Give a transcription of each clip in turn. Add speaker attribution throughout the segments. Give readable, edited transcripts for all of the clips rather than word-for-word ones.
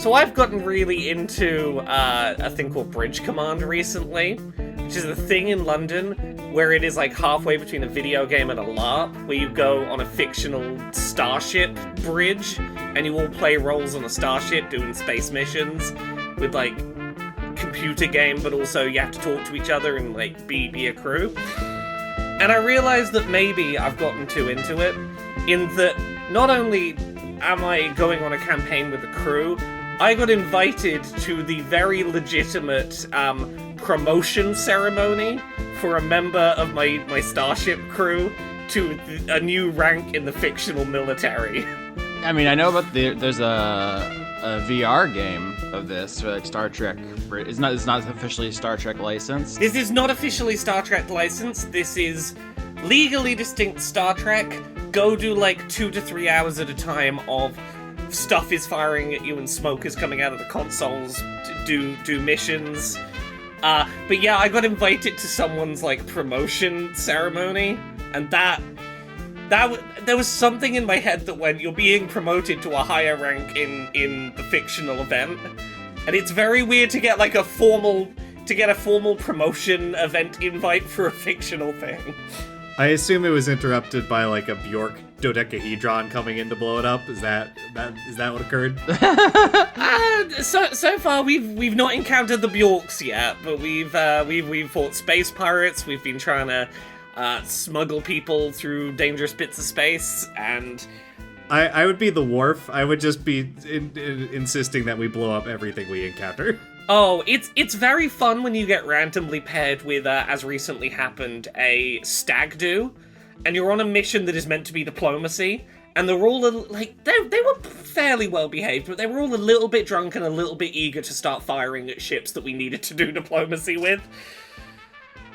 Speaker 1: So I've gotten really into a thing called Bridge Command recently, which is a thing in London where it is like halfway between a video game and a LARP, where you go on a fictional starship bridge and you all play roles on a starship doing space missions with like computer game, but also you have to talk to each other and like be a crew. And I realized that maybe I've gotten too into it, in that not only am I going on a campaign with a crew, I got invited to the very legitimate promotion ceremony for a member of my starship crew to a new rank in the fictional military.
Speaker 2: I mean, I know about there's a VR game of this for like Star Trek. It's not officially Star Trek licensed.
Speaker 1: This is not officially Star Trek licensed. This is legally distinct Star Trek. Go do like 2 to 3 hours at a time of stuff is firing at you and smoke is coming out of the consoles to do missions. But yeah, I got invited to someone's like promotion ceremony, and there was something in my head that went, you're being promoted to a higher rank in the fictional event, and it's very weird to get like a formal promotion event invite for a fictional thing.
Speaker 3: I assume it was interrupted by like a Bjork dodecahedron coming in to blow it up. Is that what occurred?
Speaker 1: So far we've not encountered the Bjorks yet, but we've fought space pirates. We've been trying to smuggle people through dangerous bits of space, and
Speaker 3: I would be the Worf. I would just be insisting that we blow up everything we encounter.
Speaker 1: Oh, it's very fun when you get randomly paired with, as recently happened, a stag do, and you're on a mission that is meant to be diplomacy, and they're all, like, they were fairly well behaved, but they were all a little bit drunk and a little bit eager to start firing at ships that we needed to do diplomacy with.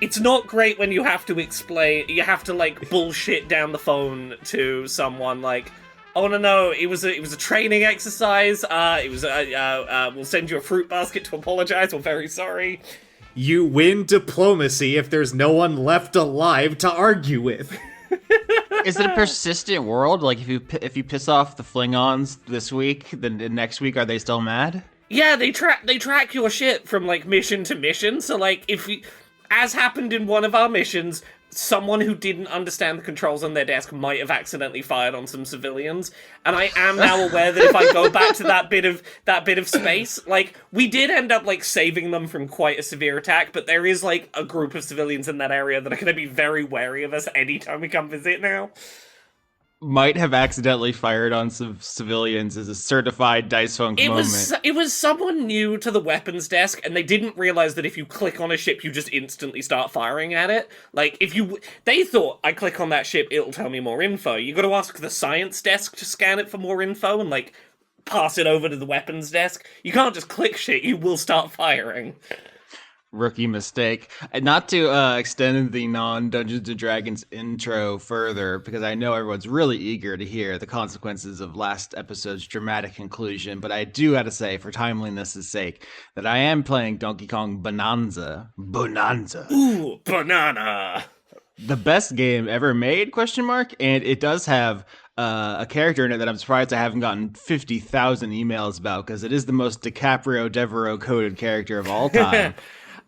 Speaker 1: It's not great when you have to, like, bullshit down the phone to someone, like, oh no, it was a training exercise. We'll send you a fruit basket to apologize. We're very sorry.
Speaker 3: You win diplomacy if there's no one left alive to argue with.
Speaker 2: Is it a persistent world? Like if you piss off the Flingons this week, then next week are they still mad?
Speaker 1: Yeah, they track your shit from like mission to mission. So like as happened in one of our missions, someone who didn't understand the controls on their desk might have accidentally fired on some civilians, and I am now aware that if I go back to that bit of space, like, we did end up, like, saving them from quite a severe attack, but there is, like, a group of civilians in that area that are going to be very wary of us anytime we come visit now.
Speaker 2: Might have accidentally fired on some civilians as a certified Dice Funk moment.
Speaker 1: It was someone new to the weapons desk, and they didn't realize that if you click on a ship, you just instantly start firing at it. Like, they thought, I click on that ship, it'll tell me more info. You gotta ask the science desk to scan it for more info and, like, pass it over to the weapons desk. You can't just click shit, you will start firing.
Speaker 2: Rookie mistake. And not to extend the non-Dungeons & Dragons intro further, because I know everyone's really eager to hear the consequences of last episode's dramatic conclusion, but I do have to say, for timeliness' sake, that I am playing Donkey Kong Bonanza.
Speaker 1: Ooh, banana!
Speaker 2: The best game ever made, ? And it does have a character in it that I'm surprised I haven't gotten 50,000 emails about, because it is the most DiCaprio Devereaux coded character of all time.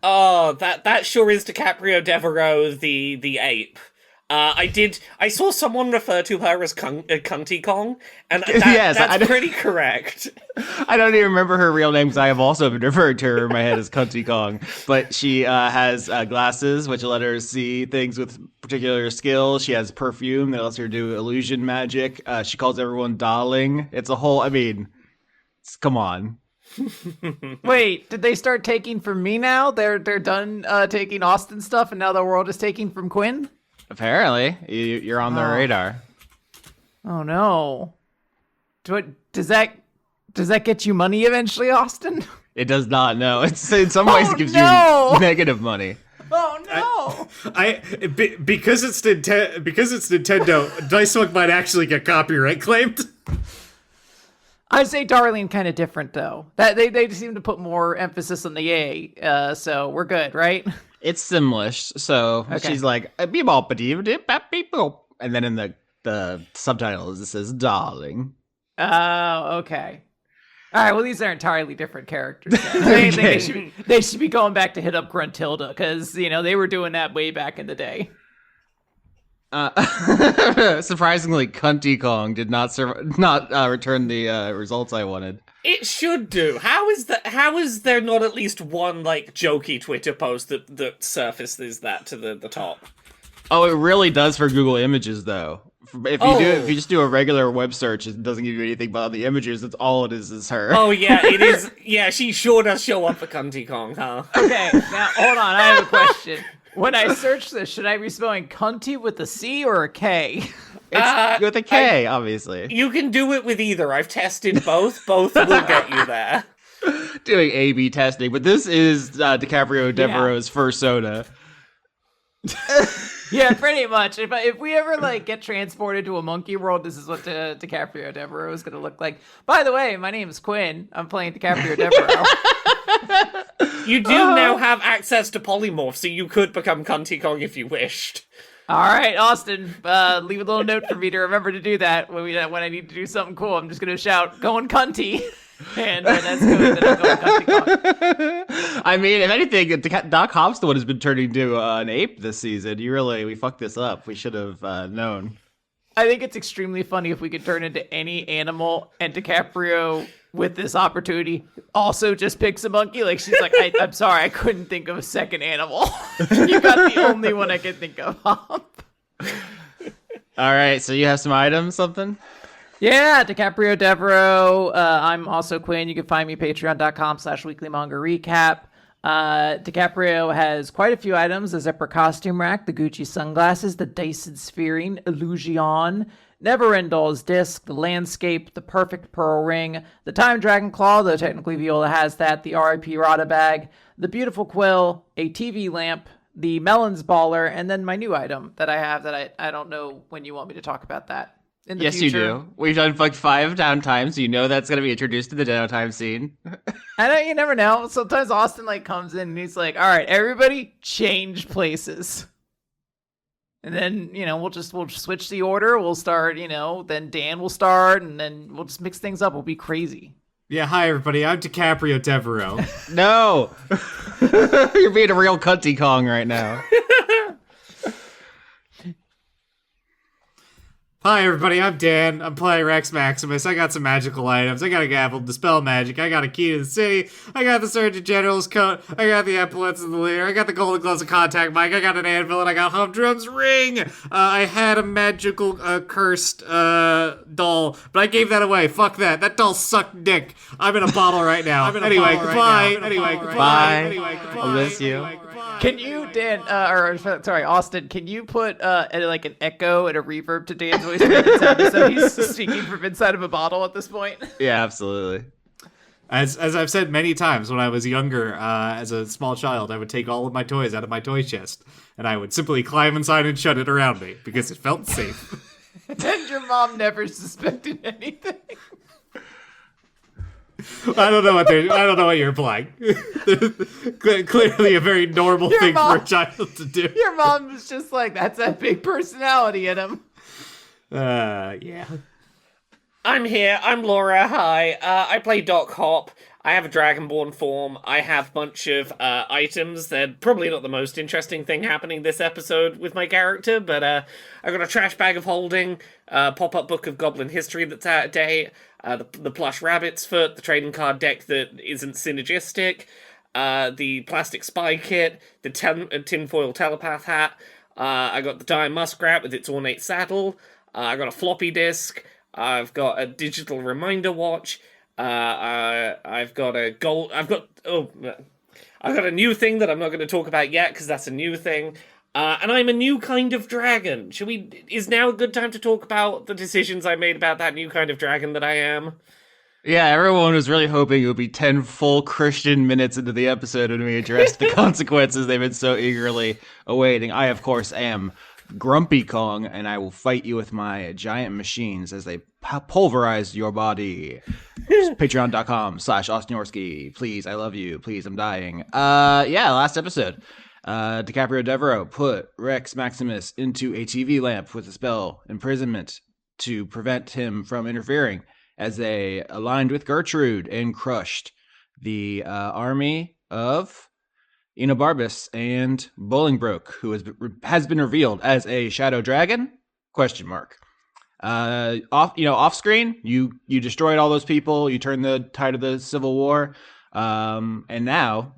Speaker 1: Oh, that sure is DiCaprio Devereaux, the ape. I saw someone refer to her as Kunty Kong, and
Speaker 2: yes,
Speaker 1: that's pretty correct.
Speaker 2: I don't even remember her real name, because I have also been referring to her in my head as Kunty Kong. But she has glasses, which let her see things with particular skills. She has perfume that lets her do illusion magic. She calls everyone darling. It's a whole, come on.
Speaker 4: Wait, did they start taking from me now? They're done taking Austin stuff, and now the world is taking from Quinn?
Speaker 2: Apparently. You're on their radar.
Speaker 4: Oh no. Does that get you money eventually, Austin?
Speaker 2: It does not, no. It's in some ways it gives you negative money.
Speaker 4: Oh no!
Speaker 3: Because it's Nintendo, Dice Funk might actually get copyright claimed.
Speaker 4: I'd say Darling kind of different though. That they seem to put more emphasis on the A, so we're good, right?
Speaker 2: It's Simlish, so okay. She's like, and then in the subtitles it says darling.
Speaker 4: Oh, okay. All right, well, these are entirely different characters. I think they should be going back to hit up Gruntilda because, they were doing that way back in the day.
Speaker 2: Surprisingly, Kunty Kong did not return the results I wanted.
Speaker 1: It should do. How is there not at least one, jokey Twitter post that surfaces that to the top?
Speaker 2: Oh, it really does for Google Images, though. If you just do a regular web search, it doesn't give you anything but the images. That's all it is her.
Speaker 1: Oh, yeah, it is. Yeah, she sure does show up for Kunty Kong, huh?
Speaker 4: Okay, now, hold on, I have a question. When I search this, should I be spelling Kunty with a C or a K?
Speaker 2: It's with a K, obviously.
Speaker 1: You can do it with either. I've tested both. Both will get you there.
Speaker 2: Doing A/B testing, but this is DiCaprio Devereaux' first soda.
Speaker 4: Yeah, pretty much. If we ever get transported to a monkey world, this is what DiCaprio Devereaux is going to look like. By the way, my name is Quinn. I'm playing DiCaprio Devereaux.
Speaker 1: You do now have access to polymorph, so you could become Kunty Kong if you wished.
Speaker 4: All right, Austin, leave a little note for me to remember to do that when I need to do something cool. I'm just going to shout, "Going Kunty." And that's good. Then I'm going Kunty Kong.
Speaker 2: I mean, if anything, Doc Hopp's the one who's been turning into an ape this season. We fucked this up. We should have known.
Speaker 4: I think it's extremely funny if we could turn into any animal, and DiCaprio, with this opportunity, also just picks a monkey. She's like, I'm sorry, I couldn't think of a second animal. You got the only one I could think of. All
Speaker 2: right, so you have some items, something?
Speaker 4: Yeah, DiCaprio Devereaux. I'm also Quinn. You can find me patreon.com/weeklymanga-recap. DiCaprio has quite a few items: the zipper costume rack, the Gucci sunglasses, the Dyson Sphering, Illusion, Neverendol's disc, the landscape, the perfect pearl ring, the time dragon claw, though technically Viola has that, the R.I.P. Rada bag, the beautiful quill, a TV lamp, the melons baller, and then my new item that I have that I don't know when you want me to talk about that. In the
Speaker 2: yes,
Speaker 4: future.
Speaker 2: You do. We've done 5 downtimes, so you know that's going to be introduced to the downtime scene.
Speaker 4: I know, you never know. Sometimes Austin comes in and he's like, all right, everybody change places. And then, we'll switch the order. We'll start, then Dan will start, and then we'll just mix things up. We'll be crazy.
Speaker 3: Yeah, hi everybody, I'm DiCaprio Devereaux.
Speaker 2: No! You're being a real Kunty Kong right now.
Speaker 3: Hi everybody, I'm Dan. I'm playing Rex Maximus. I got some magical items. I got a gavel to dispel magic. I got a key to the city. I got the Surgeon General's coat. I got the epaulets of the leader. I got the golden gloves of contact mic. I got an anvil and I got Humdrum's ring. I had a magical cursed doll, but I gave that away. Fuck that. That doll sucked dick. I'm in a bottle right now. Anyway, goodbye.
Speaker 2: Bye. I'll miss you.
Speaker 4: Can you, Dan, Austin, can you put an echo and a reverb to Dan's voice to make it sound as though he's speaking from inside of a bottle at this point?
Speaker 2: Yeah, absolutely.
Speaker 3: As I've said many times, when I was younger, as a small child, I would take all of my toys out of my toy chest, and I would simply climb inside and shut it around me, because it felt safe.
Speaker 4: And your mom never suspected anything.
Speaker 3: I don't know what you're implying. Clearly a very normal thing for a child to do.
Speaker 4: Your mom was just like, that's that big personality in him.
Speaker 3: Yeah.
Speaker 1: I'm here. I'm Laura. Hi. I play Doc Hop. I have a Dragonborn form. I have a bunch of items. They're probably not the most interesting thing happening this episode with my character, but I got a trash bag of holding, pop-up book of Goblin history that's out of date, the plush rabbit's foot, the trading card deck that isn't synergistic, the plastic spy kit, the tinfoil telepath hat. I got the dire muskrat with its ornate saddle. I got a floppy disk. I've got a digital reminder watch. I've got a new thing that I'm not going to talk about yet because that's a new thing. And I'm a new kind of dragon. Is now a good time to talk about the decisions I made about that new kind of dragon that I am?
Speaker 2: Yeah, everyone was really hoping it would be 10 full Christian minutes into the episode when we addressed the consequences they've been so eagerly awaiting. I, of course, am Grumpy Kong, and I will fight you with my giant machines as they pulverize your body. Patreon.com/Austin. Please, I love you. Please, I'm dying. Last episode. DiCaprio Devereaux put Rex Maximus into a TV lamp with a spell imprisonment to prevent him from interfering. as they aligned with Gertrude and crushed the army of Enobarbus and Bolingbroke, who has been revealed as a shadow dragon? Question mark. Off screen, you destroyed all those people. You turned the tide of the Civil War, and now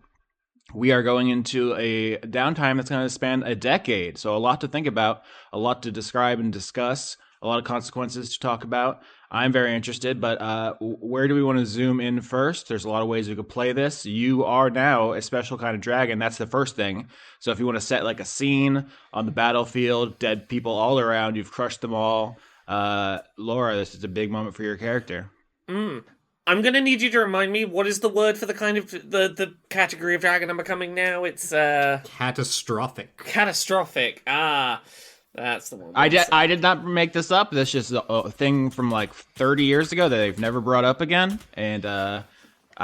Speaker 2: we are going into a downtime that's going to span a decade. So a lot to think about, a lot to describe and discuss, a lot of consequences to talk about. I'm very interested, but where do we want to zoom in first? There's a lot of ways we could play this. You are now a special kind of dragon. That's the first thing. So if you want to set like a scene on the battlefield, dead people all around, you've crushed them all. Laura, this is a big moment for your character.
Speaker 1: I'm gonna need you to remind me, what is the word for the kind of the category of dragon I'm becoming now? It's
Speaker 3: Catastrophic.
Speaker 1: Catastrophic. That's the one.
Speaker 2: I did not make this up. That's just a thing from like 30 years ago that they've never brought up again, and I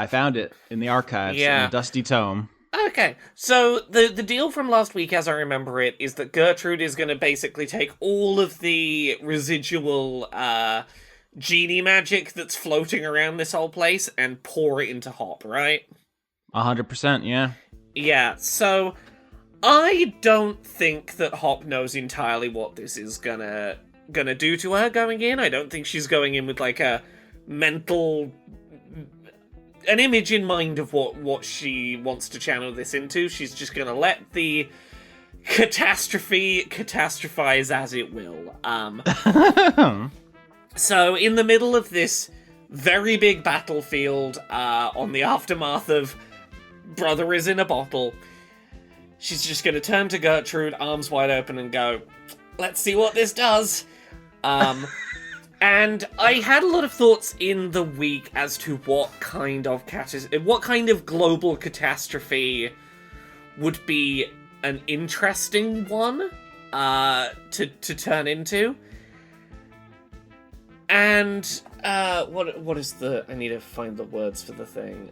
Speaker 2: found it in the archives in a dusty tome.
Speaker 1: Okay, so the deal from last week, as I remember it, is that Gertrude is going to basically take all of the residual genie magic that's floating around this whole place and pour it into Hop, right?
Speaker 2: 100%, yeah.
Speaker 1: Yeah, so I don't think that Hop knows entirely what this is gonna do to her going in. I don't think she's going in with like an image in mind of what she wants to channel this into. She's just gonna let the catastrophize as it will. So, in the middle of this very big battlefield, on the aftermath of Brother is in a Bottle, she's just going to turn to Gertrude, arms wide open, and go, let's see what this does. And I had a lot of thoughts in the week as to what kind of global catastrophe would be an interesting one to turn into. And what is I need to find the words for the thing.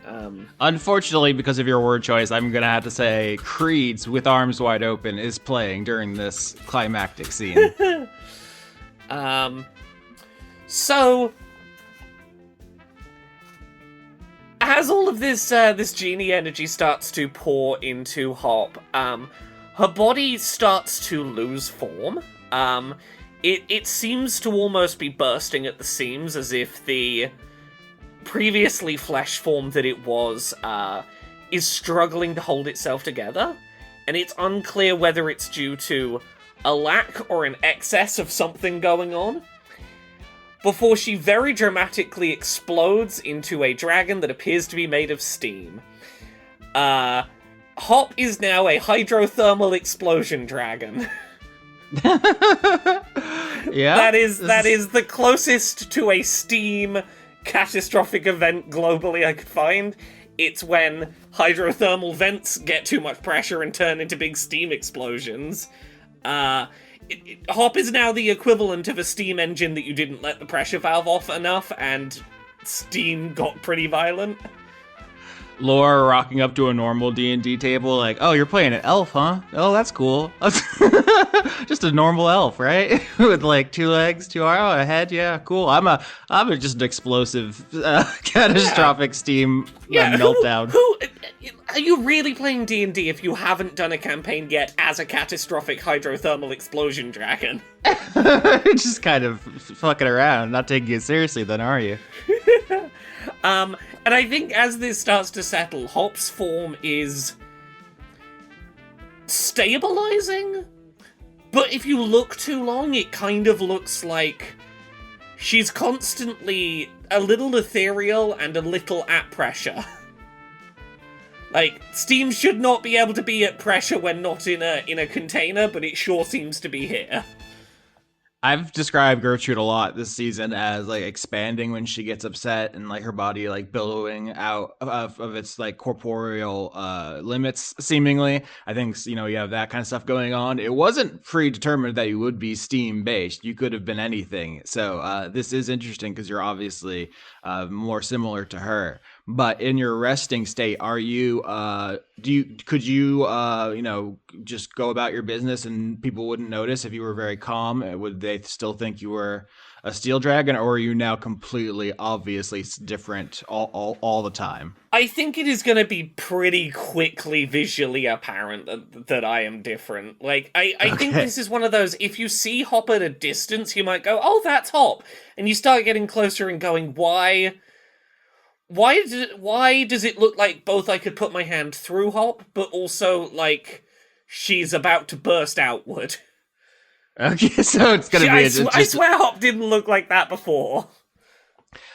Speaker 2: Unfortunately, because of your word choice, I'm gonna have to say Creed's With Arms Wide Open is playing during this climactic scene.
Speaker 1: So as all of this genie energy starts to pour into Hop, her body starts to lose form. It seems to almost be bursting at the seams, as if the previously flesh form that it was is struggling to hold itself together, and it's unclear whether it's due to a lack or an excess of something going on, before she very dramatically explodes into a dragon that appears to be made of steam. Hop is now a hydrothermal explosion dragon.
Speaker 2: Yeah,
Speaker 1: that is the closest to a steam catastrophic event globally I could find. It's when hydrothermal vents get too much pressure and turn into big steam explosions. Hop is now the equivalent of a steam engine that you didn't let the pressure valve off enough, and steam got pretty violent.
Speaker 2: Laura rocking up to a normal D&D table, like, oh, you're playing an elf, huh? Oh, that's cool. Just a normal elf, right? With like 2 legs, 2 arms, a head. Yeah, cool. I'm just an explosive, catastrophic steam meltdown.
Speaker 1: Who are you really playing D&D if you haven't done a campaign yet as a catastrophic hydrothermal explosion dragon?
Speaker 2: Just kind of fucking around, not taking it seriously, then, are you?
Speaker 1: And I think as this starts to settle, Hop's form is stabilizing, but if you look too long, it kind of looks like she's constantly a little ethereal and a little at pressure. Like, steam should not be able to be at pressure when not in a container, but it sure seems to be here.
Speaker 2: I've described Gertrude a lot this season as like expanding when she gets upset, and like her body like billowing out of its like corporeal limits, seemingly. I think, you have that kind of stuff going on. It wasn't predetermined that you would be steam based. You could have been anything. So this is interesting because you're obviously more similar to her. But in your resting state, are you could you just go about your business and people wouldn't notice if you were very calm? Would they still think you were a steel dragon, or are you now completely obviously different all the time?
Speaker 1: I think it is going to be pretty quickly visually apparent that I am different. Like, I think this is one of those, if you see Hop at a distance, you might go, oh, that's Hop. And you start getting closer and going, why does it look like both I could put my hand through Hop, but also, like, she's about to burst outward?
Speaker 2: Okay, so it's going to be...
Speaker 1: I swear Hop didn't look like that before.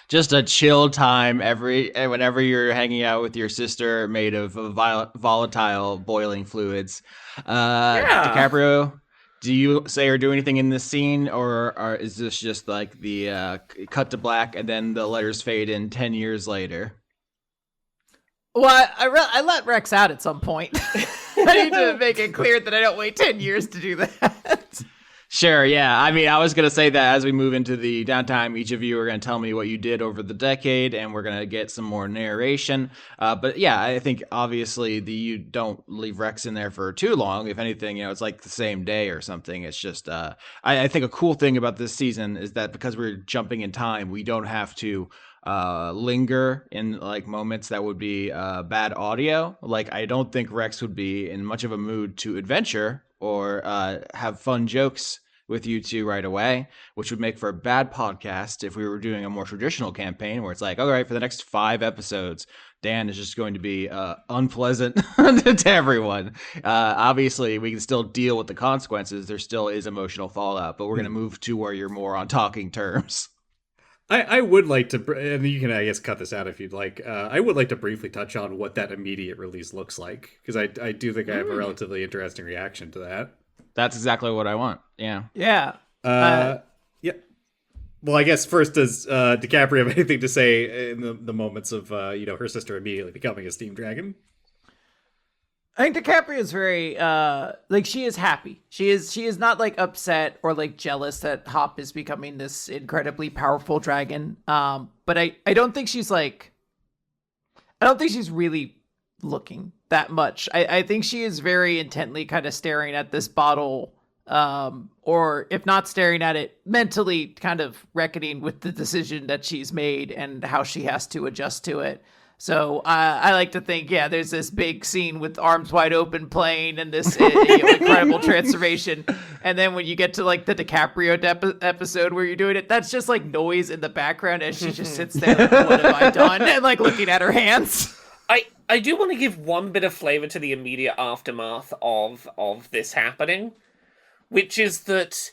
Speaker 2: Just a chill time whenever you're hanging out with your sister made of volatile boiling fluids. DiCaprio, do you say or do anything in this scene, or is this just like the cut to black and then the letters fade in 10 years later?
Speaker 4: Well, I let Rex out at some point. I need to make it clear that I don't wait 10 years to do that.
Speaker 2: Sure, yeah. I mean, I was going to say that as we move into the downtime, each of you are going to tell me what you did over the decade, and we're going to get some more narration. But yeah, I think obviously you don't leave Rex in there for too long. If anything, it's like the same day or something. It's just, I think a cool thing about this season is that because we're jumping in time, we don't have to linger in like moments that would be bad audio. Like, I don't think Rex would be in much of a mood to adventure or have fun jokes with you two right away, which would make for a bad podcast if we were doing a more traditional campaign where it's like, all right, for the next 5 episodes, Dan is just going to be unpleasant to everyone. Obviously, we can still deal with the consequences. There still is emotional fallout, but we're going to move to where you're more on talking terms.
Speaker 3: I would like to, and you can, I guess, cut this out if you'd like. I would like to briefly touch on what that immediate release looks like, because I do think I have a relatively interesting reaction to that.
Speaker 2: That's exactly what I want. Yeah.
Speaker 4: Yeah.
Speaker 3: Yeah. Well, I guess first, does DiCaprio have anything to say in the moments of her sister immediately becoming a steam dragon?
Speaker 4: I think DiCaprio is very she is happy. She is not like upset or like jealous that Hop is becoming this incredibly powerful dragon. But I don't think she's really looking that much. I think she is very intently kind of staring at this bottle, or if not staring at it, mentally kind of reckoning with the decision that she's made and how she has to adjust to it. So I like to think, there's this big scene with arms wide open playing and this incredible transformation. And then when you get to like the DiCaprio episode where you're doing it, that's just like noise in the background as she just sits there like, what have I done? And like looking at her hands.
Speaker 1: I do want to give one bit of flavor to the immediate aftermath of this happening, which is that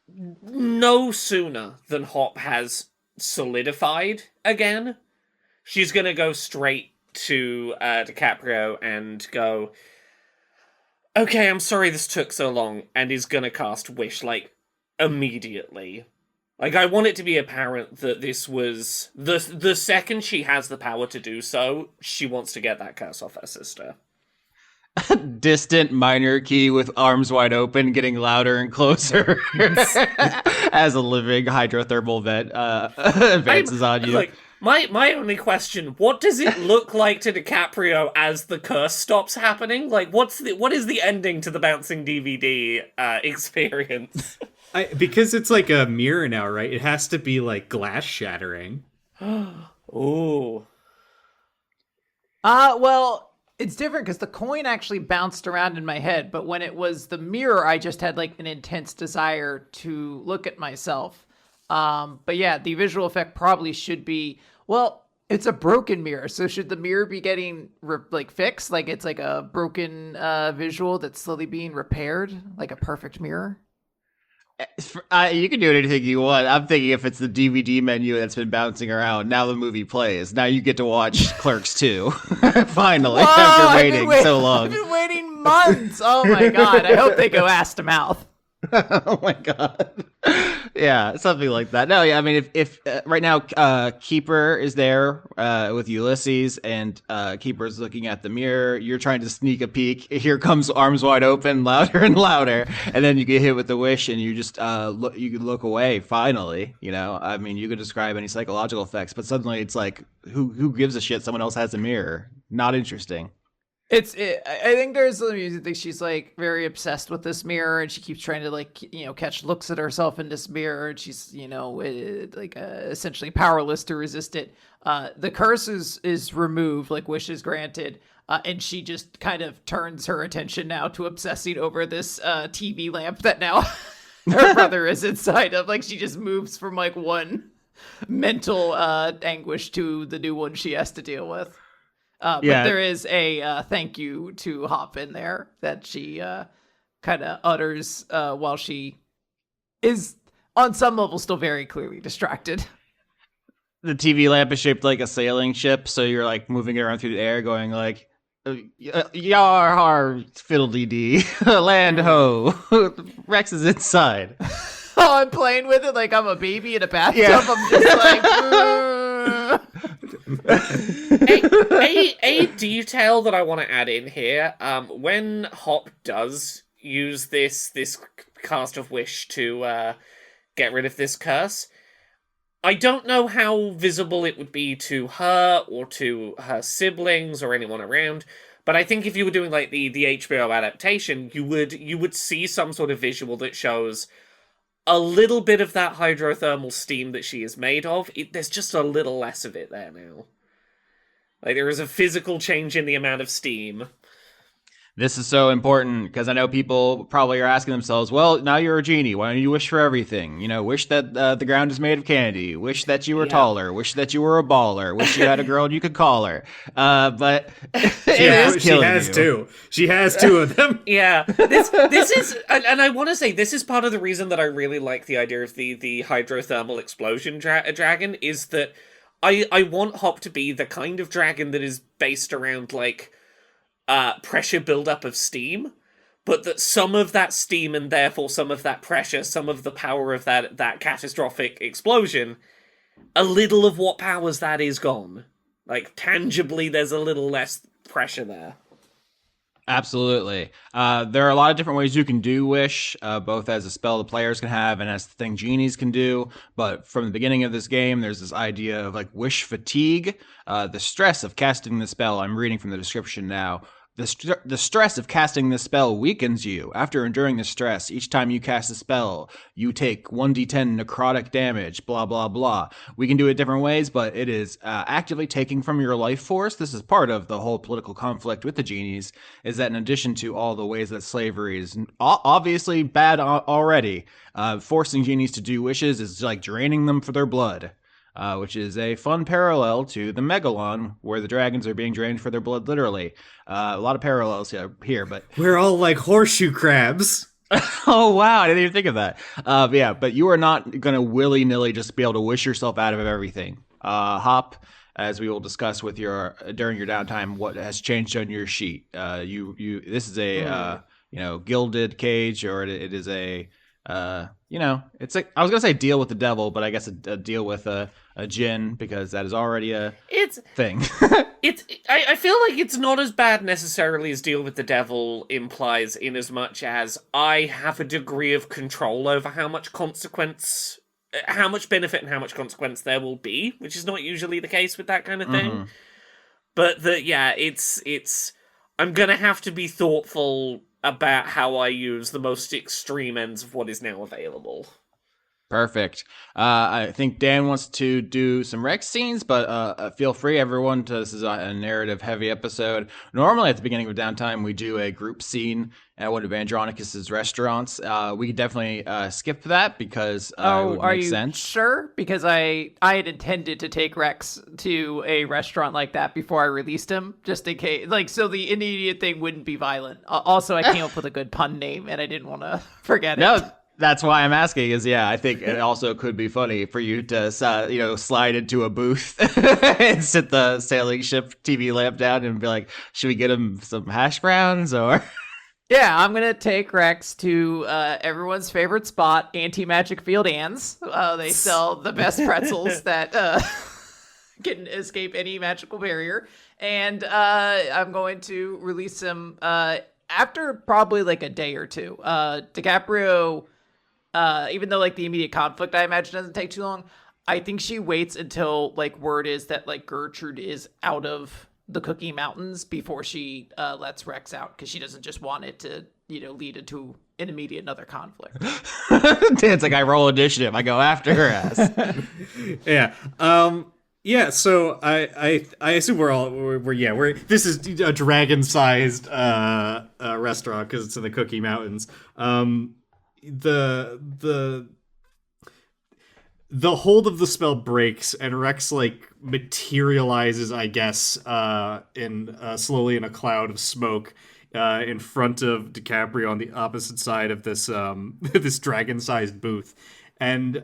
Speaker 1: no sooner than Hop has solidified again, she's going to go straight to DiCaprio and go, okay, I'm sorry this took so long, and is going to cast Wish, like, immediately. Like, I want it to be apparent that this was... The second she has the power to do so, she wants to get that curse off her sister.
Speaker 2: Distant minor key with arms wide open, getting louder and closer as a living hydrothermal vent advances on you.
Speaker 1: Like, my only question, what does it look like to DiCaprio as the curse stops happening? Like, what is the ending to the bouncing DVD experience?
Speaker 3: Because it's like a mirror now, right? It has to be like glass shattering.
Speaker 1: Ooh.
Speaker 4: Well, it's different because the coin actually bounced around in my head, but when it was the mirror, I just had like an intense desire to look at myself. But yeah, the visual effect probably should be, well, it's a broken mirror. So should the mirror be getting fixed? Like it's like a broken visual that's slowly being repaired, like a perfect mirror?
Speaker 2: You can do anything you want. I'm thinking if it's the DVD menu that's been bouncing around, now the movie plays. Now you get to watch Clerks 2. Finally, after waiting so long.
Speaker 4: I've been waiting months. Oh my God. I hope they go ass to mouth.
Speaker 2: Oh my God. Yeah, something like that. No, yeah, I mean, if right now Keeper is there with Ulysses, and Keeper's looking at the mirror, you're trying to sneak a peek. Here comes arms wide open, louder and louder, and then you get hit with the wish, and you just you look away. Finally, I mean, you could describe any psychological effects, but suddenly it's like, who gives a shit? Someone else has a mirror. Not interesting.
Speaker 4: I think there's the music that she's like very obsessed with this mirror, and she keeps trying to like catch looks at herself in this mirror, and she's essentially powerless to resist it. The curse is removed, like wish is granted, and she just kind of turns her attention now to obsessing over this TV lamp that now her brother is inside of. Like she just moves from like one mental anguish to the new one she has to deal with. But there is a thank you to Hop in there that she kind of utters while she is, on some level, still very clearly distracted.
Speaker 2: The TV lamp is shaped like a sailing ship, so you're like moving it around through the air, going like, "Yar har fiddle-dee-dee, land ho." Rex is inside.
Speaker 4: Oh, I'm playing with it like I'm a baby in a bathtub.
Speaker 2: Yeah.
Speaker 4: I'm just like.
Speaker 1: a detail that I want to add in here, when Hop does use this cast of wish to get rid of this curse, I don't know how visible it would be to her or to her siblings or anyone around, but I think if you were doing like the HBO adaptation, you would see some sort of visual that shows a little bit of that hydrothermal steam that she is made of. There's just a little less of it there now. Like, there is a physical change in the amount of steam.
Speaker 2: This is so important because I know people probably are asking themselves, well, now you're a genie. Why don't you wish for everything? Wish that the ground is made of candy. Wish that you were taller. Wish that you were a baller. Wish you had a girl and you could call her. But
Speaker 3: she has two. She has two of them.
Speaker 1: Yeah. This is, and I want to say, this is part of the reason that I really like the idea of the hydrothermal explosion dragon, is that I want Hop to be the kind of dragon that is based around, like, pressure buildup of steam, but that some of that steam and therefore some of that pressure, some of the power of that catastrophic explosion, a little of what powers that is gone. Like, tangibly, there's a little less pressure there.
Speaker 2: Absolutely. There are a lot of different ways you can do wish, both as a spell the players can have and as the thing genies can do. But from the beginning of this game, there's this idea of like wish fatigue, the stress of casting the spell. I'm reading from the description now. The stress of casting this spell weakens you. After enduring the stress, each time you cast a spell, you take 1d10 necrotic damage, blah, blah, blah. We can do it different ways, but it is actively taking from your life force. This is part of the whole political conflict with the genies, is that in addition to all the ways that slavery is obviously bad already, forcing genies to do wishes is like draining them for their blood. Which is a fun parallel to the Megalon, where the dragons are being drained for their blood, literally. A lot of parallels here, but...
Speaker 3: We're all like horseshoe crabs.
Speaker 2: Oh, wow, I didn't even think of that. But you are not going to willy-nilly just be able to wish yourself out of everything. Hop, as we will discuss with during your downtime, what has changed on your sheet. This is a, gilded cage, or it is a... it's like, I was gonna say deal with the devil, but I guess a deal with a djinn, because that is already a thing.
Speaker 1: I feel like it's not as bad necessarily as deal with the devil implies, in as much as I have a degree of control over how much benefit and how much consequence there will be, which is not usually the case with that kind of thing. Mm-hmm. But it's I'm gonna have to be thoughtful about how I use the most extreme ends of what is now available.
Speaker 2: Perfect. I think Dan wants to do some Rex scenes, but feel free, everyone. This is a narrative-heavy episode. Normally, at the beginning of Downtime, we do a group scene at one of Andronicus's restaurants. We could definitely skip that because it would make sense.
Speaker 4: Sure? Because I had intended to take Rex to a restaurant like that before I released him, just in case. Like, so the immediate thing wouldn't be violent. Also, I came up with a good pun name, and I didn't want to forget it.
Speaker 2: No. That's why I'm asking I think it also could be funny for you to, slide into a booth and sit the sailing ship TV lamp down and be like, should we get him some hash browns or?
Speaker 4: Yeah, I'm going to take Rex to everyone's favorite spot, Anti-Magic Field Ann's. They sell the best pretzels that can escape any magical barrier. And I'm going to release him after probably like a day or two. DiCaprio... even though like the immediate conflict I imagine doesn't take too long, I think she waits until like word is that like Gertrude is out of the Cookie Mountains before she lets Rex out, because she doesn't just want it to, lead into an immediate another conflict.
Speaker 2: Dan's like, I roll initiative. I go after her ass.
Speaker 3: Yeah. Yeah. So I assume we're this is a dragon-sized restaurant because it's in the Cookie Mountains. The hold of the spell breaks, and Rex materializes, I guess, in slowly in a cloud of smoke in front of DiCaprio on the opposite side of this this dragon-sized booth. And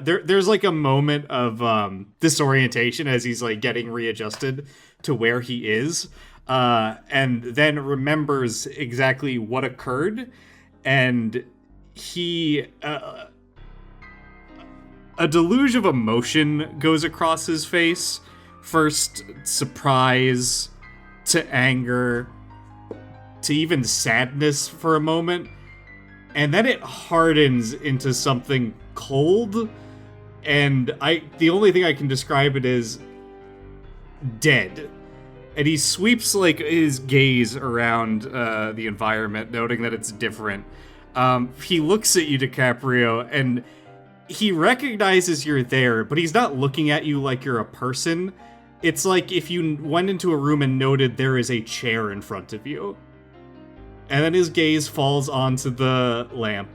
Speaker 3: there's a moment of disorientation as he's getting readjusted to where he is, and then remembers exactly what occurred, and he a deluge of emotion goes across his face. First surprise, to anger, to even sadness for a moment. And then it hardens into something cold. And the only thing I can describe it is dead. And he sweeps his gaze around the environment, noting that it's different. He looks at you, DiCaprio, and he recognizes you're there, but he's not looking at you like you're a person. It's like if you went into a room and noted there is a chair in front of you. And then his gaze falls onto the lamp,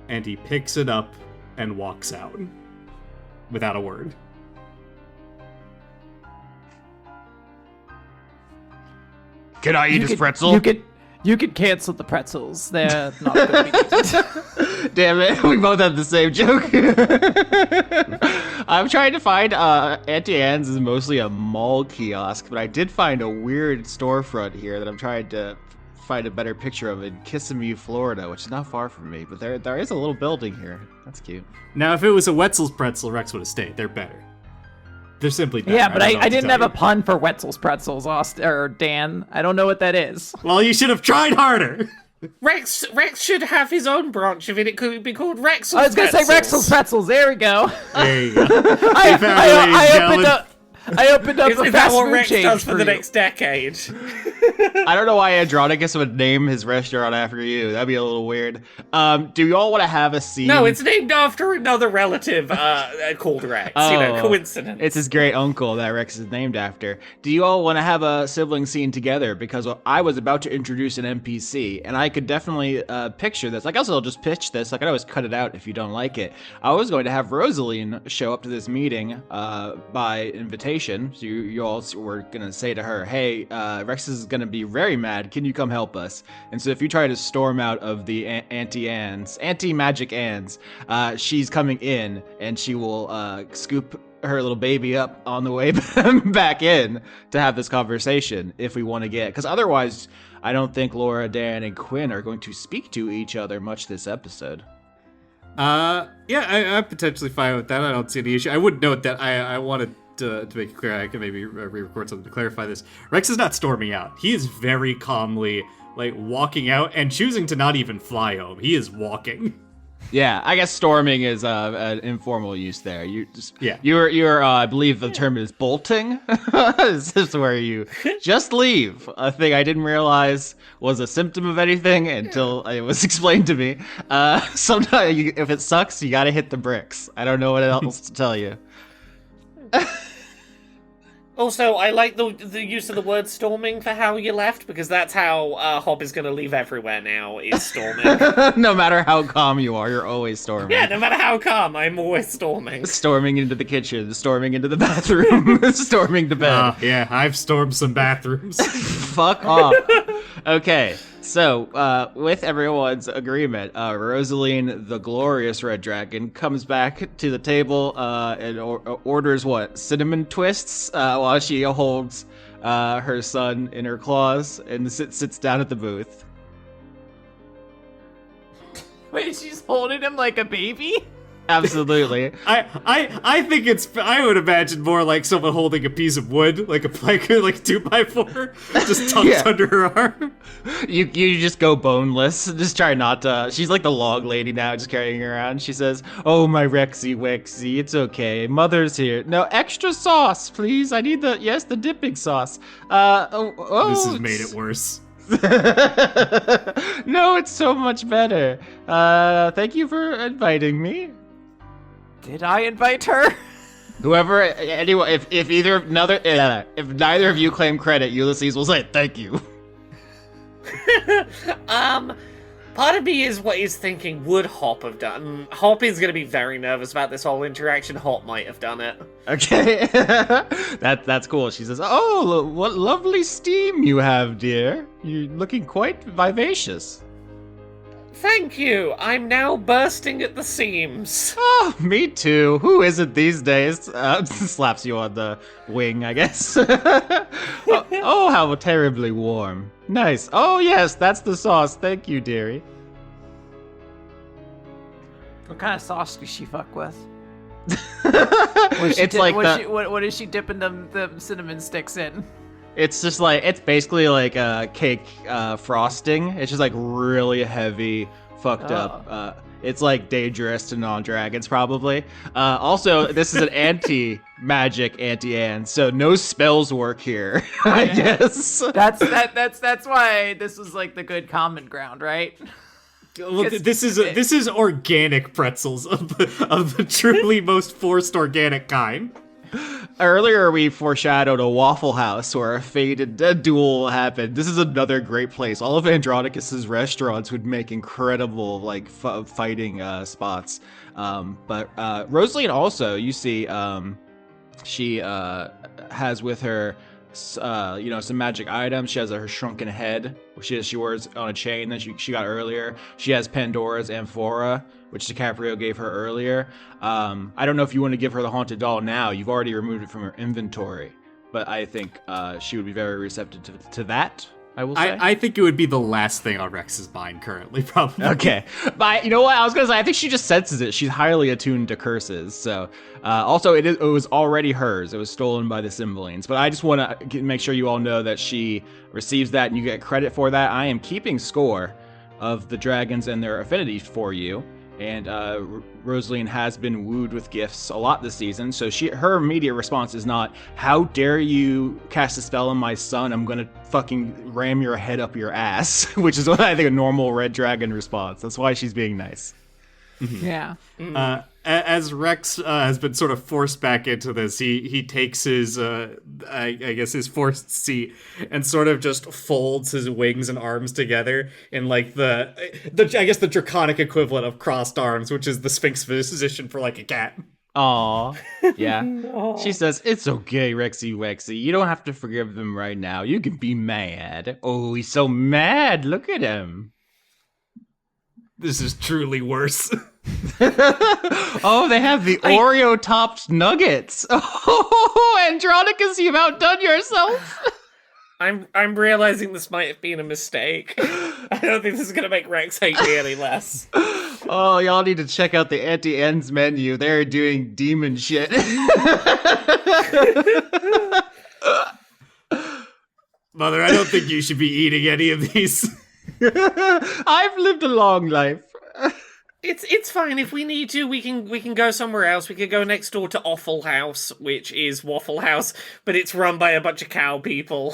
Speaker 3: and he picks it up and walks out without a word.
Speaker 2: Can I eat his pretzel?
Speaker 4: You could cancel the pretzels. They're not going to be needed.
Speaker 2: Damn it, we both have the same joke. I'm trying to find Auntie Anne's is mostly a mall kiosk, but I did find a weird storefront here that I'm trying to find a better picture of in Kissimmee, Florida, which is not far from me, but there is a little building here. That's cute.
Speaker 3: Now, if it was a Wetzel's pretzel, Rex would have stayed. They're better. They're simply better.
Speaker 4: Yeah, but I didn't have a pun for Wetzel's pretzels, Dan. I don't know what that is.
Speaker 3: Well, you should have tried harder.
Speaker 1: Rex should have his own branch of it. It could be called Rexel's
Speaker 4: I was going to say Rexel's pretzels. There we go.
Speaker 3: There you go.
Speaker 4: I opened up a
Speaker 1: Is that
Speaker 4: fast
Speaker 1: what
Speaker 4: food
Speaker 1: Rex
Speaker 4: chain
Speaker 1: does for the
Speaker 4: you.
Speaker 1: next decade?
Speaker 2: I don't know why Andronicus would name his restaurant after you. That'd be a little weird. Do you all want to have a scene?
Speaker 1: No, it's named after another relative called Rex. Coincidence.
Speaker 2: It's his great uncle that Rex is named after. Do you all want to have a sibling scene together? Because I was about to introduce an NPC, and I could definitely picture this. I guess I'll just pitch this. I could always cut it out if you don't like it. I was going to have Rosaline show up to this meeting by invitation. So you all were going to say to her, hey, Rex is going to be very mad. Can you come help us? And so if you try to storm out of the anti-magic Anne's, she's coming in and she will scoop her little baby up on the way back in to have this conversation if we want to get. Because otherwise, I don't think Laura, Dan, and Quinn are going to speak to each other much this episode.
Speaker 3: I'm potentially fine with that. I don't see any issue. I would note that I wanted to make it clear, I can maybe re-record something to clarify this. Rex is not storming out. He is very calmly walking out and choosing to not even fly home. He is walking.
Speaker 2: Yeah, I guess storming is an informal use there. You're I believe the term is bolting. This is where you just leave. A thing I didn't realize was a symptom of anything until it was explained to me. Sometimes if it sucks, you gotta hit the bricks. I don't know what else to tell you.
Speaker 1: Also, I like the use of the word storming for how you left, because that's how Hob is going to leave everywhere now, is storming.
Speaker 2: No matter how calm you are, you're always storming.
Speaker 1: Yeah, no matter how calm, I'm always storming.
Speaker 2: Storming into the kitchen, storming into the bathroom, storming the bed.
Speaker 3: Yeah, I've stormed some bathrooms.
Speaker 2: Fuck off. Okay, so with everyone's agreement, Rosaline, the glorious red dragon, comes back to the table and orders what? Cinnamon twists while she holds her son in her claws and sits down at the booth.
Speaker 4: Wait, she's holding him like a baby?
Speaker 2: Absolutely.
Speaker 3: I think I would imagine more like someone holding a piece of wood, like a 2x4, just tucked under her arm.
Speaker 2: You just go boneless. Just try not to. She's like the log lady now, just carrying her around. She says, "Oh, my Rexy Wexy, it's okay. Mother's here. No, extra sauce, please. I need the dipping sauce.
Speaker 3: This has made it worse.
Speaker 2: No, it's so much better. Thank you for inviting me.
Speaker 4: Did I invite her?
Speaker 2: Whoever, anyway, if neither of you claim credit, Ulysses will say thank you.
Speaker 1: Part of me is what he's thinking, would Hop have done? Hop is going to be very nervous about this whole interaction. Hop might have done it.
Speaker 2: Okay. That's cool. She says, "Oh, what lovely steam you have, dear. You're looking quite vivacious."
Speaker 1: Thank you. I'm now bursting at the seams.
Speaker 2: Oh, me too. Who isn't these days? Slaps you on the wing, I guess. oh, how terribly warm. Nice. Oh, yes, that's the sauce. Thank you, dearie.
Speaker 4: What kind of sauce does she fuck with? What is she dipping the cinnamon sticks in?
Speaker 2: It's just like, it's basically like a cake frosting. It's just like really heavy, fucked up. It's like dangerous to non-dragons probably. Also, this is an anti-magic anti-Anne, so no spells work here, I guess.
Speaker 4: That's why this was like the good common ground, right?
Speaker 3: Look, this is organic pretzels of the truly most forced organic kind.
Speaker 2: Earlier, we foreshadowed a Waffle House where a fated duel happened. This is another great place. All of Andronicus's restaurants would make incredible, like, fighting spots. But Rosaline also, you see, she has with her, some magic items. She has her shrunken head, which she wears on a chain that she got earlier. She has Pandora's amphora, which DiCaprio gave her earlier. I don't know if you want to give her the haunted doll now. You've already removed it from her inventory, but I think she would be very receptive to that. I will say.
Speaker 3: I think it would be the last thing on Rex's mind currently, probably.
Speaker 2: Okay, but you know what? I was gonna say I think she just senses it. She's highly attuned to curses. So, also it was already hers. It was stolen by the Cymbalines. But I just want to make sure you all know that she receives that, and you get credit for that. I am keeping score of the dragons and their affinities for you. And Rosaline has been wooed with gifts a lot this season, so her immediate response is not, "How dare you cast a spell on my son? I'm gonna fucking ram your head up your ass," which is what I think a normal red dragon response. That's why she's being nice.
Speaker 4: Yeah.
Speaker 3: As Rex has been sort of forced back into this, he takes his, I guess his forced seat and sort of just folds his wings and arms together in like the I guess the draconic equivalent of crossed arms, which is the Sphinx position for like a cat.
Speaker 2: Aw, yeah. She says, "It's okay, Rexy Wexy. You don't have to forgive them right now. You can be mad." Oh, he's so mad. Look at him.
Speaker 3: This is truly worse.
Speaker 2: Oh, they have the Oreo-topped nuggets. Oh, Andronicus, you've outdone yourself.
Speaker 1: I'm realizing this might have been a mistake. I don't think this is gonna make Rex hate me any less.
Speaker 2: Oh, y'all need to check out the Anti-Ends menu. They're doing demon shit.
Speaker 3: Mother, I don't think you should be eating any of these.
Speaker 2: I've lived a long life.
Speaker 1: It's fine. If we need to, we can go somewhere else. We could go next door to Offal House, which is Waffle House, but it's run by a bunch of cow people.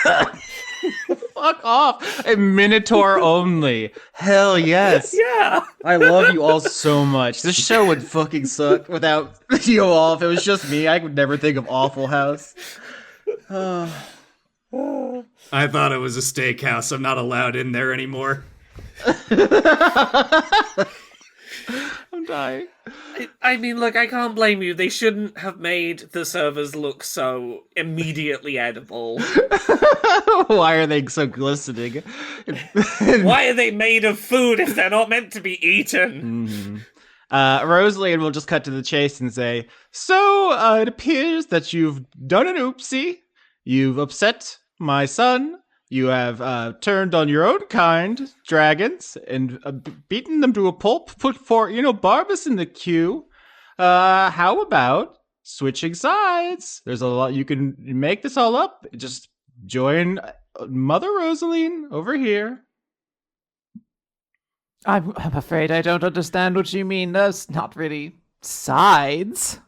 Speaker 2: Fuck off. A Minotaur only. Hell yes.
Speaker 1: Yeah.
Speaker 2: I love you all so much. This show would fucking suck without you all. If it was just me, I would never think of Awful House.
Speaker 3: I thought it was a steakhouse. I'm not allowed in there anymore.
Speaker 2: I'm dying.
Speaker 1: I mean, look, I can't blame you. They shouldn't have made the servers look so immediately edible.
Speaker 2: Why are they so glistening?
Speaker 1: Why are they made of food if they're not meant to be eaten?
Speaker 2: Rosaline will just cut to the chase and say, "So, it appears that you've done an oopsie. You've upset my son. You have turned on your own kind, dragons, and beaten them to a pulp, put Barbas in the queue. How about switching sides? There's a lot, you can make this all up. Just join Mother Rosaline over here.
Speaker 4: I'm afraid I don't understand what you mean. There's not really sides.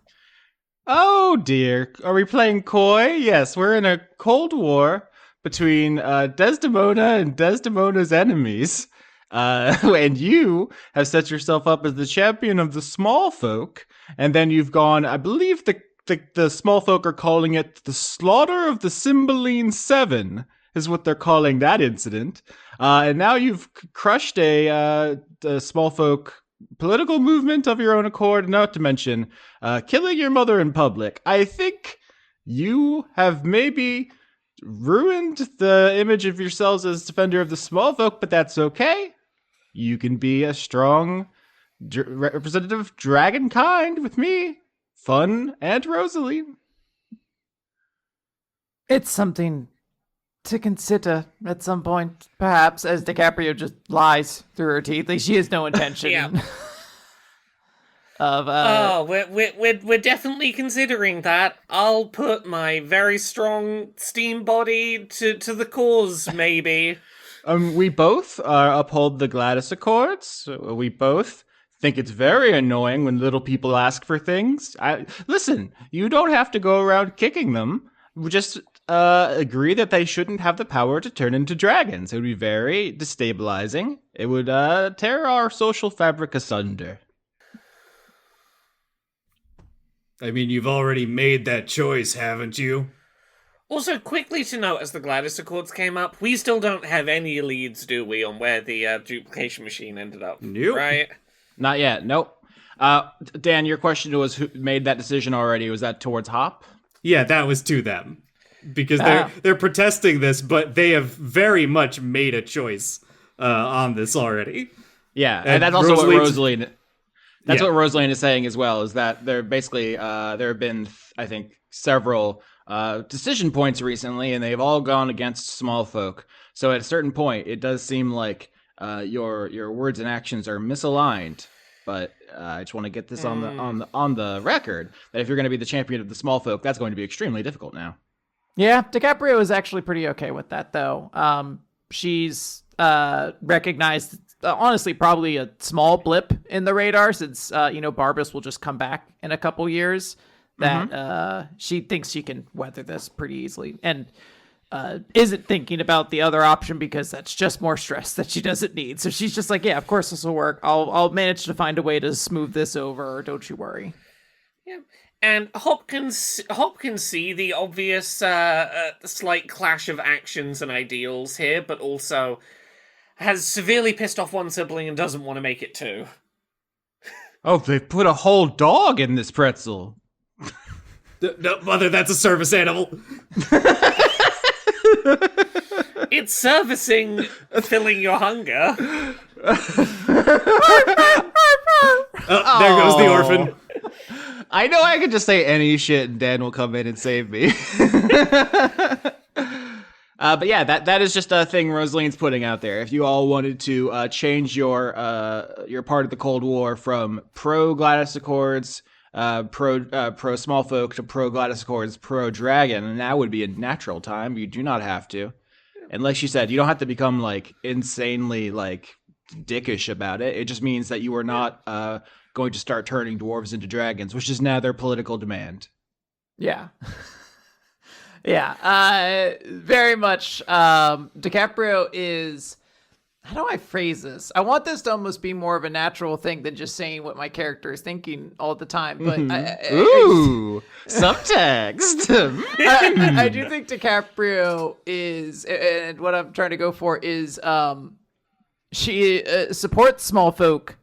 Speaker 2: Oh dear, are we playing coy? Yes, we're in a cold war between Desdemona and Desdemona's enemies. And you have set yourself up as the champion of the small folk, and then you've gone, I believe the small folk are calling it the Slaughter of the Cymbeline Seven, is what they're calling that incident. And now you've crushed a small folk political movement of your own accord, not to mention killing your mother in public. I think you have maybe ruined the image of yourselves as defender of the small folk, but that's okay. You can be a strong representative of dragon kind with me, Fun and Rosaline.
Speaker 4: It's something to consider at some point, perhaps, as DiCaprio just lies through her teeth. Like, she has no intention of
Speaker 1: we're definitely considering that. I'll put my very strong steam body to the cause, maybe.
Speaker 2: We both uphold the Gladys Accords. We both think it's very annoying when little people ask for things. Listen, you don't have to go around kicking them. We just agree that they shouldn't have the power to turn into dragons. It would be very destabilizing. It would tear our social fabric asunder.
Speaker 3: I mean, you've already made that choice, haven't you?
Speaker 1: Also, quickly to note, as the Gladys Accords came up, we still don't have any leads, do we, on where the duplication machine ended up?
Speaker 3: Nope.
Speaker 1: Right?
Speaker 2: Not yet, nope. Dan, your question was who made that decision already? Was that towards Hop?
Speaker 3: Yeah, that was to them. Because they're protesting this, but they have very much made a choice on this already.
Speaker 2: Yeah, and that's also what Rosaline... That's
Speaker 3: Yeah.
Speaker 2: what Rosaline is saying as well, is that there basically, there have been, I think, several decision points recently, and they've all gone against small folk. So at a certain point, it does seem like your words and actions are misaligned. But I just want to get this on the record that if you're going to be the champion of the small folk, that's going to be extremely difficult now.
Speaker 4: Yeah, DiCaprio is actually pretty okay with that, though. She's recognized, honestly, probably a small blip in the radar since, Barbas will just come back in a couple years, that she thinks she can weather this pretty easily. And isn't thinking about the other option because that's just more stress that she doesn't need. So she's just like, yeah, of course this will work. I'll manage to find a way to smooth this over. Don't you worry.
Speaker 1: Yeah. And Hop can see the obvious slight clash of actions and ideals here, but also has severely pissed off one sibling and doesn't want to make it two.
Speaker 2: Oh, they put a whole dog in this pretzel.
Speaker 3: No, Mother, that's a service animal.
Speaker 1: It's servicing filling your hunger.
Speaker 3: There goes the orphan.
Speaker 2: I know I can just say any shit and Dan will come in and save me. But yeah, that is just a thing Rosaline's putting out there. If you all wanted to change your part of the Cold War from pro Gladys Accords, pro small folk to pro Gladys Accords, pro dragon, and that would be a natural time. You do not have to. And like she said, you don't have to become like insanely like dickish about it. It just means that you are not going to start turning dwarves into dragons, which is now their political demand.
Speaker 4: Yeah. Yeah, very much. DiCaprio is, how do I phrase this? I want this to almost be more of a natural thing than just saying what my character is thinking all the time. But
Speaker 2: Ooh, subtext.
Speaker 4: I do think DiCaprio is, and what I'm trying to go for is, she supports small folk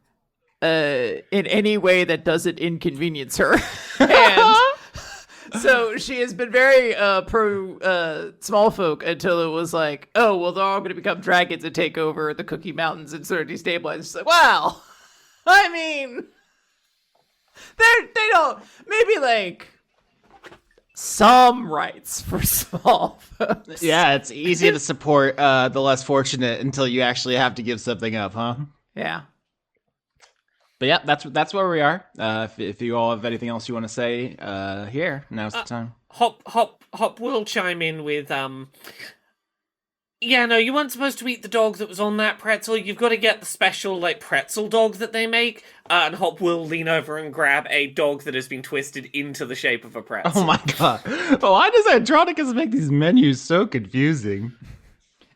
Speaker 4: in any way that doesn't inconvenience her. And so she has been very pro small folk until it was like, oh, well, they're all going to become dragons and take over the Cookie Mountains and sort of destabilize. It's like, well, I mean, they don't, maybe like some rights for small folks.
Speaker 2: Yeah, it's easy to support the less fortunate until you actually have to give something up, huh?
Speaker 4: Yeah.
Speaker 2: But yeah, that's where we are. If you all have anything else you want to say, here, now's the time.
Speaker 1: Hop will chime in with, yeah, no, you weren't supposed to eat the dog that was on that pretzel. You've got to get the special, like, pretzel dog that they make. And Hop will lean over and grab a dog that has been twisted into the shape of a pretzel.
Speaker 2: Oh my god. Why does Andronicus make these menus so confusing?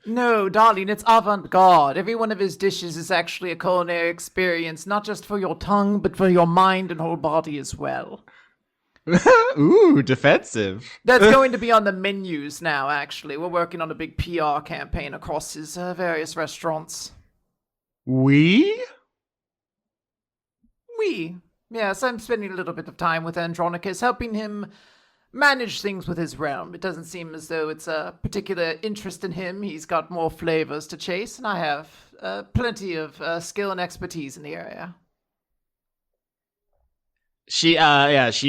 Speaker 4: No, darling, it's avant-garde. Every one of his dishes is actually a culinary experience, not just for your tongue, but for your mind and whole body as well.
Speaker 2: Ooh, defensive.
Speaker 4: That's going to be on the menus now, actually. We're working on a big PR campaign across his various restaurants.
Speaker 2: We?
Speaker 4: Yes, I'm spending a little bit of time with Andronicus, helping him manage things with his realm. It doesn't seem as though it's a particular interest in him. He's got more flavors to chase, and I have plenty of skill and expertise in the area.
Speaker 2: She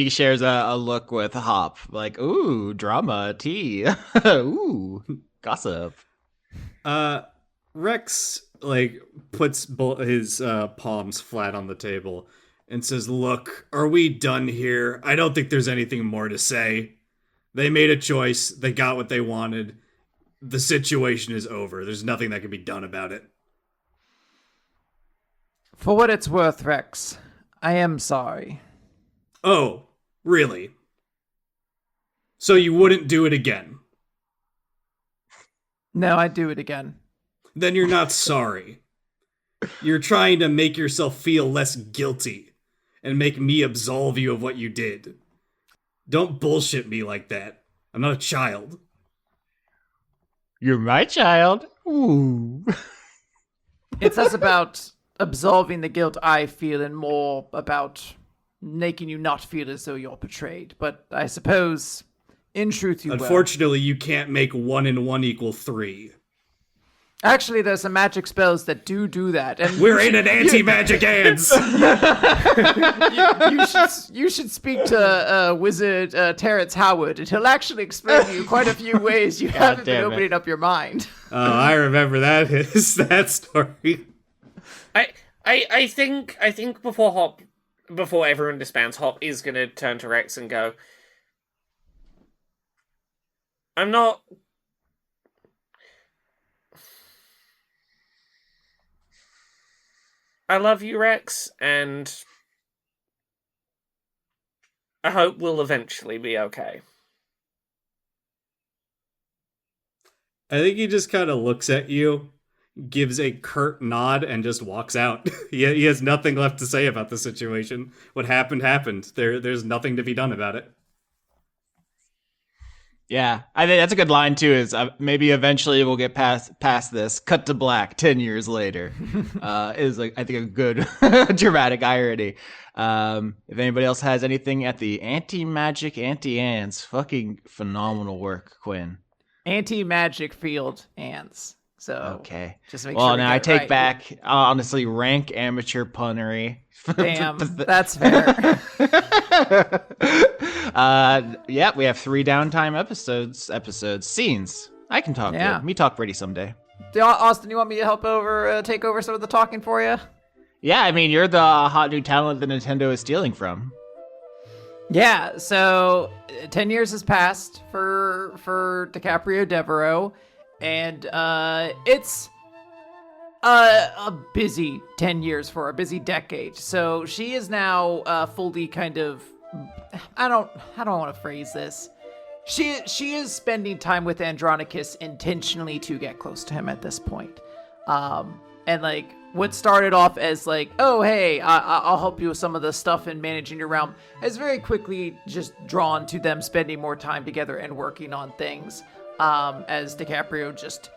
Speaker 2: shares a look with Hop, like, ooh, drama, tea, ooh, gossip.
Speaker 3: Rex, like, puts his palms flat on the table and says, "Look, are we done here? I don't think there's anything more to say. They made a choice. They got what they wanted. The situation is over. There's nothing that can be done about it."
Speaker 4: For what it's worth, Rex, I am sorry.
Speaker 3: Oh, really? So you wouldn't do it again?
Speaker 4: No, I'd do it again.
Speaker 3: Then you're not sorry. You're trying to make yourself feel less guilty and make me absolve you of what you did. Don't bullshit me like that. I'm not a child.
Speaker 2: You're my child. Ooh.
Speaker 4: It's less about absolving the guilt I feel and more about making you not feel as though you're betrayed. But I suppose, in truth, you will.
Speaker 3: Unfortunately, you can't make 1 and 1 equal 3.
Speaker 4: Actually, there's some magic spells that do that. And
Speaker 3: We're in an anti-magic hands!
Speaker 4: you should speak to Wizard Terrence Howard, and he'll actually explain to you quite a few ways you haven't been
Speaker 2: damn it.
Speaker 4: opening up your mind.
Speaker 3: Oh, I remember that story.
Speaker 1: I think before everyone disbands, Hop is gonna turn to Rex and go, I love you, Rex, and I hope we'll eventually be okay.
Speaker 3: I think he just kind of looks at you, gives a curt nod, and just walks out. He has nothing left to say about the situation. What happened, happened. There's nothing to be done about it.
Speaker 2: Yeah, I think that's a good line too. Is maybe eventually we'll get past this. Cut to black 10 years later. Is like I think a good dramatic irony. If anybody else has anything at the anti-magic anti-ants, fucking phenomenal work, Quinn.
Speaker 4: Anti-magic field ants. So
Speaker 2: Okay.
Speaker 4: just make
Speaker 2: Well,
Speaker 4: sure we
Speaker 2: now
Speaker 4: get
Speaker 2: I
Speaker 4: it
Speaker 2: take
Speaker 4: right.
Speaker 2: back honestly rank amateur punnery.
Speaker 4: Damn, that's fair.
Speaker 2: Yeah, we have 3 downtime episodes, scenes. I can talk
Speaker 4: Yeah.
Speaker 2: good. Me talk pretty someday.
Speaker 4: Austin, you want me to help take over some of the talking for you?
Speaker 2: Yeah, I mean, you're the hot new talent that Nintendo is stealing from.
Speaker 4: Yeah, so 10 years has passed for DiCaprio Devereaux, and it's a busy 10 years for her, a busy decade. So she is now fully kind of, I don't want to phrase this. She is spending time with Andronicus intentionally to get close to him at this point. And like what started off as like, oh hey, I'll help you with some of the stuff in managing your realm, has very quickly just drawn to them spending more time together and working on things. As DiCaprio just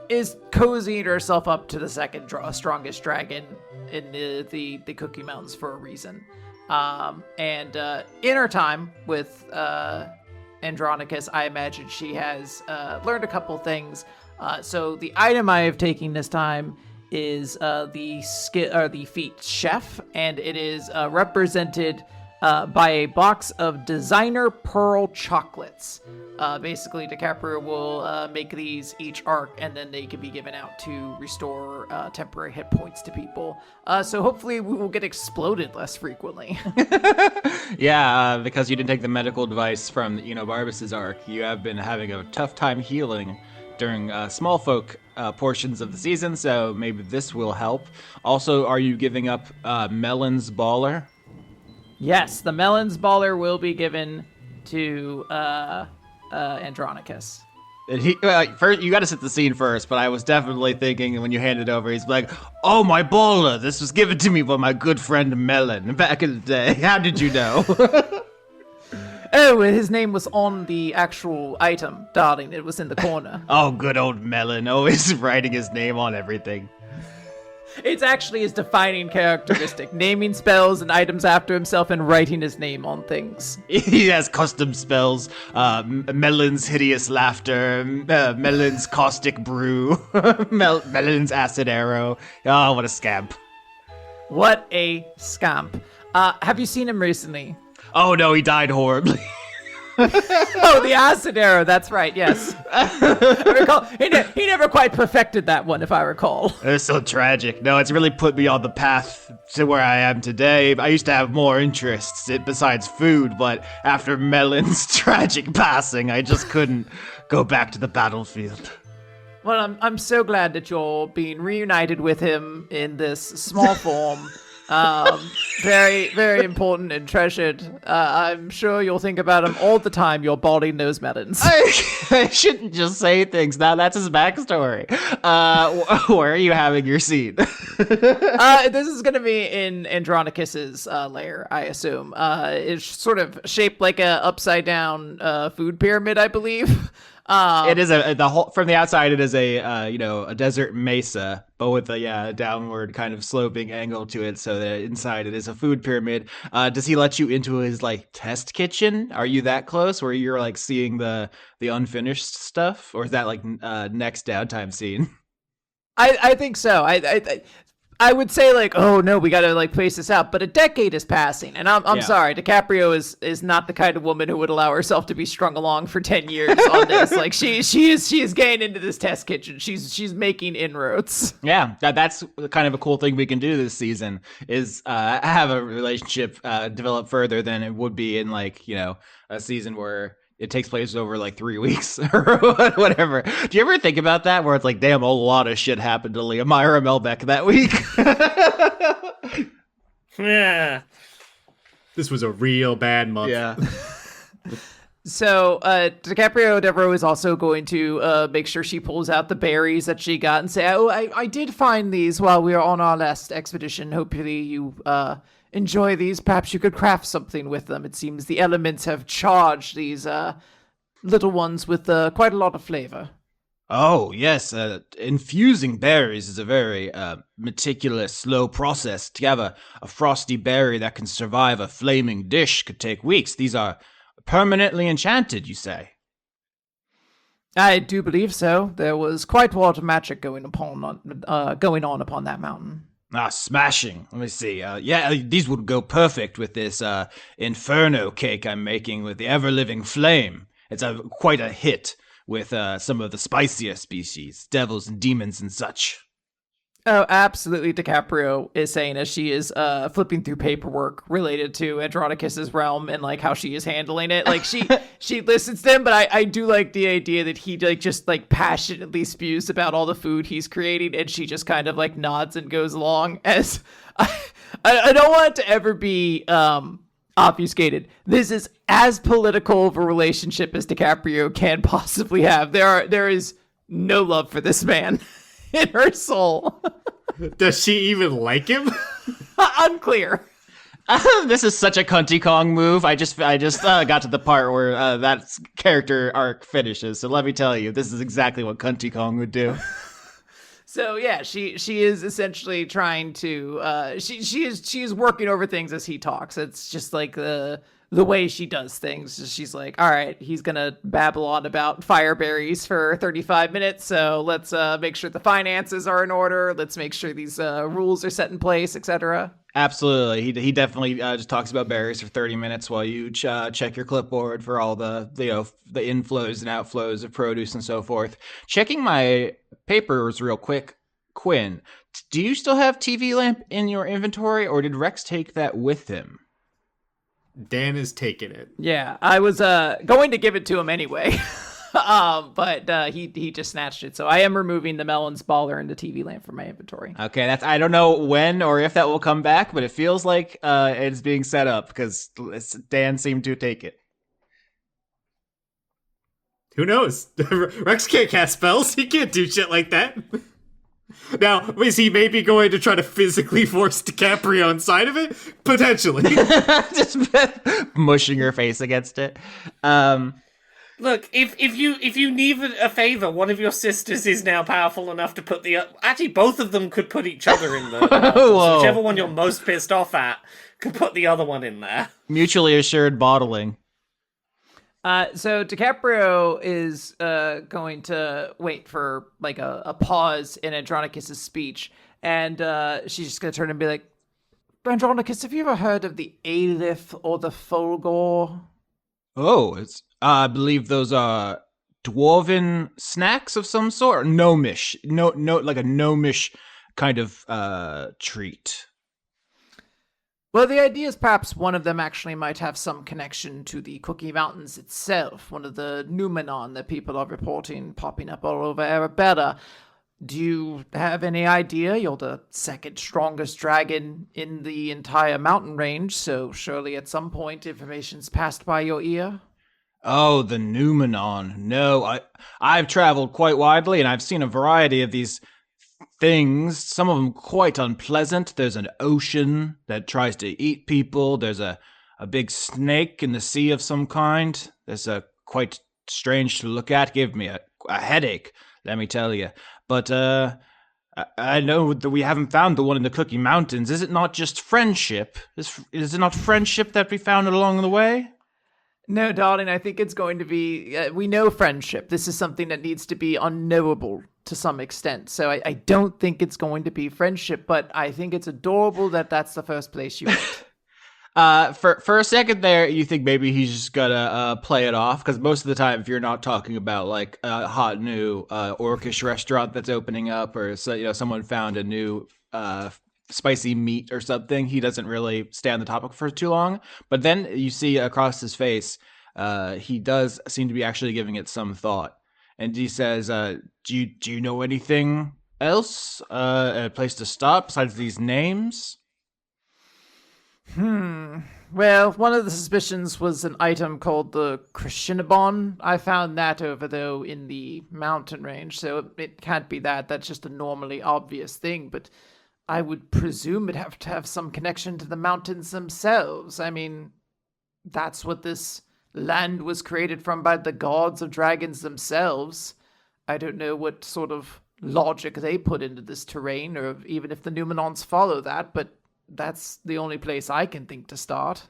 Speaker 4: is cozying herself up to the second strongest dragon in the Cookie Mountains for a reason. And in her time with Andronicus, I imagine she has learned a couple things. So the item I have taken this time is the feat chef, and it is represented buy a box of designer pearl chocolates. Basically, DiCaprio will make these each arc, and then they can be given out to restore temporary hit points to people. So hopefully we will get exploded less frequently.
Speaker 2: Yeah, because you didn't take the medical advice from Barbas's arc, you have been having a tough time healing during small folk portions of the season, so maybe this will help. Also, are you giving up Melon's Baller?
Speaker 4: Yes, the Melons Baller will be given to Andronicus.
Speaker 2: And first, you got to set the scene first, but I was definitely thinking when you hand it over, he's like, "Oh, my baller! This was given to me by my good friend Melon back in the day. How did you know?"
Speaker 4: Oh, his name was on the actual item, darling. It was in the corner.
Speaker 2: Oh, good old Melon, always writing his name on everything.
Speaker 4: It's actually his defining characteristic, naming spells and items after himself and writing his name on things.
Speaker 2: He has custom spells, Melon's hideous laughter, Melon's caustic brew, Melon's acid arrow. Oh, what a scamp.
Speaker 4: What a scamp. Have you seen him recently?
Speaker 2: Oh no, he died horribly.
Speaker 4: Oh, the acid arrow, that's right, yes. I recall, he never quite perfected that one, if I recall.
Speaker 2: It's so tragic. No, it's really put me on the path to where I am today. I used to have more interests besides food, but after Melon's tragic passing, I just couldn't go back to the battlefield.
Speaker 4: Well, I'm so glad that you're being reunited with him in this small form. Very, very important and treasured. I'm sure you'll think about him all the time. You're balding those melons.
Speaker 2: I shouldn't just say things. Now that's his backstory. Where are you having your scene?
Speaker 4: This is going to be in Andronicus's lair, I assume. It's sort of shaped like a upside down food pyramid, I believe.
Speaker 2: It is from the outside. It is a desert mesa, but with a downward kind of sloping angle to it. So that inside it is a food pyramid. Does he let you into his test kitchen? Are you that close, where you're seeing the unfinished stuff, or is that next downtime scene?
Speaker 4: I think so. I would say oh no, we gotta place this out. But a decade is passing, and I'm sorry, DiCaprio is not the kind of woman who would allow herself to be strung along for 10 years on this. She is getting into this test kitchen. She's making inroads.
Speaker 2: Yeah, that's kind of a cool thing we can do this season is have a relationship develop further than it would be in a season where it takes place over 3 weeks or whatever. Do you ever think about that? Where it's damn, a lot of shit happened to Myra Melbeck that week.
Speaker 1: Yeah.
Speaker 3: This was a real bad month.
Speaker 2: Yeah.
Speaker 4: So DiCaprio Devereaux is also going to make sure she pulls out the berries that she got and say, "Oh, I did find these while we were on our last expedition. Hopefully you enjoy these. Perhaps you could craft something with them. It seems the elements have charged these little ones with quite a lot of flavor."
Speaker 2: Oh, yes. Infusing berries is a very meticulous, slow process. To have a frosty berry that can survive a flaming dish could take weeks. These are permanently enchanted, you say?
Speaker 4: I do believe so. There was quite a lot of magic going on upon that mountain.
Speaker 2: Ah, smashing. Let me see. These would go perfect with this inferno cake I'm making with the ever-living flame. It's quite a hit with some of the spicier species, devils and demons and such.
Speaker 4: Oh, absolutely, DiCaprio is saying as she is flipping through paperwork related to Andronicus's realm and how she is handling it. She listens to him, but I do like the idea that he just passionately spews about all the food he's creating, and she just kind of nods and goes along. As I don't want it to ever be obfuscated. This is as political of a relationship as DiCaprio can possibly have. There is no love for this man in her soul.
Speaker 3: Does she even like him?
Speaker 4: Unclear.
Speaker 2: This is such a Kunty Kong move. I just got to the part where that character arc finishes. So let me tell you, this is exactly what Kunty Kong would do.
Speaker 4: So yeah, she is essentially trying to she is working over things as he talks. It's just the way she does things. She's like, all right, he's gonna babble on about fire berries for 35 minutes, so let's make sure the finances are in order, let's make sure these rules are set in place, etc.
Speaker 2: Absolutely. He definitely just talks about berries for 30 minutes while you check your clipboard for all the the inflows and outflows of produce and so forth. Checking my papers real quick, Quinn, do you still have TV lamp in your inventory, or did Rex take that with him?
Speaker 3: Dan is taking it.
Speaker 4: Yeah, I was going to give it to him anyway. But he just snatched it. So I am removing the melon's baller and the TV lamp from my inventory.
Speaker 2: Okay, I don't know when or if that will come back, but it feels like it's being set up because Dan seemed to take it.
Speaker 3: Who knows? Rex can't cast spells. He can't do shit like that. Now, is he maybe going to try to physically force DiCaprio inside of it? Potentially.
Speaker 2: Just mushing her face against it.
Speaker 1: Look, if you need a favor, one of your sisters is now powerful enough to put actually, both of them could put each other in the so whichever one you're most pissed off at could put the other one in there.
Speaker 2: Mutually assured bottling.
Speaker 4: So DiCaprio is going to wait for like a pause in Andronicus's speech, and she's just going to turn and be like, Andronicus, have you ever heard of the Aleph or the Folgore?
Speaker 2: Oh, I believe those are dwarven snacks of some sort. Gnomish, no, like a gnomish kind of treat.
Speaker 4: Well, the idea is perhaps one of them actually might have some connection to the Cookie Mountains itself, one of the Numenon that people are reporting popping up all over Arabella. Do you have any idea? You're the second strongest dragon in the entire mountain range, so surely at some point information's passed by your ear?
Speaker 2: Oh, the Numenon. No, I've traveled quite widely, and I've seen a variety of these things, some of them quite unpleasant. There's an ocean that tries to eat people. There's a big snake in the sea of some kind. There's a quite strange to look at. Gave me a headache, let me tell you. But I know that we haven't found the one in the Cookie Mountains. Is it not just friendship? Is it not friendship that we found along the way?
Speaker 4: No, darling, I think it's going to be... we know friendship. This is something that needs to be unknowable to some extent. So I don't think it's going to be friendship, but I think it's adorable that that's the first place you went.
Speaker 2: For a second there, you think maybe he's just gonna play it off, because most of the time, if you're not talking about like a hot new orcish restaurant that's opening up, or someone found a new spicy meat or something, he doesn't really stay on the topic for too long. But then you see across his face, he does seem to be actually giving it some thought, and he says, "Do you know anything else? A place to stop besides these names?"
Speaker 4: Well, one of the suspicions was an item called the Krishinabon. I found that over, though, in the mountain range, so it can't be that. That's just a normally obvious thing, but I would presume it'd have to have some connection to the mountains themselves. I mean, that's what this land was created from by the gods of dragons themselves. I don't know what sort of logic they put into this terrain, or even if the Numenons follow that, but that's the only place I can think to start.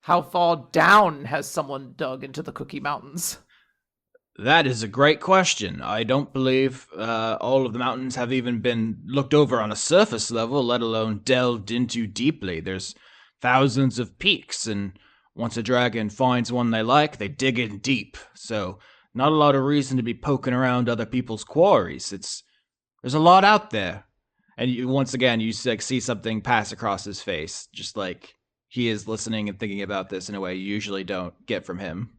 Speaker 4: How far down has someone dug into the Cookie Mountains?
Speaker 2: That is a great question. I don't believe all of the mountains have even been looked over on a surface level, let alone delved into deeply. There's thousands of peaks, and once a dragon finds one they like, they dig in deep. So not a lot of reason to be poking around other people's quarries. There's a lot out there. And once again, you see something pass across his face, just like he is listening and thinking about this in a way you usually don't get from him.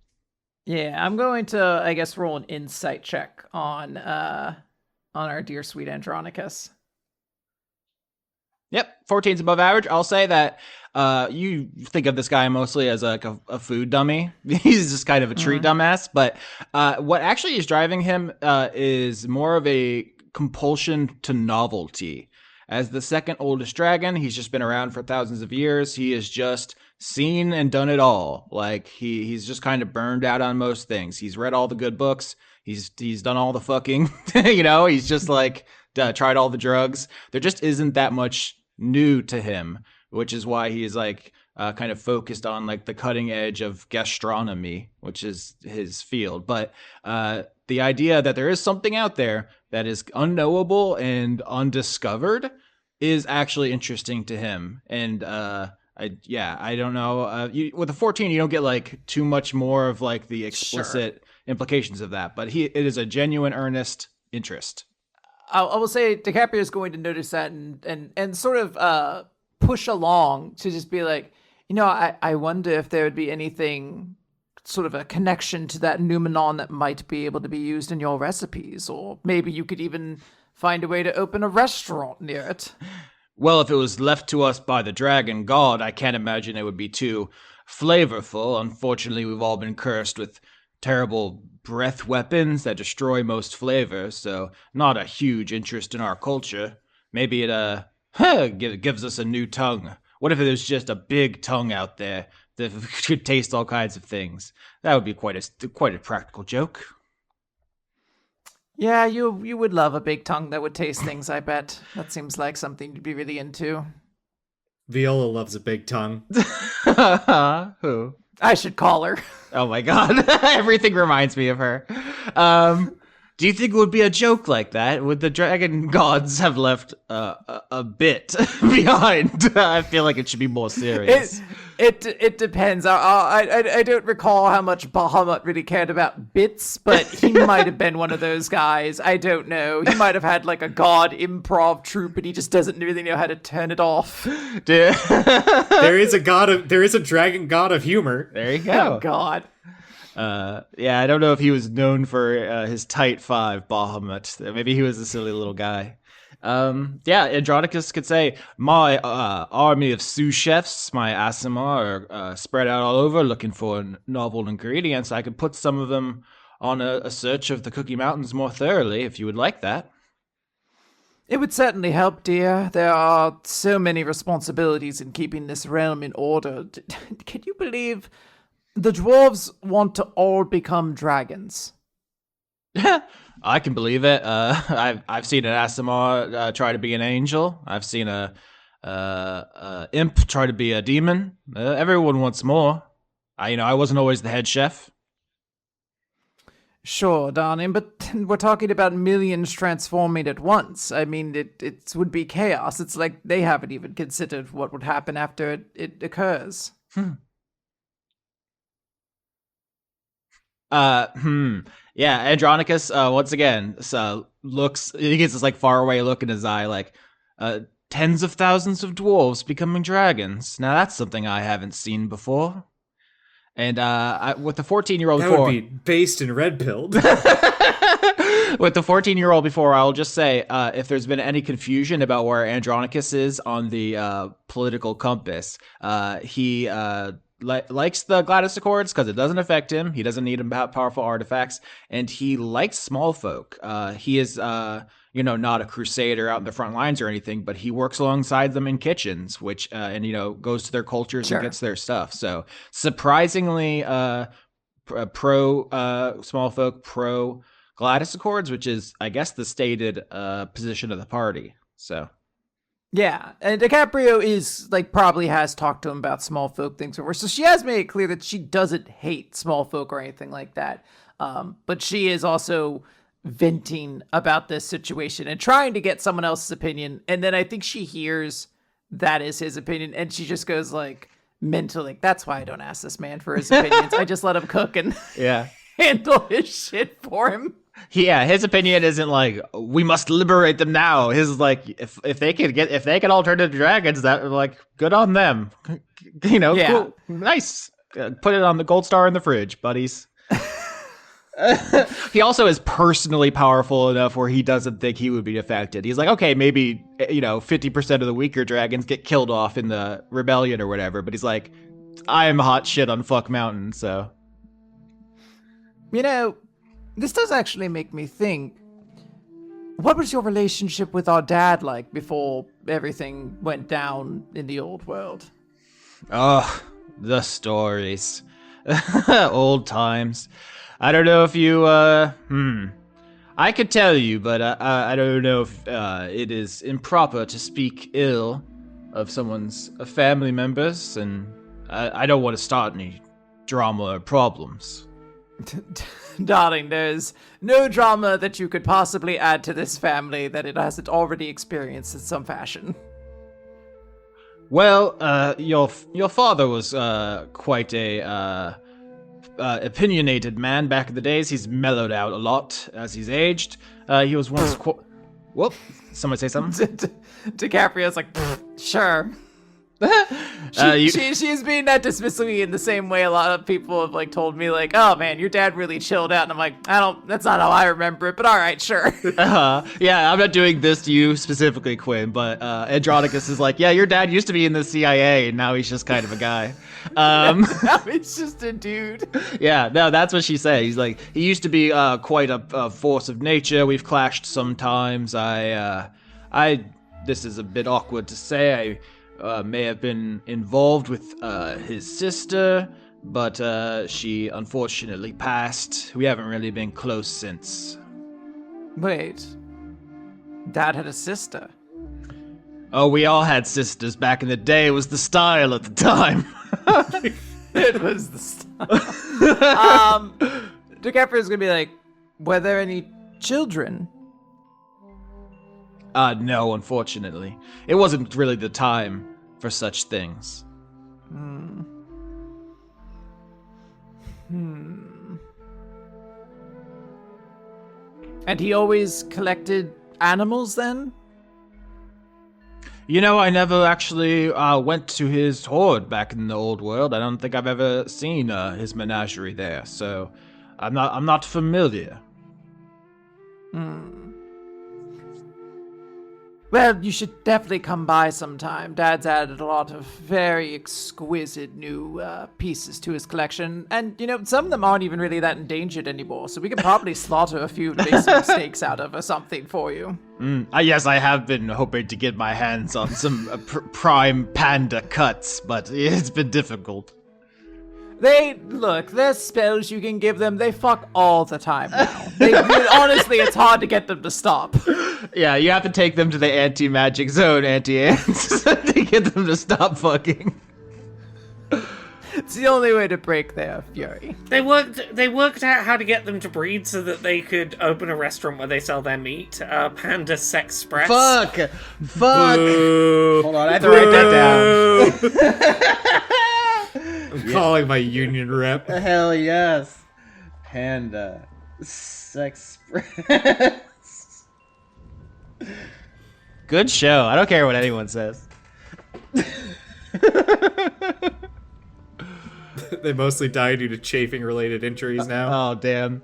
Speaker 4: Yeah, I'm going to, I guess, roll an insight check on our dear sweet Andronicus.
Speaker 2: Yep, 14's above average. I'll say that you think of this guy mostly as like a food dummy. He's just kind of a treat dumbass. But what actually is driving him is more of a compulsion to novelty. As the second oldest dragon, he's just been around for thousands of years. He has just seen and done it all. Like he's just kind of burned out on most things. He's read all the good books. He's done all the fucking, he's just like tried all the drugs. There just isn't that much new to him, which is why he is like kind of focused on like the cutting edge of gastronomy, which is his field. But the idea that there is something out there that is unknowable and undiscovered is actually interesting to him. And I don't know. With a 14, you don't get like too much more of like the explicit implications of that. But it is a genuine, earnest interest.
Speaker 4: I will say DiCaprio is going to notice that and sort of push along to just be like, I wonder if there would be anything sort of a connection to that noumenon that might be able to be used in your recipes, or maybe you could even find a way to open a restaurant near it.
Speaker 2: Well, if it was left to us by the dragon god, I can't imagine it would be too flavorful. Unfortunately, we've all been cursed with terrible breath weapons that destroy most flavor, so not a huge interest in our culture. Maybe it gives us a new tongue. What if there's just a big tongue out there that could taste all kinds of things? That would be quite a practical joke.
Speaker 4: Yeah, you would love a big tongue that would taste things, I bet. That seems like something to be really into.
Speaker 3: Viola loves a big tongue.
Speaker 2: Who?
Speaker 4: I should call her.
Speaker 2: Oh my god. Everything reminds me of her. Do you think it would be a joke like that? Would the dragon gods have left a bit behind? I feel like it should be more serious.
Speaker 4: It depends. I don't recall how much Bahamut really cared about bits, but he might have been one of those guys. I don't know. He might have had like a god improv troupe, and he just doesn't really know how to turn it off.
Speaker 3: There is a dragon god of humor.
Speaker 2: There you go.
Speaker 4: Oh God.
Speaker 2: I don't know if he was known for his tight five, Bahamut. Maybe he was a silly little guy. Andronicus could say, my army of sous chefs, my Asimar, are spread out all over looking for novel ingredients. I could put some of them on a search of the Cookie Mountains more thoroughly, if you would like that.
Speaker 4: It would certainly help, dear. There are so many responsibilities in keeping this realm in order. Can you believe the dwarves want to all become dragons?
Speaker 2: I can believe it. I've seen an Asimar try to be an angel. I've seen a imp try to be a demon. Everyone wants more. I wasn't always the head chef.
Speaker 4: Sure, darling, but we're talking about millions transforming at once. I mean, it would be chaos. It's like they haven't even considered what would happen after it occurs.
Speaker 2: Yeah, Andronicus, once again, he gets this like faraway look in his eye, like, tens of thousands of dwarves becoming dragons. Now that's something I haven't seen before. And with the 14-year-old
Speaker 3: that
Speaker 2: before,
Speaker 3: would be based in red pilled.
Speaker 2: with the 14-year-old before, I'll just say, if there's been any confusion about where Andronicus is on the political compass, he likes the Gladys Accords because it doesn't affect him. He doesn't need powerful artifacts, and he likes small folk. He is, not a crusader out in the front lines or anything, but he works alongside them in kitchens, which and goes to their cultures and gets their stuff. So surprisingly, pro small folk, pro Gladys Accords, which is, I guess, the stated position of the party. So.
Speaker 4: Yeah, and DiCaprio is, probably has talked to him about small folk things before, so she has made it clear that she doesn't hate small folk or anything like that, but she is also venting about this situation and trying to get someone else's opinion, and then I think she hears that is his opinion, and she just goes, mentally, that's why I don't ask this man for his opinions. I just let him cook and handle his shit for him.
Speaker 2: Yeah, his opinion isn't like we must liberate them now. His is like if they can all turn into dragons, that good on them. Cool, nice. Put it on the gold star in the fridge, buddies. He also is personally powerful enough where he doesn't think he would be affected. He's like, okay, maybe 50% of the weaker dragons get killed off in the rebellion or whatever, but he's like, I'm hot shit on Fuck Mountain, so.
Speaker 4: This does actually make me think, what was your relationship with our dad like before everything went down in the old world?
Speaker 2: Oh, the stories. Old times. I don't know if you, I could tell you, but I don't know if it is improper to speak ill of someone's family members, and I don't want to start any drama or problems.
Speaker 4: Darling, there's no drama that you could possibly add to this family that it hasn't already experienced in some fashion.
Speaker 2: Well, your father was quite a opinionated man back in the days. He's mellowed out a lot as he's aged. He was once Whoop! Someone say something.
Speaker 4: DiCaprio's like, sure. She's being that dismissively in the same way a lot of people have like told me like, oh man, your dad really chilled out, and I'm like, that's not how I remember it, but all right, sure.
Speaker 2: Yeah, I'm not doing this to you specifically, Quinn, but Andronicus is like, yeah, your dad used to be in the CIA, and now he's just kind of a guy.
Speaker 4: Now he's just a dude.
Speaker 2: Yeah, no, that's what she said. He's like, he used to be quite a force of nature. We've clashed sometimes. This is a bit awkward to say. I may have been involved with his sister, but she unfortunately passed. We haven't really been close since.
Speaker 4: Wait. Dad had a sister?
Speaker 2: Oh, we all had sisters back in the day. It was the style at the time.
Speaker 4: It was the style. DiCaprio's gonna be like, were there any children?
Speaker 2: No, unfortunately. It wasn't really the time for such things.
Speaker 4: And he always collected animals then?
Speaker 2: You know, I never actually went to his hoard back in the old world. I don't think I've ever seen his menagerie there, so I'm not familiar.
Speaker 4: Well, you should definitely come by sometime. Dad's added a lot of very exquisite new pieces to his collection. And, you know, some of them aren't even really that endangered anymore, so we could probably slaughter a few to make some steaks out of or something for you.
Speaker 2: Yes, I have been hoping to get my hands on some prime panda cuts, but it's been difficult.
Speaker 4: There's spells you can give them. They fuck all the time now. Honestly, it's hard to get them to stop.
Speaker 2: Yeah, you have to take them to the anti-magic zone, anti-ants, to get them to stop fucking.
Speaker 4: It's the only way to break their fury.
Speaker 1: They worked out how to get them to breed so that they could open a restaurant where they sell their meat. Panda Sexpress.
Speaker 2: Fuck!
Speaker 3: Boo.
Speaker 2: Hold on, I have to write that down.
Speaker 3: I'm calling my union rep.
Speaker 2: Hell yes. Panda Sex. Good show. I don't care what anyone says.
Speaker 3: They mostly die due to chafing-related injuries now.
Speaker 2: Oh, damn.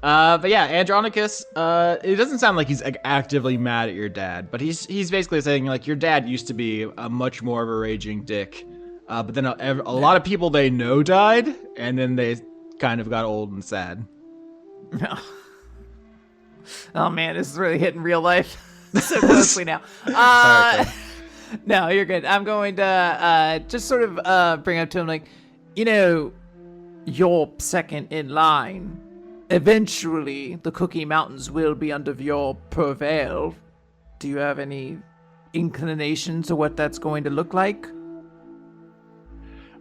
Speaker 2: But yeah, Andronicus, it doesn't sound like he's like, actively mad at your dad, but he's basically saying, like, your dad used to be a much more of a raging dick. But then a lot of people they know died, and then they kind of got old and sad.
Speaker 4: Oh man, this is really hitting real life so closely now. No, you're good. I'm going to just sort of bring up to him, like, you know, you're second in line. Eventually, the Cookie Mountains will be under your purvey. Do you have any inclination to what that's going to look like?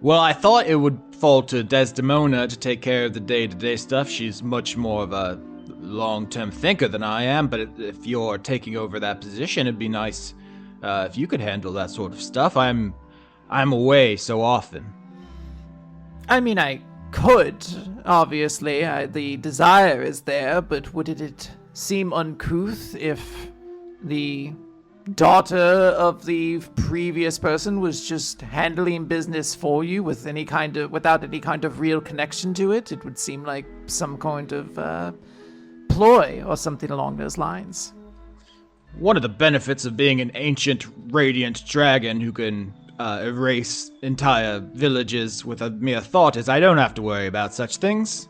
Speaker 2: Well, I thought it would fall to Desdemona to take care of the day-to-day stuff. She's much more of a long-term thinker than I am, but if you're taking over that position, it'd be nice if you could handle that sort of stuff. I'm away so often.
Speaker 4: I mean, I could, obviously. The desire is there, but would it seem uncouth if the daughter of the previous person was just handling business for you without any kind of real connection to it? It would seem like some kind of ploy or something along those lines.
Speaker 2: One of the benefits of being an ancient radiant dragon who can erase entire villages with a mere thought is I don't have to worry about such things.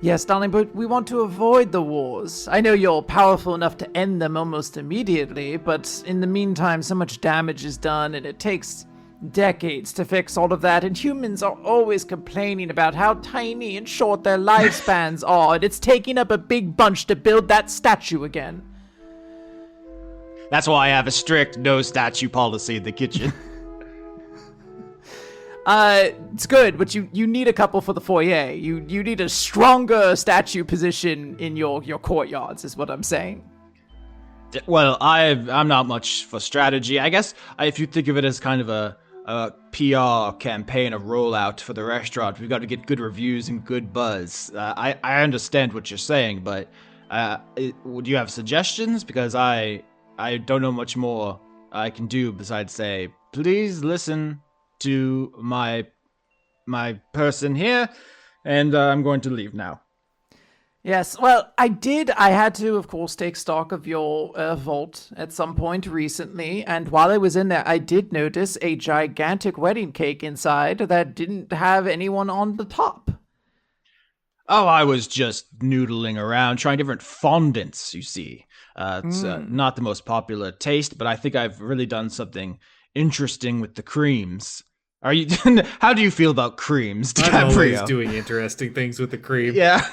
Speaker 4: Yes, darling, but we want to avoid the wars. I know you're powerful enough to end them almost immediately, but in the meantime, so much damage is done, and it takes decades to fix all of that, and humans are always complaining about how tiny and short their lifespans are, and it's taking up a big bunch to build that statue again.
Speaker 2: That's why I have a strict no statue policy in the kitchen.
Speaker 4: It's good, but you need a couple for the foyer. You need a stronger statue position in your courtyards, is what I'm saying.
Speaker 2: Well, I'm not much for strategy. I guess if you think of it as kind of a PR campaign, a rollout for the restaurant, we've got to get good reviews and good buzz. I understand what you're saying, but would you have suggestions? Because I don't know much more I can do besides say, please listen to my person here, and I'm going to leave now.
Speaker 4: Yes, well, I had to, of course, take stock of your vault at some point recently, and while I was in there, I did notice a gigantic wedding cake inside that didn't have anyone on the top.
Speaker 2: Oh, I was just noodling around, trying different fondants, you see. It's not the most popular taste, but I think I've really done something interesting with the creams. How do you feel about creams, DiCaprio?
Speaker 3: I'm always doing interesting things with the cream.
Speaker 2: Yeah.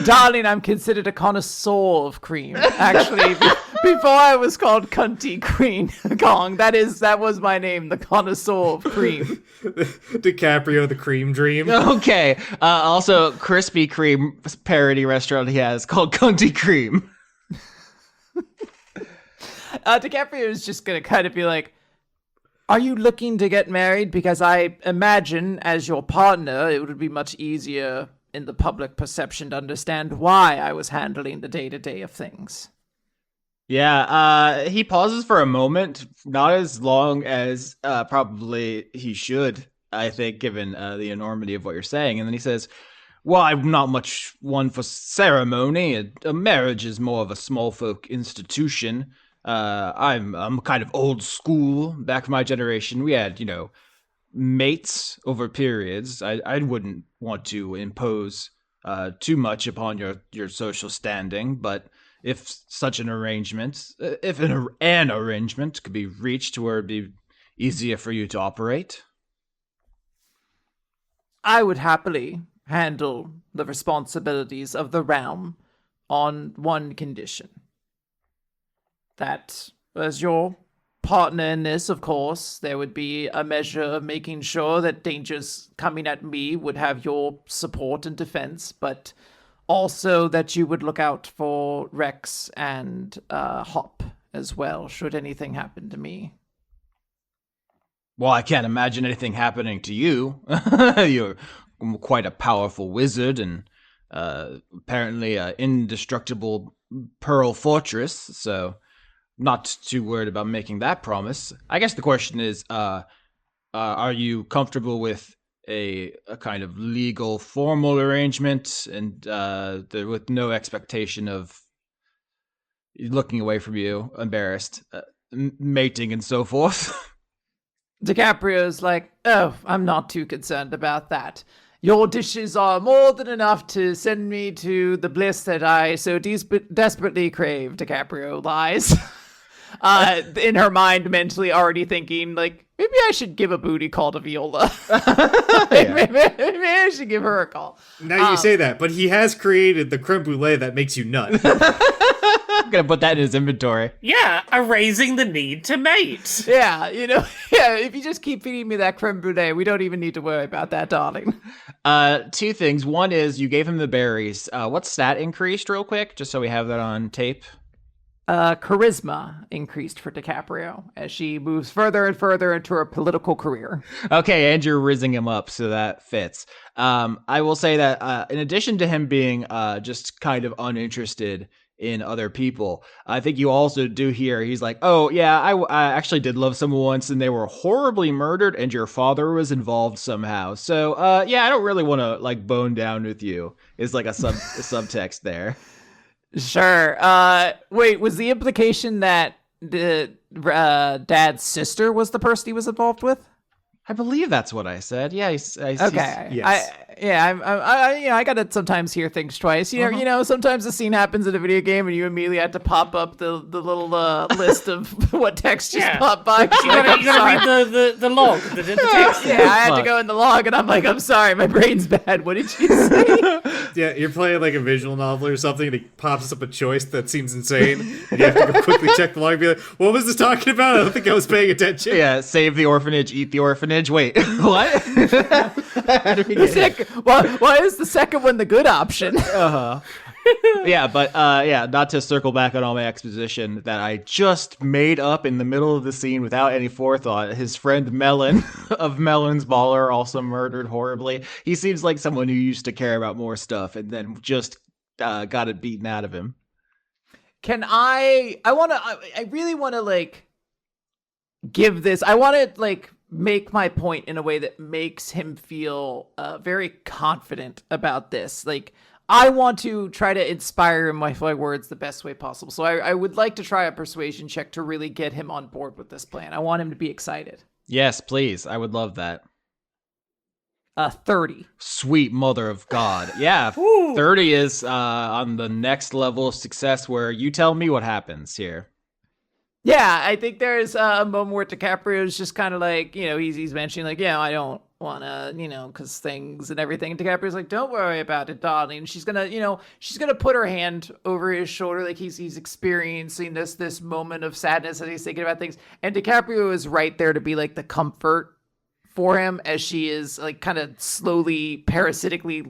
Speaker 4: Darling, I'm considered a connoisseur of cream. Actually, before I was called Kunty Kong, that was my name, the connoisseur of cream.
Speaker 3: DiCaprio, the cream dream.
Speaker 2: Okay. Also, Krispy Kreme parody restaurant he has called Kunty Kream.
Speaker 4: DiCaprio is just gonna kind of be like, are you looking to get married? Because I imagine, as your partner, it would be much easier in the public perception to understand why I was handling the day-to-day of things.
Speaker 2: Yeah, he pauses for a moment, not as long as probably he should, I think, given the enormity of what you're saying. And then he says, well, I'm not much one for ceremony. A marriage is more of a small folk institution. I'm kind of old school. Back in my generation, we had, mates over periods. I wouldn't want to impose too much upon your social standing, but if such an arrangement, if an arrangement could be reached where it'd be easier for you to operate,
Speaker 4: I would happily handle the responsibilities of the realm on one condition. That, as your partner in this, of course, there would be a measure of making sure that dangers coming at me would have your support and defense, but also that you would look out for Rex and Hop as well, should anything happen to me.
Speaker 2: Well, I can't imagine anything happening to you. You're quite a powerful wizard and apparently an indestructible pearl fortress, so not too worried about making that promise. I guess the question is, are you comfortable with a kind of legal, formal arrangement and with no expectation of looking away from you, embarrassed, mating and so forth?
Speaker 4: DiCaprio's like, oh, I'm not too concerned about that. Your dishes are more than enough to send me to the bliss that I so desperately crave, DiCaprio lies. In her mind, mentally already thinking, like, maybe I should give a booty call to Viola. maybe I should give her a call.
Speaker 3: Now you say that, but he has created the creme brulee that makes you nut.
Speaker 2: I'm gonna put that in his inventory.
Speaker 1: Yeah, erasing the need to mate.
Speaker 4: Yeah, if you just keep feeding me that creme brulee, we don't even need to worry about that, darling.
Speaker 2: Two things. One is you gave him the berries. What stat increased real quick, just so we have that on tape?
Speaker 4: Charisma increased for DiCaprio as she moves further and further into her political career.
Speaker 2: Okay, and you're rizzing him up, so that fits. I will say that in addition to him being just kind of uninterested in other people, I think you also do hear he's like, oh yeah, I actually did love someone once and they were horribly murdered and your father was involved somehow. So yeah, I don't really want to like bone down with you. It's like a subtext there.
Speaker 4: Sure. Wait, was the implication that the dad's sister was the person he was involved with?
Speaker 2: I believe that's what I said. Yeah.
Speaker 4: Okay.
Speaker 3: Yes.
Speaker 4: I gotta sometimes hear things twice. You know, sometimes the scene happens in a video game and you immediately have to pop up the little list of what text just popped by.
Speaker 1: You gotta read the log, the text.
Speaker 4: Yeah, I had to go in the log and I'm like, I'm sorry, my brain's bad. What did you say?
Speaker 3: Yeah, you're playing like a visual novel or something and it pops up a choice that seems insane. And you have to go quickly check the log and be like, what was this talking about? I don't think I was paying attention.
Speaker 2: Yeah, save the orphanage, eat the orphanage. Midge. Wait, what? How do we get here?
Speaker 4: Why is the second one the good option?
Speaker 2: Yeah, but not to circle back on all my exposition that I just made up in the middle of the scene without any forethought. His friend Melon of Melon's Baller also murdered horribly. He seems like someone who used to care about more stuff and then just got it beaten out of him.
Speaker 4: I really want to like give this. I want to like make my point in a way that makes him feel very confident about this. Like, I want to try to inspire him with my words the best way possible. So I would like to try a persuasion check to really get him on board with this plan. I want him to be excited.
Speaker 2: Yes, please. I would love that.
Speaker 4: 30.
Speaker 2: Sweet mother of God. Yeah, 30 is on the next level of success where you tell me what happens here.
Speaker 4: Yeah, I think there's a moment where DiCaprio is just kind of like, he's mentioning like, I don't want to, because things and everything. And DiCaprio's like, don't worry about it, darling. And she's gonna put her hand over his shoulder, like he's experiencing this moment of sadness as he's thinking about things. And DiCaprio is right there to be like the comfort for him as she is like kind of slowly parasitically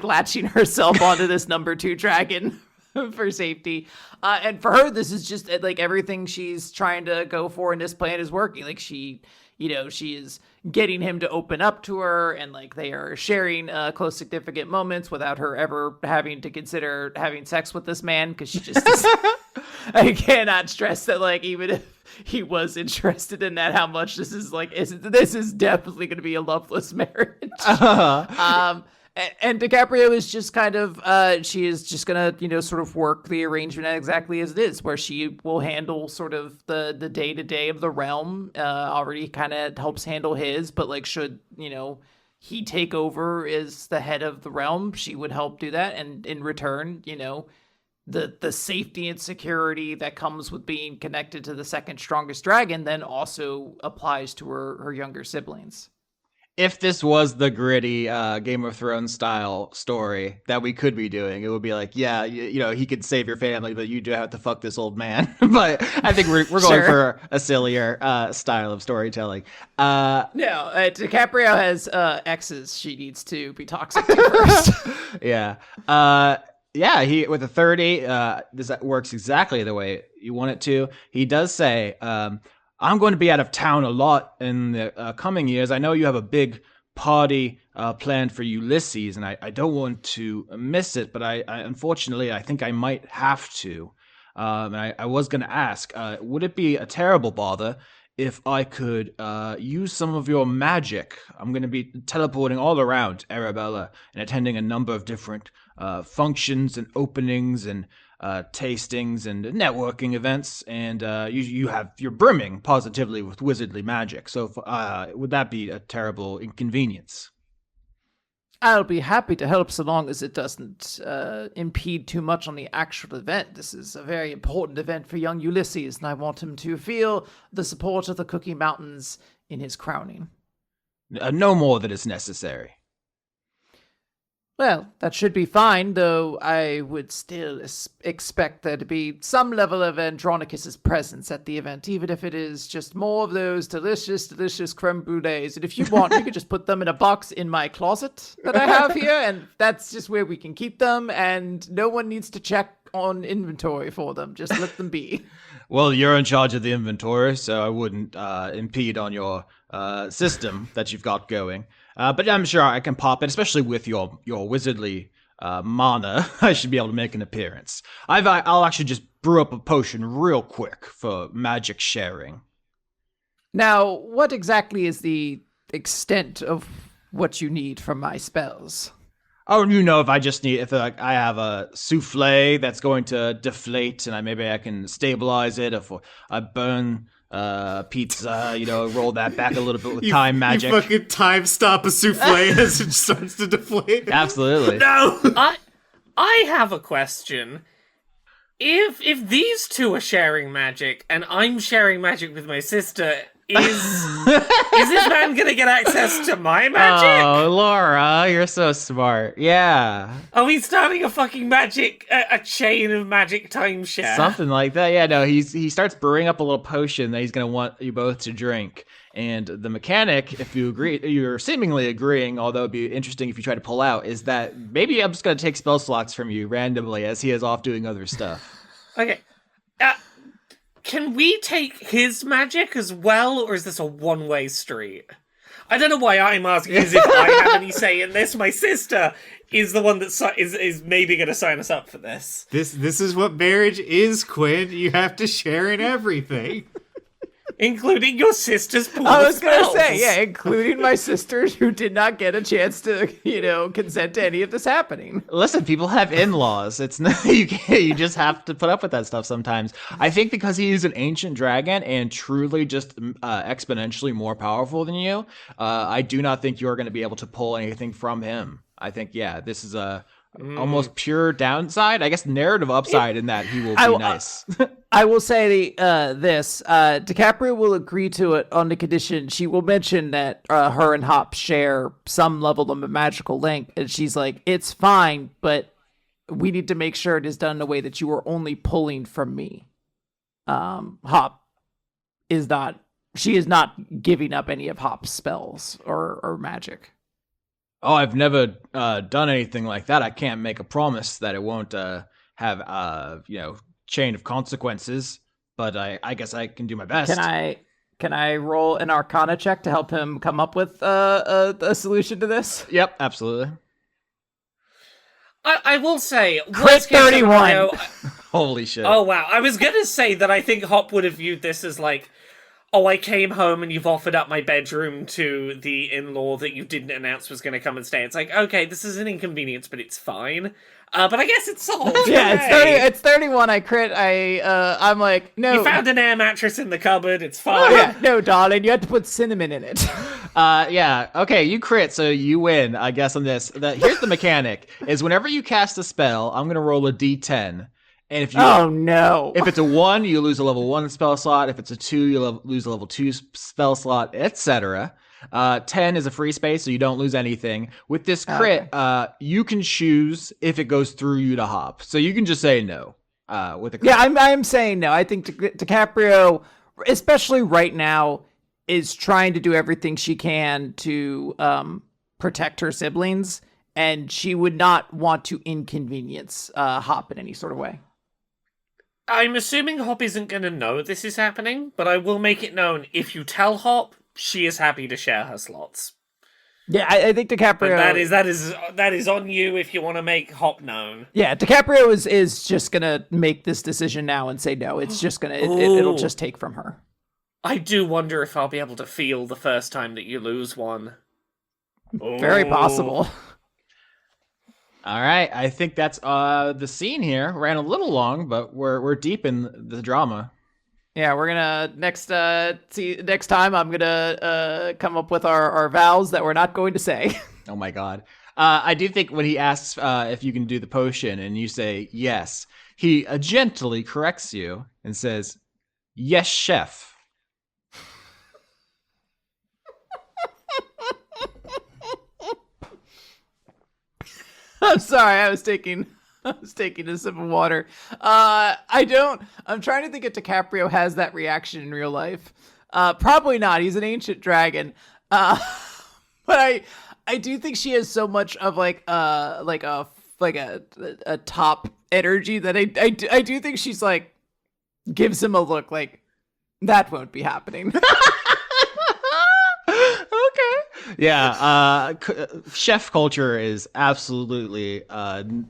Speaker 4: latching herself onto this number 2 dragon for safety. And for her, this is just like everything she's trying to go for in this plan is working. Like she is getting him to open up to her, and like they are sharing close significant moments without her ever having to consider having sex with this man, because she just is, I cannot stress that, like, even if he was interested in that, how much this is definitely going to be a loveless marriage. And DiCaprio is just kind of, she is just going to, sort of work the arrangement exactly as it is, where she will handle sort of the day-to-day of the realm, already kind of helps handle his, but like should, he take over as the head of the realm, she would help do that. And in return, the safety and security that comes with being connected to the second strongest dragon then also applies to her younger siblings.
Speaker 2: If this was the gritty Game of Thrones style story that we could be doing, it would be like, yeah, he could save your family, but you do have to fuck this old man. But I think we're going
Speaker 4: Sure.
Speaker 2: for a sillier style of storytelling.
Speaker 4: No, DiCaprio has exes she needs to be toxic to first.
Speaker 2: Yeah. He with a 30, this works exactly the way you want it to. He does say, I'm going to be out of town a lot in the coming years. I know you have a big party planned for Ulysses, and I don't want to miss it, but I unfortunately, I think I might have to. And I was going to ask, would it be a terrible bother if I could use some of your magic? I'm going to be teleporting all around Arabella and attending a number of different functions and openings and tastings and networking events, and you're brimming positively with wizardly magic. So would that be a terrible inconvenience?
Speaker 4: I'll be happy to help so long as it doesn't impede too much on the actual event. This is a very important event for young Ulysses, and I want him to feel the support of the Cookie Mountains in his crowning.
Speaker 2: No more than is necessary.
Speaker 4: Well, that should be fine, though I would still expect there to be some level of Andronicus's presence at the event, even if it is just more of those delicious, delicious creme brulees. And if you want, you could just put them in a box in my closet that I have here, and that's just where we can keep them, and no one needs to check on inventory for them. Just let them be.
Speaker 2: Well, you're in charge of the inventory, so I wouldn't impede on your system that you've got going. But I'm sure I can pop it, especially with your wizardly mana. I should be able to make an appearance. I'll actually just brew up a potion real quick for magic sharing.
Speaker 4: Now, what exactly is the extent of what you need from my spells?
Speaker 2: Oh, if I have a souffle that's going to deflate, and maybe I can stabilize it. If I burn pizza, roll that back a little bit with time magic.
Speaker 3: You fucking time stop a souffle as it starts to deflate.
Speaker 2: Absolutely.
Speaker 3: No!
Speaker 1: I have a question. If these two are sharing magic and I'm sharing magic with my sister, is this man gonna get access to my magic?
Speaker 2: Oh, Laura, you're so smart. Yeah.
Speaker 1: Are we starting a fucking a chain of magic timeshare?
Speaker 2: Something like that. Yeah, no, he starts brewing up a little potion that he's going to want you both to drink. And the mechanic, if you agree, you're seemingly agreeing, although it'd be interesting if you try to pull out, is that maybe I'm just going to take spell slots from you randomly as he is off doing other stuff.
Speaker 1: Okay. Can we take his magic as well, or is this a one-way street? I don't know why I'm asking as if I have any say in this. My sister is the one that is maybe going to sign us up for this.
Speaker 3: This is what marriage is, Quinn. You have to share in everything.
Speaker 1: Including your sister's pool
Speaker 4: I was
Speaker 1: going to
Speaker 4: say, yeah, including my sisters who did not get a chance to, consent to any of this happening.
Speaker 2: Listen, people have in-laws. It's not, you just have to put up with that stuff sometimes. I think because he is an ancient dragon and truly just exponentially more powerful than you, I do not think you're going to be able to pull anything from him. I think, this is a almost pure downside. I guess narrative upside in that he will be nice.
Speaker 4: I will say this. DiCaprio will agree to it on the condition she will mention that her and Hop share some level of a magical link. And she's like, it's fine, but we need to make sure it is done in a way that you are only pulling from me. Hop is not, she is not giving up any of Hop's spells or magic.
Speaker 2: Oh, I've never done anything like that. I can't make a promise that it won't have chain of consequences, but I guess I can do my best.
Speaker 4: Can I roll an Arcana check to help him come up with a solution to this?
Speaker 2: Yep, absolutely.
Speaker 1: I will say,
Speaker 4: Crit 31.
Speaker 2: Holy shit!
Speaker 1: Oh wow! I was gonna say that I think Hop would have viewed this as like, oh, I came home and you've offered up my bedroom to the in-law that you didn't announce was going to come and stay. It's like, okay, this is an inconvenience, but it's fine. But I guess it's solved.
Speaker 4: Yeah, it's 31. I crit. I'm like, no.
Speaker 1: You found an air mattress in the cupboard. It's fine.
Speaker 4: Yeah, no, darling, you had to put cinnamon in it.
Speaker 2: Okay, you crit, so you win, I guess, on this. Here's the mechanic, is whenever you cast a spell, I'm going to roll a d10. And if you, if it's a 1, you lose a level 1 spell slot. If it's a 2, you lose a level 2 spell slot, etc. 10 is a free space, so you don't lose anything. With this crit, you can choose if it goes through you to Hop. So you can just say no. With a crit.
Speaker 4: Yeah, I'm saying no. I think DiCaprio, especially right now, is trying to do everything she can to protect her siblings, and she would not want to inconvenience Hop in any sort of way.
Speaker 1: I'm assuming Hop isn't going to know this is happening, but I will make it known, if you tell Hop, she is happy to share her slots.
Speaker 4: Yeah, I think DiCaprio...
Speaker 1: But that is on you if you want to make Hop known.
Speaker 4: Yeah, DiCaprio is just going to make this decision now and say no. It's just going to... It'll just take from her.
Speaker 1: I do wonder if I'll be able to feel the first time that you lose one.
Speaker 4: Very possible.
Speaker 2: All right, I think that's the scene here. Ran a little long, but we're deep in the drama.
Speaker 4: Yeah, we're gonna next time. I'm gonna come up with our vows that we're not going to say.
Speaker 2: Oh my god! I do think when he asks if you can do the potion, and you say yes, he gently corrects you and says, "Yes, chef."
Speaker 4: I'm sorry, I was taking a sip of water. I'm trying to think if DiCaprio has that reaction in real life. Probably not. He's an ancient dragon. But I do think she has so much of like a top energy that I do think she's like gives him a look like that won't be happening.
Speaker 2: Yeah, chef culture is absolutely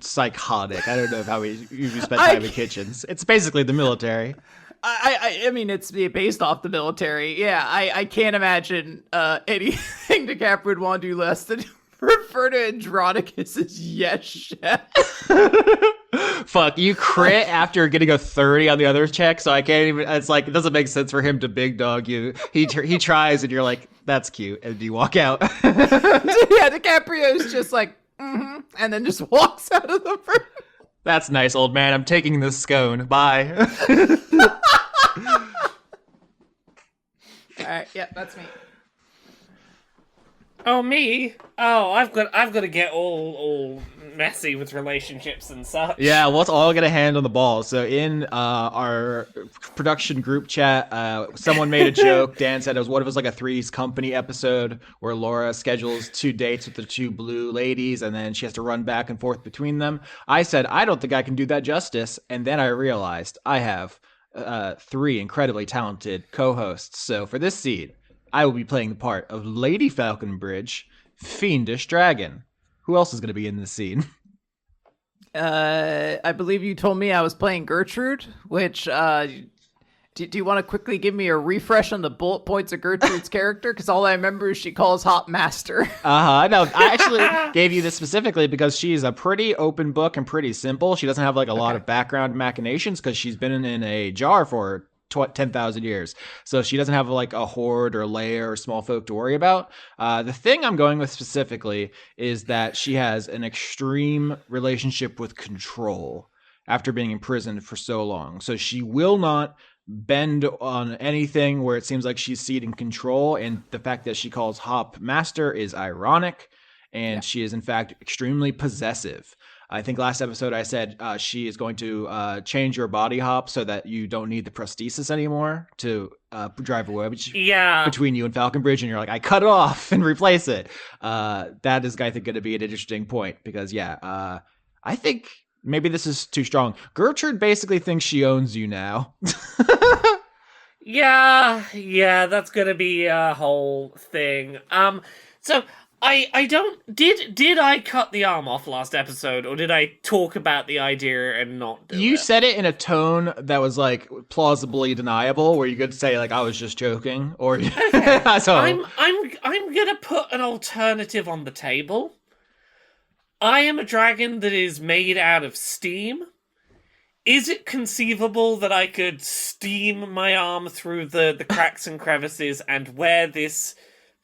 Speaker 2: psychotic. I don't know how we usually spend time in kitchens. It's basically the military.
Speaker 4: I mean, it's based off the military. Yeah, I can't imagine anything DiCaprio would want to do less than refer to Andronicus as yes, chef.
Speaker 2: Fuck, you crit after getting a 30 on the other check, so I can't even. It's like it doesn't make sense for him to big dog you. He tries, and you're like, "That's cute," and you walk out.
Speaker 4: Yeah, DiCaprio is just like, and then just walks out of the room.
Speaker 2: That's nice, old man. I'm taking this scone. Bye.
Speaker 4: All right, yeah, that's me.
Speaker 1: Oh, me? Oh, I've got to get all messy with relationships and such.
Speaker 2: Yeah, well, it's all gonna hand on the ball. So in our production group chat, someone made a joke. Dan said it was, what if it was like a Three's Company episode where Laura schedules 2 dates with the 2 blue ladies, and then she has to run back and forth between them. I said, I don't think I can do that justice, and then I realized I have 3 incredibly talented co-hosts. So for this seed, I will be playing the part of Lady Falconbridge, Fiendish Dragon. Who else is going to be in this scene?
Speaker 4: I believe you told me I was playing Gertrude, which, do you want to quickly give me a refresh on the bullet points of Gertrude's character? Because all I remember is she calls Hop Master. No, I actually gave you this specifically because she's a pretty open book and pretty simple. She doesn't have like a lot of background machinations because she's been in a jar for 10,000 years. So she doesn't have like a horde or lair or small folk to worry about. The thing I'm going with specifically is that she has an extreme relationship with control after being imprisoned for so long. So she will not bend on anything where it seems like she's ceding control. And the fact that she calls Hop Master is ironic. And she is in fact extremely possessive. I think last episode I said she is going to change your body, Hop, so that you don't need the prosthesis anymore to drive a wedge between you and Falconbridge, and you're like, I cut it off and replace it. That is, I think, going to be an interesting point because, I think maybe this is too strong. Gertrude basically thinks she owns you now.
Speaker 1: Yeah, that's going to be a whole thing. So... I don't... Did I cut the arm off last episode, or did I talk about the idea and not do it?
Speaker 2: You said it in a tone that was, like, plausibly deniable, where you could say, like, I was just joking, or...
Speaker 1: Okay.
Speaker 2: So...
Speaker 1: I'm gonna put an alternative on the table. I am a dragon that is made out of steam. Is it conceivable that I could steam my arm through the cracks and crevices and wear this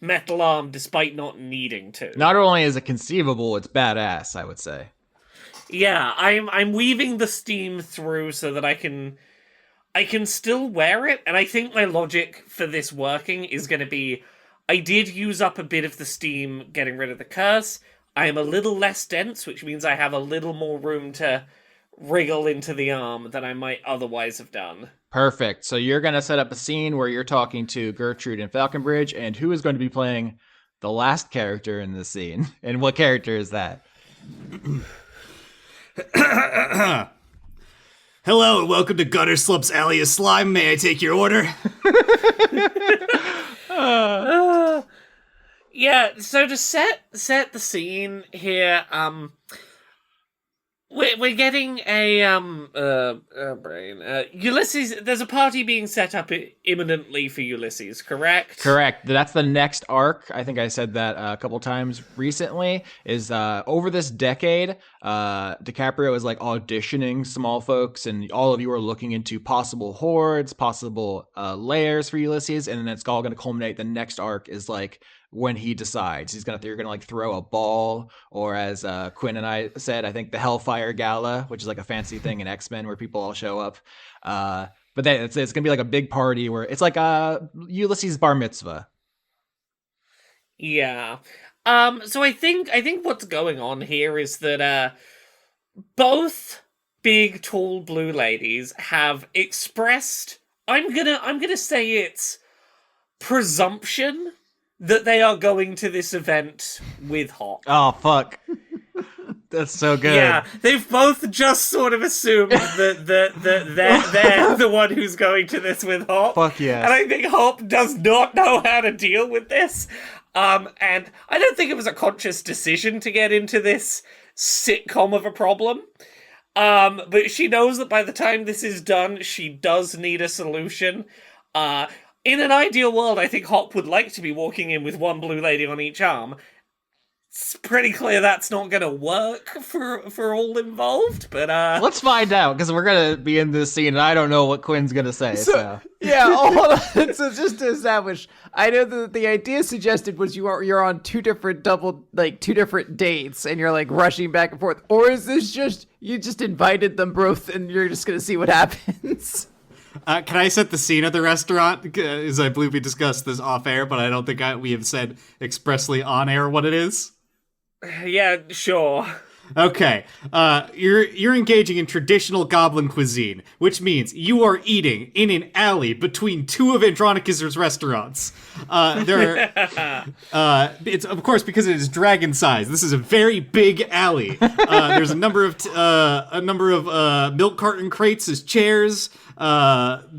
Speaker 1: metal arm despite not needing to?
Speaker 2: Not only is it conceivable, it's badass, I would say.
Speaker 1: Yeah, I'm weaving the steam through so that I can still wear it, and I think my logic for this working is going to be, I did use up a bit of the steam getting rid of the curse. I am a little less dense, which means I have a little more room to wriggle into the arm than I might otherwise have done.
Speaker 2: Perfect. So you're going to set up a scene where you're talking to Gertrude and Falconbridge, and who is going to be playing the last character in the scene? And what character is that?
Speaker 3: Hello and welcome to Gutter Slopes alias Slime. May I take your order?
Speaker 1: Yeah, so to set the scene here, we're getting a Ulysses. There's a party being set up imminently for Ulysses, correct?
Speaker 2: Correct. That's the next arc. I think I said that a couple times recently. Is over this decade, DiCaprio is like auditioning small folks, and all of you are looking into possible hordes, possible layers for Ulysses, and then it's all going to culminate. The next arc is like when he decides you're gonna like throw a ball, or as Quinn and I said, I think the Hellfire Gala, which is like a fancy thing in X-Men where people all show up. But then it's gonna be like a big party where it's like Ulysses' bar mitzvah.
Speaker 1: Yeah. So I think what's going on here is that both big tall blue ladies have expressed, I'm gonna say it's presumption that they are going to this event with Hop.
Speaker 2: Oh, fuck. That's so good.
Speaker 1: Yeah, they've both just sort of assumed that they're the one who's going to this with Hop.
Speaker 2: Fuck yes.
Speaker 1: And I think Hop does not know how to deal with this. And I don't think it was a conscious decision to get into this sitcom of a problem. But she knows that by the time this is done, she does need a solution. In an ideal world, I think Hop would like to be walking in with one blue lady on each arm. It's pretty clear that's not going to work for all involved, but
Speaker 2: let's find out, because we're going to be in this scene, and I don't know what Quinn's going to say, so.
Speaker 4: Yeah, hold on. So just to establish, I know that the idea suggested was you're on two different dates, and you're like rushing back and forth, or is this just, you just invited them both, and you're just going to see what happens?
Speaker 3: Can I set the scene at the restaurant? As I believe we discussed this off air, but I don't think we have said expressly on air what it is.
Speaker 1: Yeah, sure.
Speaker 3: Okay, you're engaging in traditional goblin cuisine, which means you are eating in an alley between two of Andronicus's restaurants. It's of course because it is dragon size. This is a very big alley. There's a number of milk carton crates as chairs.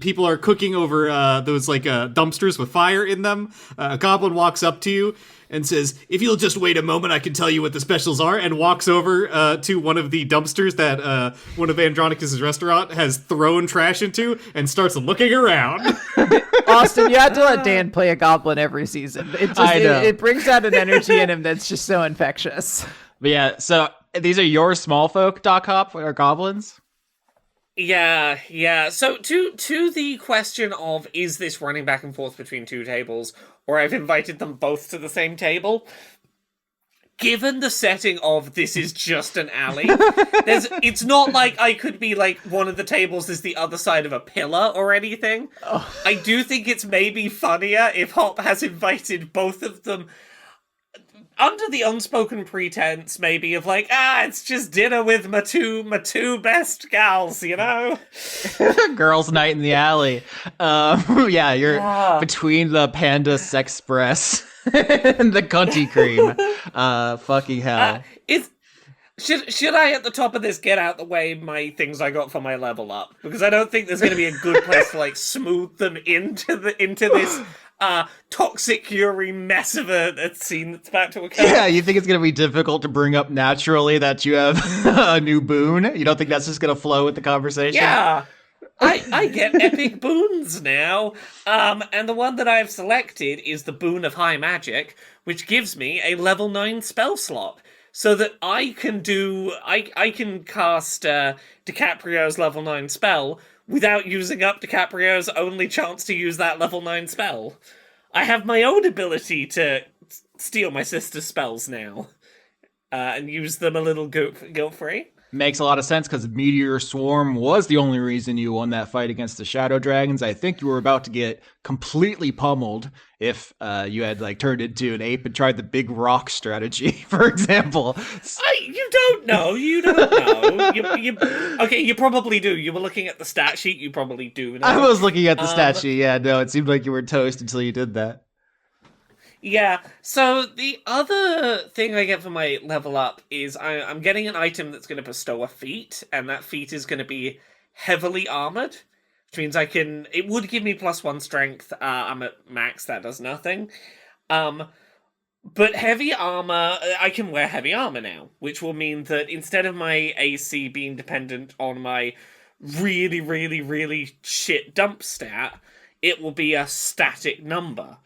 Speaker 3: People are cooking over those dumpsters with fire in them. A goblin walks up to you and says, "If you'll just wait a moment, I can tell you what the specials are," and walks over to one of the dumpsters that one of Andronicus's restaurant has thrown trash into and starts looking around.
Speaker 4: Austin, you have to let Dan play a goblin every season. It brings out an energy in him that's just so infectious.
Speaker 2: But yeah, so these are your small folk, Doc Hop, or goblins?
Speaker 1: Yeah. So to the question of, is this running back and forth between two tables, or I've invited them both to the same table, given the setting of this is just an alley, it's not like I could be like one of the tables is the other side of a pillar or anything. Oh. I do think it's maybe funnier if Hop has invited both of them under the unspoken pretense, maybe, of like, it's just dinner with my two best gals, you know?
Speaker 2: Girls' night in the alley. You're between the Panda Sexpress and the Kunty Kream. Fucking hell.
Speaker 1: Should I, at the top of this, get out the way my things I got for my level up? Because I don't think there's going to be a good place to, like, smooth them into this toxic Yuri mess of a scene that's about to occur.
Speaker 2: Yeah, you think it's going to be difficult to bring up naturally that you have a new boon? You don't think that's just going to flow with the conversation?
Speaker 1: Yeah. I get epic boons now. And the one that I've selected is the Boon of High Magic, which gives me a level 9 spell slot. So that I can cast DiCaprio's level 9 spell without using up DiCaprio's only chance to use that level 9 spell. I have my own ability to steal my sister's spells now. And use them a little guilt-free.
Speaker 2: Makes a lot of sense, because Meteor Swarm was the only reason you won that fight against the Shadow Dragons. I think you were about to get completely pummeled if you had turned into an ape and tried the big rock strategy, for example.
Speaker 1: You don't know. Okay, you probably do. You were looking at the stat sheet. You probably do know.
Speaker 2: I was looking at the stat sheet. Yeah, no, it seemed like you were toast until you did that.
Speaker 1: Yeah, so the other thing I get for my level up is I'm getting an item that's going to bestow a feat, and that feat is going to be heavily armored, which means it would give me +1 strength. I'm at max, that does nothing. But heavy armor, I can wear heavy armor now, which will mean that instead of my AC being dependent on my really, really, really shit dump stat, it will be a static number.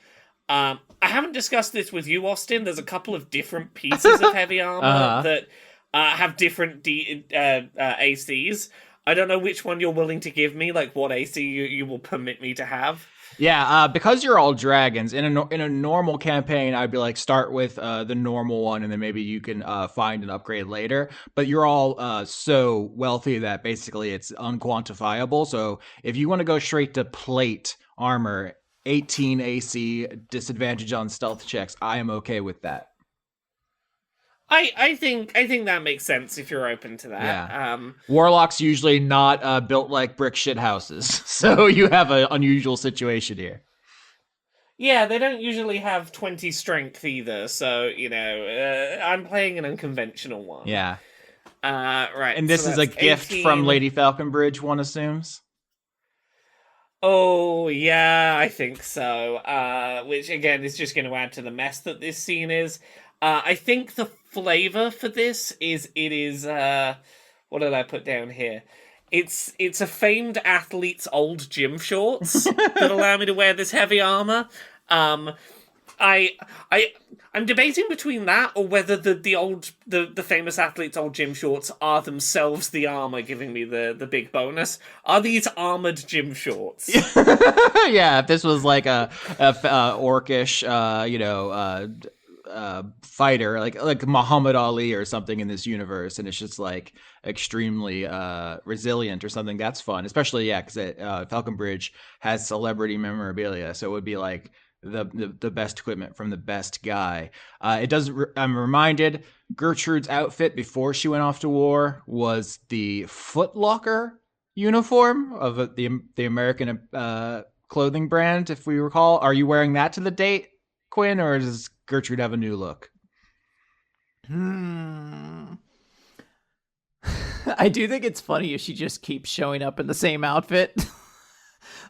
Speaker 1: I haven't discussed this with you, Austin. There's a couple of different pieces of heavy armor that have different ACs. I don't know which one you're willing to give me, like what AC you will permit me to have.
Speaker 2: Yeah, because you're all dragons, in a normal campaign, I'd be like, start with the normal one, and then maybe you can find an upgrade later. But you're all so wealthy that basically it's unquantifiable. So if you want to go straight to plate armor, 18 AC, disadvantage on stealth checks, I am okay with that.
Speaker 1: I think that makes sense if you're open to that.
Speaker 2: Yeah. Warlocks usually not built like brick shit houses, so you have an unusual situation here.
Speaker 1: Yeah, they don't usually have 20 strength either, so, I'm playing an unconventional one.
Speaker 2: Yeah.
Speaker 1: Right.
Speaker 2: And this is a gift 18... from Lady Falconbridge, one assumes?
Speaker 1: Oh, yeah, I think so. Which, again, is just going to add to the mess that this scene is. I think the flavor for this is, what did I put down here? It's a famed athlete's old gym shorts that allow me to wear this heavy armor. I'm debating between that or whether the famous athlete's old gym shorts are themselves the armor giving me the big bonus. Are these armored gym shorts?
Speaker 2: Yeah, if this was like a orcish, fighter like Muhammad Ali or something in this universe, and it's just like extremely resilient or something, that's fun, especially because Falconbridge has celebrity memorabilia, so it would be like the best equipment from the best guy. I'm reminded Gertrude's outfit before she went off to war was the Foot Locker uniform of the American clothing brand, if we recall. Are you wearing that to the date, Quinn, or does Gertrude have a new look?
Speaker 4: I do think it's funny if she just keeps showing up in the same outfit.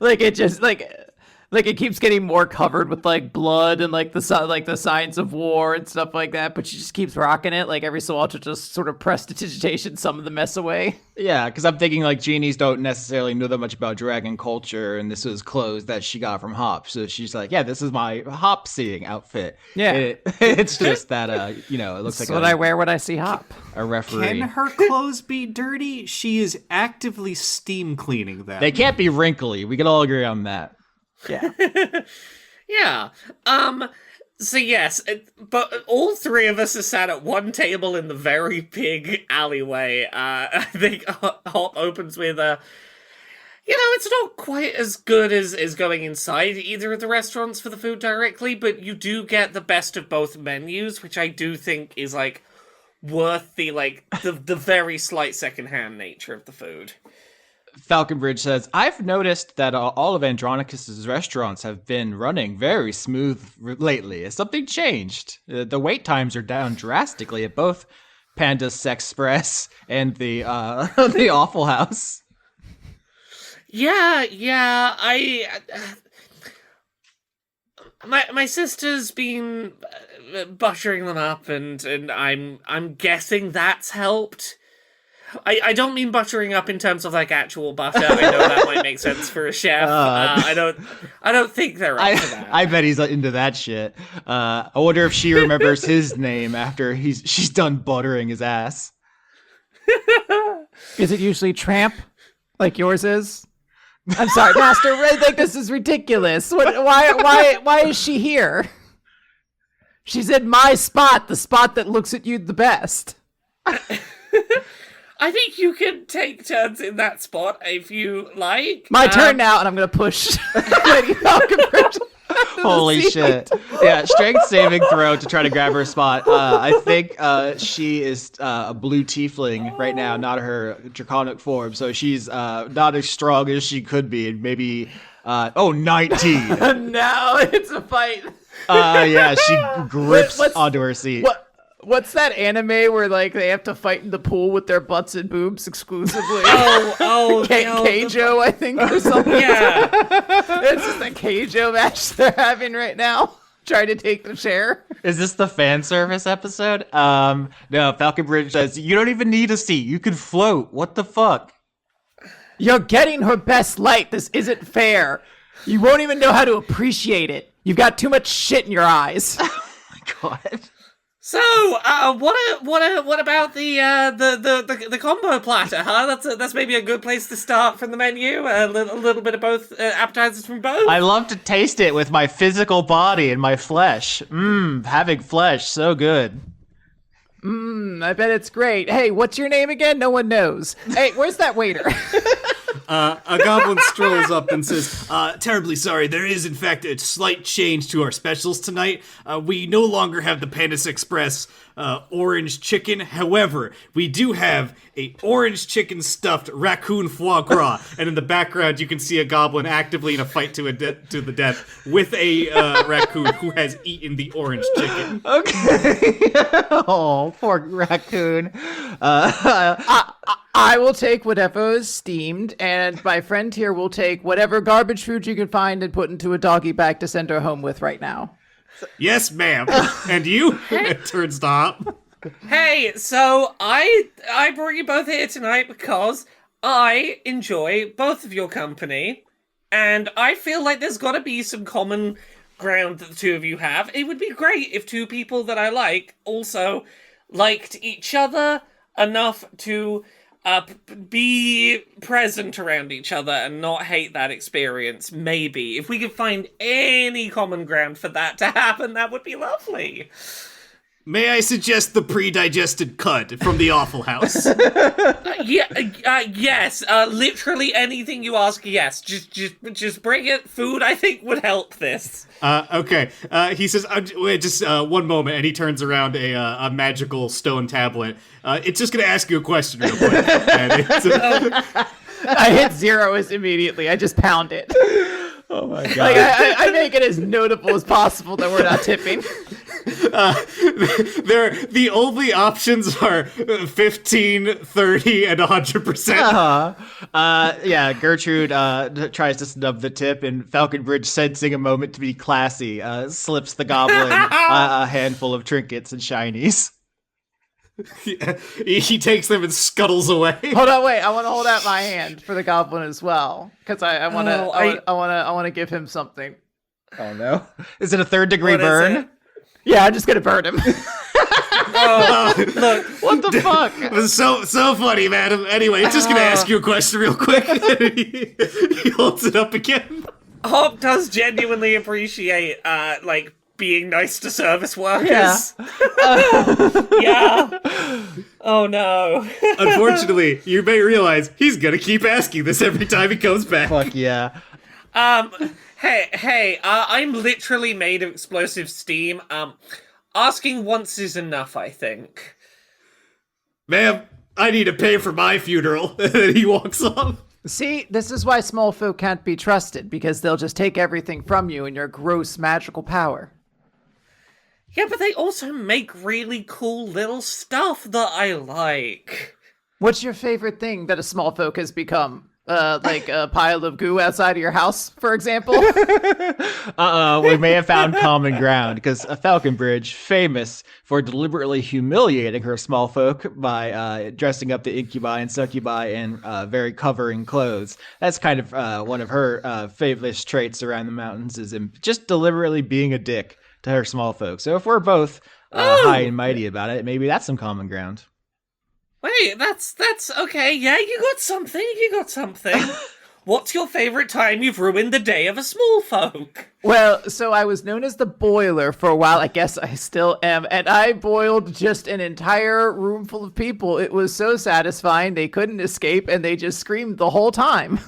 Speaker 4: Like it just like it keeps getting more covered with like blood and like the signs of war and stuff like that, but she just keeps rocking it like every so often, just sort of prestidigitation some of the mess away.
Speaker 2: Yeah, because I'm thinking like genies don't necessarily know that much about dragon culture, and this was clothes that she got from Hop, so she's like, yeah, this is my Hop seeing outfit.
Speaker 4: Yeah,
Speaker 2: it's just that it looks
Speaker 4: That's
Speaker 2: like
Speaker 4: what I wear when I see Hop.
Speaker 2: A referee.
Speaker 3: Can her clothes be dirty? She is actively steam cleaning them.
Speaker 2: They can't be wrinkly. We can all agree on that.
Speaker 4: Yeah.
Speaker 1: Yeah. So yes, but all three of us are sat at one table in the very big alleyway. I think Hop opens with it's not quite as good as going inside either of the restaurants for the food directly, but you do get the best of both menus, which I do think is like worth the very slight secondhand nature of the food.
Speaker 2: Falconbridge says, I've noticed that all of Andronicus's restaurants have been running very smooth lately. Has something changed? The wait times are down drastically at both Panda's Sexpress and the the Awful House.
Speaker 1: Yeah, my sister's been buttering them up, and I'm guessing that's helped. I don't mean buttering up in terms of like actual butter. I know that might make sense for a chef. I don't think they're up for that.
Speaker 2: I bet he's into that shit. I wonder if she remembers his name after she's done buttering his ass.
Speaker 4: Is it usually Tramp, like yours is? I'm sorry, Master. I think this is ridiculous. Why is she here? She's in my spot, the spot that looks at you the best.
Speaker 1: I think you can take turns in that spot if you like.
Speaker 4: My turn now, and I'm gonna push Lady Falconbridge.
Speaker 2: Holy shit. Yeah, strength saving throw to try to grab her spot. I think she is a blue tiefling right now, not her draconic form, so she's not as strong as she could be, and maybe 19.
Speaker 4: Now it's a fight.
Speaker 2: Yeah, she grips onto her seat.
Speaker 4: What's that anime where like they have to fight in the pool with their butts and boobs exclusively? Keijo, I think, or something.
Speaker 1: Yeah,
Speaker 4: it's just a Keijo match they're having right now, trying to take the chair.
Speaker 2: Is this the fan service episode? No, Falconbridge says, you don't even need a seat. You can float. What the fuck?
Speaker 4: You're getting her best light. This isn't fair. You won't even know how to appreciate it. You've got too much shit in your eyes.
Speaker 2: Oh my god.
Speaker 1: So, what about the combo platter, huh? That's maybe a good place to start from the menu. A little bit of both appetizers from both.
Speaker 2: I love to taste it with my physical body and my flesh. Having flesh, so good.
Speaker 4: I bet it's great. Hey, what's your name again? No one knows. Hey, where's that waiter?
Speaker 3: A goblin strolls up and says, terribly sorry, there is in fact a slight change to our specials tonight. We no longer have the Pandas Express orange chicken. However, we do have a orange chicken stuffed raccoon foie gras. And in the background, you can see a goblin actively in a fight to the death with a raccoon who has eaten the orange chicken.
Speaker 2: Okay. Oh, poor raccoon.
Speaker 4: I will take whatever is steamed, and my friend here will take whatever garbage food you can find and put into a doggy bag to send her home with right now.
Speaker 3: Yes, ma'am. And you? It turns to Hop.
Speaker 1: Hey, so I brought you both here tonight because I enjoy both of your company, and I feel like there's got to be some common ground that the two of you have. It would be great if two people that I like also liked each other enough to be present around each other and not hate that experience. Maybe if we could find any common ground for that to happen, that would be lovely.
Speaker 3: May I suggest the pre-digested cud from the Awful House?
Speaker 1: Yes. Literally anything you ask, yes. Just bring it. Food, I think, would help this.
Speaker 3: Okay. He says, wait, just one moment, and he turns around a magical stone tablet. It's just gonna ask you a question real quick.
Speaker 4: I hit 0 immediately. I just pound it.
Speaker 2: Oh my god.
Speaker 4: Like, I make it as notable as possible that we're not tipping.
Speaker 3: The only options are 15, 30, and 100%.
Speaker 2: Yeah, Gertrude tries to snub the tip, and Falconbridge, sensing a moment to be classy, slips the goblin a handful of trinkets and shinies.
Speaker 3: He takes them and scuttles away.
Speaker 4: Hold on, wait. I want to hold out my hand for the goblin as well, because I want to give him something.
Speaker 2: Oh no! Is it a 3rd-degree burn?
Speaker 4: Yeah, I'm just gonna burn him.
Speaker 1: Look,
Speaker 2: What the fuck?
Speaker 3: It was so funny, madam. Anyway, just gonna ask you a question real quick. He holds it up again.
Speaker 1: Hop does genuinely appreciate, being nice to service workers. Yeah. Oh no.
Speaker 3: Unfortunately, you may realize he's gonna keep asking this every time he comes back.
Speaker 2: Fuck yeah.
Speaker 1: Hey, I'm literally made of explosive steam. Asking once is enough, I think.
Speaker 3: Ma'am, I need to pay for my funeral. And then he walks off.
Speaker 4: See, this is why small folk can't be trusted, because they'll just take everything from you in your gross magical power.
Speaker 1: Yeah, but they also make really cool little stuff that I like.
Speaker 4: What's your favorite thing that a small folk has become? Like a pile of goo outside of your house, for example?
Speaker 2: We may have found common ground, because Falconbridge, famous for deliberately humiliating her small folk by dressing up the incubi and succubi in very covering clothes. That's kind of one of her favorite traits around the mountains, is just deliberately being a dick to her small folk. So if we're both high and mighty about it, maybe that's some common ground.
Speaker 1: Wait, that's okay. Yeah, you got something. What's your favorite time you've ruined the day of a small folk?
Speaker 4: Well, so I was known as the boiler for a while. I guess I still am. And I boiled just an entire room full of people. It was so satisfying. They couldn't escape, and they just screamed the whole time.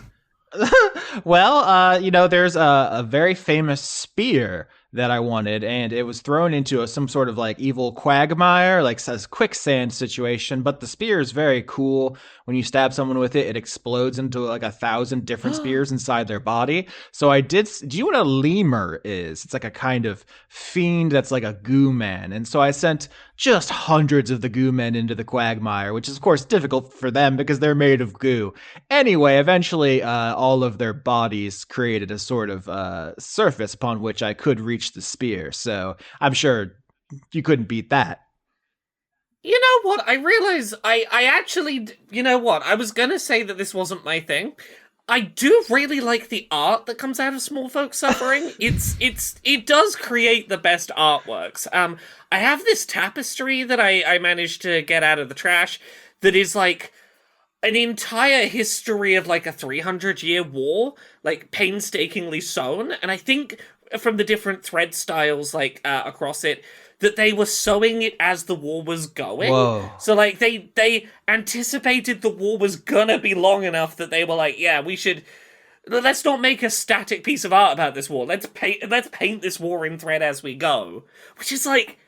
Speaker 2: Well, there's a very famous spear that I wanted, and it was thrown into some sort of like evil quagmire, like a quicksand situation. But the spear is very cool. When you stab someone with it, it explodes into like 1,000 different spears inside their body. So I did. Do you know what a lemur is? It's like a kind of fiend that's like a goo man. And so I sent just hundreds of the goo men into the quagmire, which is of course difficult for them because they're made of goo. Anyway, eventually all of their bodies created a sort of surface upon which I could reach the spear. So I'm sure you couldn't beat that.
Speaker 1: You know what? I realize I actually, you know what? I was gonna say that this wasn't my thing. I do really like the art that comes out of small folk suffering. It does create the best artworks. I have this tapestry that I managed to get out of the trash that is like an entire history of like a 300-year war, like painstakingly sewn. And I think from the different thread styles like across it, that they were sewing it as the war was going.
Speaker 2: Whoa.
Speaker 1: So like they anticipated the war was gonna be long enough that they were like, yeah, let's not make a static piece of art about this war. Let's paint this war in thread as we go. Which is like,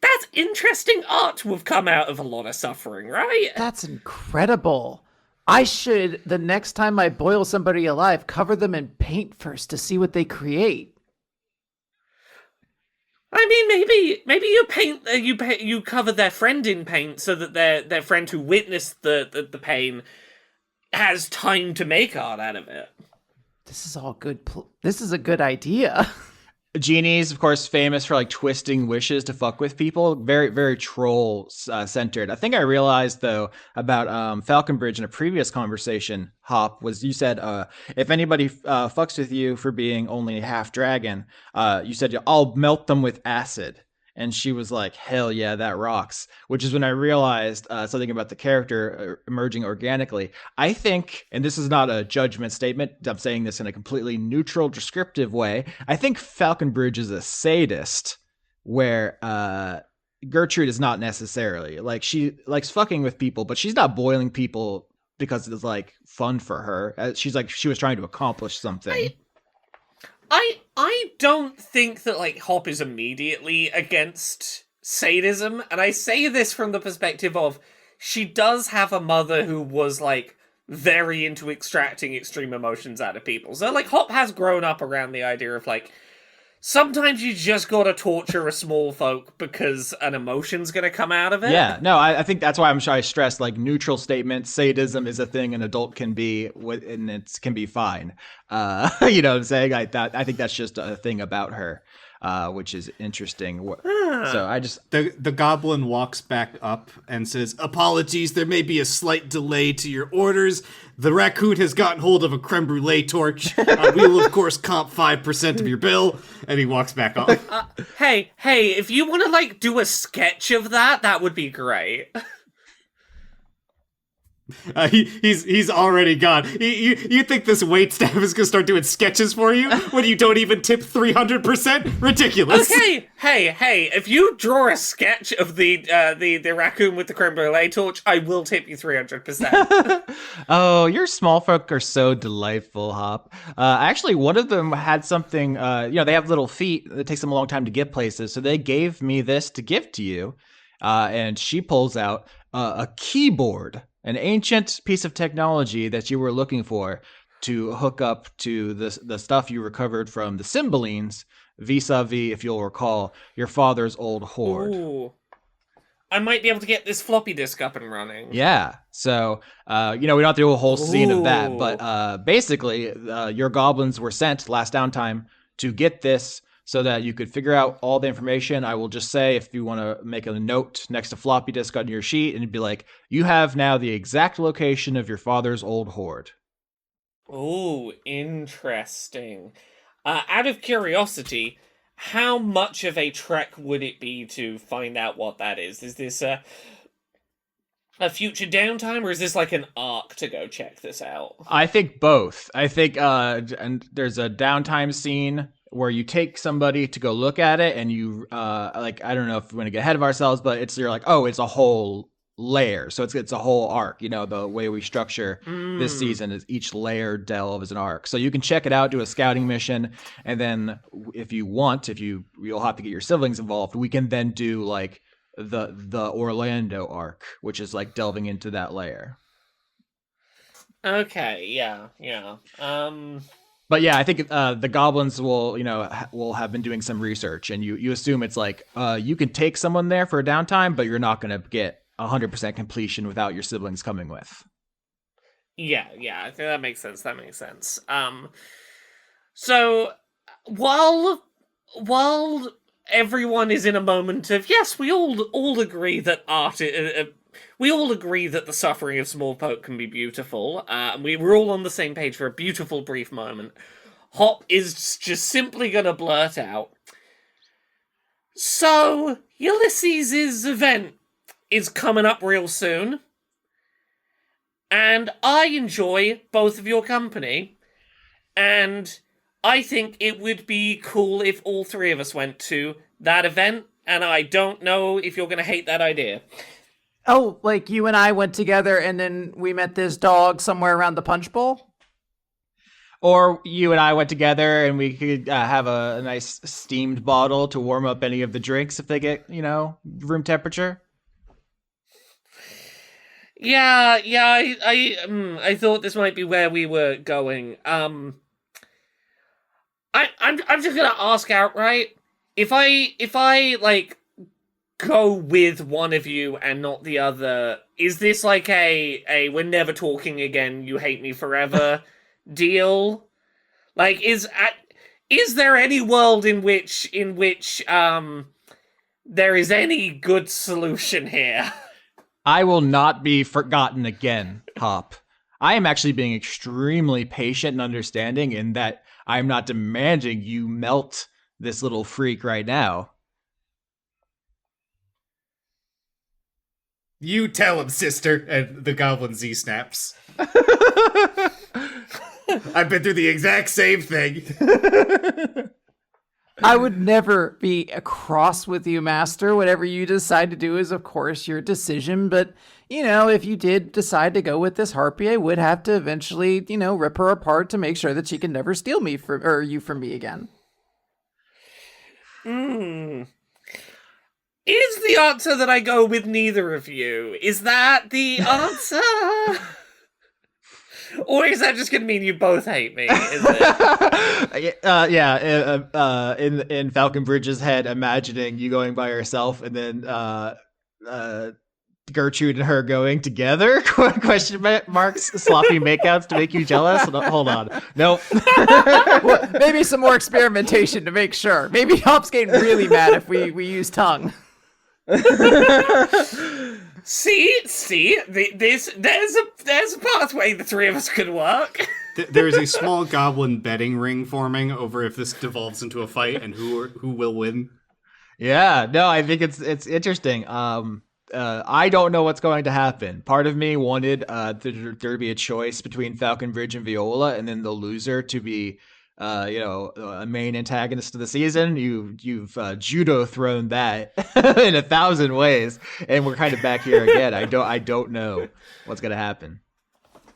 Speaker 1: that's interesting art to have come out of a lot of suffering, right?
Speaker 4: That's incredible. I should, the next time I boil somebody alive, cover them in paint first to see what they create.
Speaker 1: I mean, maybe you cover their friend in paint so that their friend who witnessed the pain has time to make art out of it.
Speaker 4: This is all good. This is a good idea.
Speaker 2: Genies, of course, famous for like twisting wishes to fuck with people. Very, very troll centered. I think I realized though about Falconbridge in a previous conversation, Hop, was you said if anybody fucks with you for being only half dragon, you said I'll melt them with acid. And she was like, hell yeah, that rocks. Which is when I realized something about the character emerging organically. I think, and this is not a judgment statement, I'm saying this in a completely neutral, descriptive way. I think Falconbridge is a sadist where Gertrude is not necessarily. Like, she likes fucking with people, but she's not boiling people because it's like fun for her. She's like, she was trying to accomplish something.
Speaker 1: I don't think that, like, Hop is immediately against sadism, and I say this from the perspective of she does have a mother who was, like, very into extracting extreme emotions out of people. So, like, Hop has grown up around the idea of, like, sometimes you just gotta torture a small folk because an emotion's gonna come out of it.
Speaker 2: Yeah, no, I think that's why I stress, like, neutral statements. Sadism is a thing an adult can be, and it can be fine. You know what I'm saying? I think that's just a thing about her, which is interesting. So I just...
Speaker 3: The goblin walks back up and says, "Apologies, there may be a slight delay to your orders. The raccoon has gotten hold of a creme brulee torch. We will, of course, comp 5% of your bill." And he walks back off.
Speaker 1: Hey, if you want to, like, do a sketch of that, that would be great.
Speaker 3: He's already gone. You think this waitstaff is gonna start doing sketches for you when you don't even tip 300%? Ridiculous.
Speaker 1: Okay, hey, if you draw a sketch of the raccoon with the creme brulee torch, I will tip you 300%.
Speaker 2: Oh, your small folk are so delightful, Hop. Actually, one of them had something, they have little feet. It takes them a long time to get places, so they gave me this to give to you. And she pulls out a keyboard, an ancient piece of technology that you were looking for to hook up to the stuff you recovered from the Cymbalines, vis-a-vis, if you'll recall, your father's old hoard.
Speaker 1: Ooh. I might be able to get this floppy disk up and running.
Speaker 2: Yeah, so, we don't have to do a whole scene of that, but basically, your goblins were sent last downtime to get this so that you could figure out all the information. I will just say, if you want to make a note next to floppy disk on your sheet, and it'd be like, you have now the exact location of your father's old hoard.
Speaker 1: Ooh, interesting. Out of curiosity, how much of a trek would it be to find out what that is? Is this a future downtime, or is this like an arc to go check this out?
Speaker 2: I think both. I think, and there's a downtime scene where you take somebody to go look at it, and you, I don't know if we want to get ahead of ourselves, but you're like, oh, it's a whole layer. So it's a whole arc. The way we structure this season is each layer delve is an arc. So you can check it out, do a scouting mission, and then if you want, you'll have to get your siblings involved, we can then do like the Orlando arc, which is like delving into that layer.
Speaker 1: Okay, yeah.
Speaker 2: But yeah, I think the goblins will have been doing some research, and you assume it's like you can take someone there for a downtime, but you're not going to get 100% completion without your siblings coming with.
Speaker 1: Yeah, I think that makes sense. So while everyone is in a moment of, yes, we all agree that art. We all agree that the suffering of small folk can be beautiful. We're all on the same page for a beautiful brief moment. Hop is just simply gonna blurt out, "So, Ulysses' event is coming up real soon, and I enjoy both of your company, and I think it would be cool if all three of us went to that event, and I don't know if you're gonna hate that idea."
Speaker 4: Oh, like you and I went together and then we met this dog somewhere around the punch bowl?
Speaker 2: Or you and I went together and we could have a nice steamed bottle to warm up any of the drinks if they get, room temperature.
Speaker 1: Yeah, I thought this might be where we were going. I'm just gonna ask outright, if I like go with one of you and not the other, is this like a we're never talking again, you hate me forever deal? Like, is there any world in which there is any good solution here?
Speaker 2: I will not be forgotten again, Hop. I am actually being extremely patient and understanding in that I'm not demanding you melt this little freak right now.
Speaker 3: "You tell him, sister," and the goblin Z snaps. "I've been through the exact same thing."
Speaker 4: I would never be cross with you, Master. Whatever you decide to do is, of course, your decision. But, if you did decide to go with this harpy, I would have to eventually, rip her apart to make sure that she can never steal you from me again.
Speaker 1: Is the answer that I go with neither of you? Is that the answer? Or is that just going to mean you both hate me? Is it?
Speaker 2: In Falconbridge's head, imagining you going by yourself and then Gertrude and her going together? Question marks, sloppy makeouts to make you jealous? No, hold on. Nope.
Speaker 4: Well, maybe some more experimentation to make sure. Maybe Hop's getting really mad if we use tongue.
Speaker 1: See, there's a pathway the three of us could work.
Speaker 3: There is a small goblin betting ring forming over if this devolves into a fight and who will win.
Speaker 2: Yeah, no, I think it's interesting. I don't know what's going to happen. Part of me wanted there to be a choice between Falconbridge and Viola, and then the loser to be a main antagonist of the season. You've judo thrown that in 1,000 ways, and we're kind of back here again. I don't know what's gonna happen.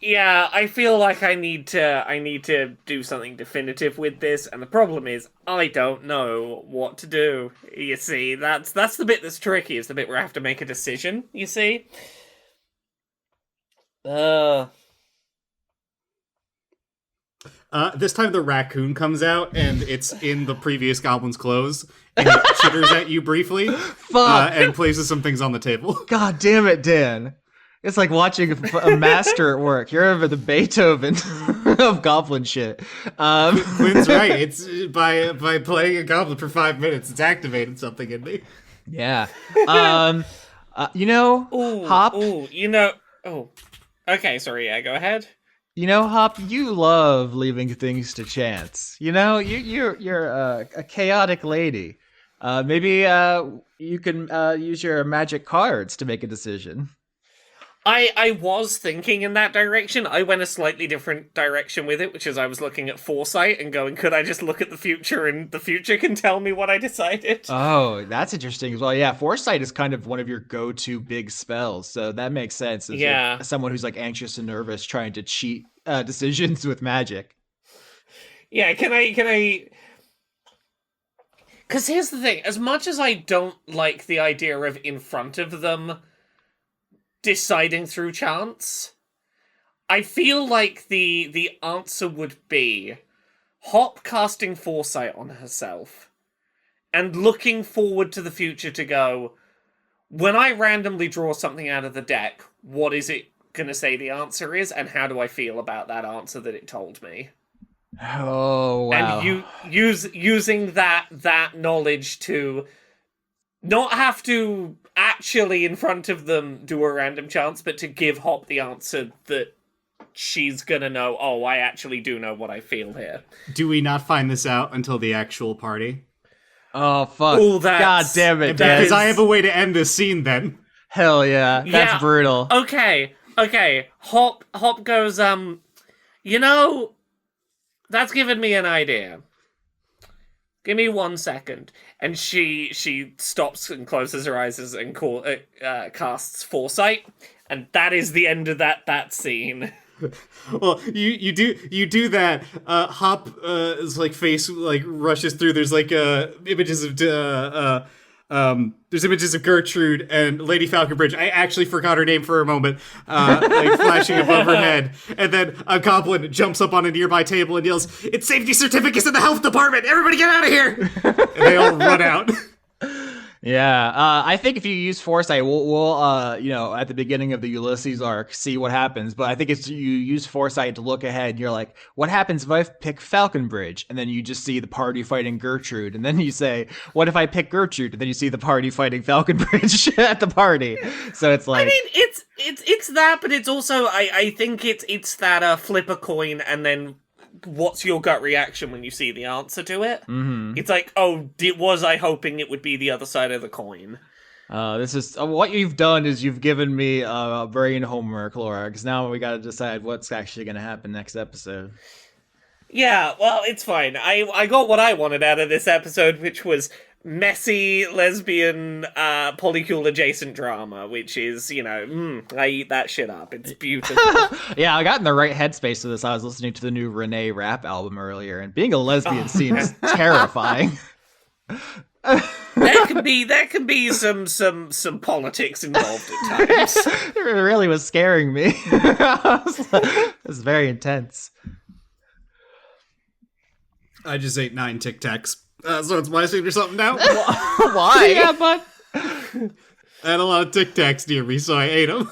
Speaker 1: Yeah, I feel like I need to do something definitive with this, and the problem is I don't know what to do. You see, that's the bit that's tricky. Is the bit where I have to make a decision. You see.
Speaker 3: This time the raccoon comes out, and it's in the previous goblin's clothes, and it chitters at you briefly, and places some things on the table.
Speaker 2: God damn it, Dan. It's like watching a master at work. You're the Beethoven of goblin shit.
Speaker 3: Quinn's right. It's by playing a goblin for 5 minutes, it's activated something in me.
Speaker 2: Yeah. Hop.
Speaker 1: Okay, sorry, yeah, go ahead.
Speaker 2: Hop, you love leaving things to chance. You're a chaotic lady. Maybe you can use your magic cards to make a decision.
Speaker 1: I was thinking in that direction. I went a slightly different direction with it, which is I was looking at foresight and going, could I just look at the future and the future can tell me what I decided?
Speaker 2: Oh, that's interesting as well. Yeah, foresight is kind of one of your go-to big spells, so that makes sense. As someone who's like anxious and nervous trying to cheat decisions with magic.
Speaker 1: Yeah, can I... Because here's the thing, as much as I don't like the idea of in front of them deciding through chance, I feel like the answer would be Hop casting foresight on herself and looking forward to the future to go, when I randomly draw something out of the deck, what is it going to say the answer is, and how do I feel about that answer that it told me?
Speaker 2: Oh, wow.
Speaker 1: And using that knowledge to not have to actually in front of them do a random chance, but to give Hop the answer that she's gonna know, oh, I actually do know what I feel here.
Speaker 3: Do we not find this out until the actual party?
Speaker 2: Oh, fuck.
Speaker 1: Ooh,
Speaker 2: God damn it,
Speaker 3: Because I have a way to end this scene then.
Speaker 2: Hell yeah. That's brutal.
Speaker 1: Okay. Hop goes, that's given me an idea. Give me 1 second. And she stops and closes her eyes and casts foresight, and that is the end of that scene.
Speaker 3: Well, you do that. Hop is like face like rushes through. There's like images of there's images of Gertrude and Lady Falconbridge. I actually forgot her name for a moment, like flashing above her head. And then a goblin jumps up on a nearby table and yells, "It's safety certificates in the health department! Everybody get out of here!" And they all run out.
Speaker 2: Yeah, I think if you use foresight, we'll at the beginning of the Ulysses arc, see what happens. But I think it's you use foresight to look ahead. You're like, what happens if I pick Falconbridge? And then you just see the party fighting Gertrude. And then you say, what if I pick Gertrude? And then you see the party fighting Falconbridge at the party. So it's like,
Speaker 1: I mean, it's that, but it's also I think it's that flip a coin and then what's your gut reaction when you see the answer to it?
Speaker 2: Mm-hmm.
Speaker 1: It's like, was I hoping it would be the other side of the coin?
Speaker 2: This is what you've done is you've given me brain homework, Laura, because now we got to decide what's actually going to happen next episode.
Speaker 1: Yeah, well, it's fine. I got what I wanted out of this episode, which was messy, lesbian, polycule adjacent drama, which is, I eat that shit up. It's beautiful.
Speaker 2: Yeah, I got in the right headspace for this. I was listening to the new Renee rap album earlier, and being a lesbian seems terrifying.
Speaker 1: There can be some politics involved at times.
Speaker 2: It really was scaring me. It was very intense.
Speaker 3: I just ate 9 Tic Tacs. So it's my scene or something now?
Speaker 4: Why?
Speaker 2: Yeah, but
Speaker 3: I had a lot of Tic Tacs near me, so I ate them.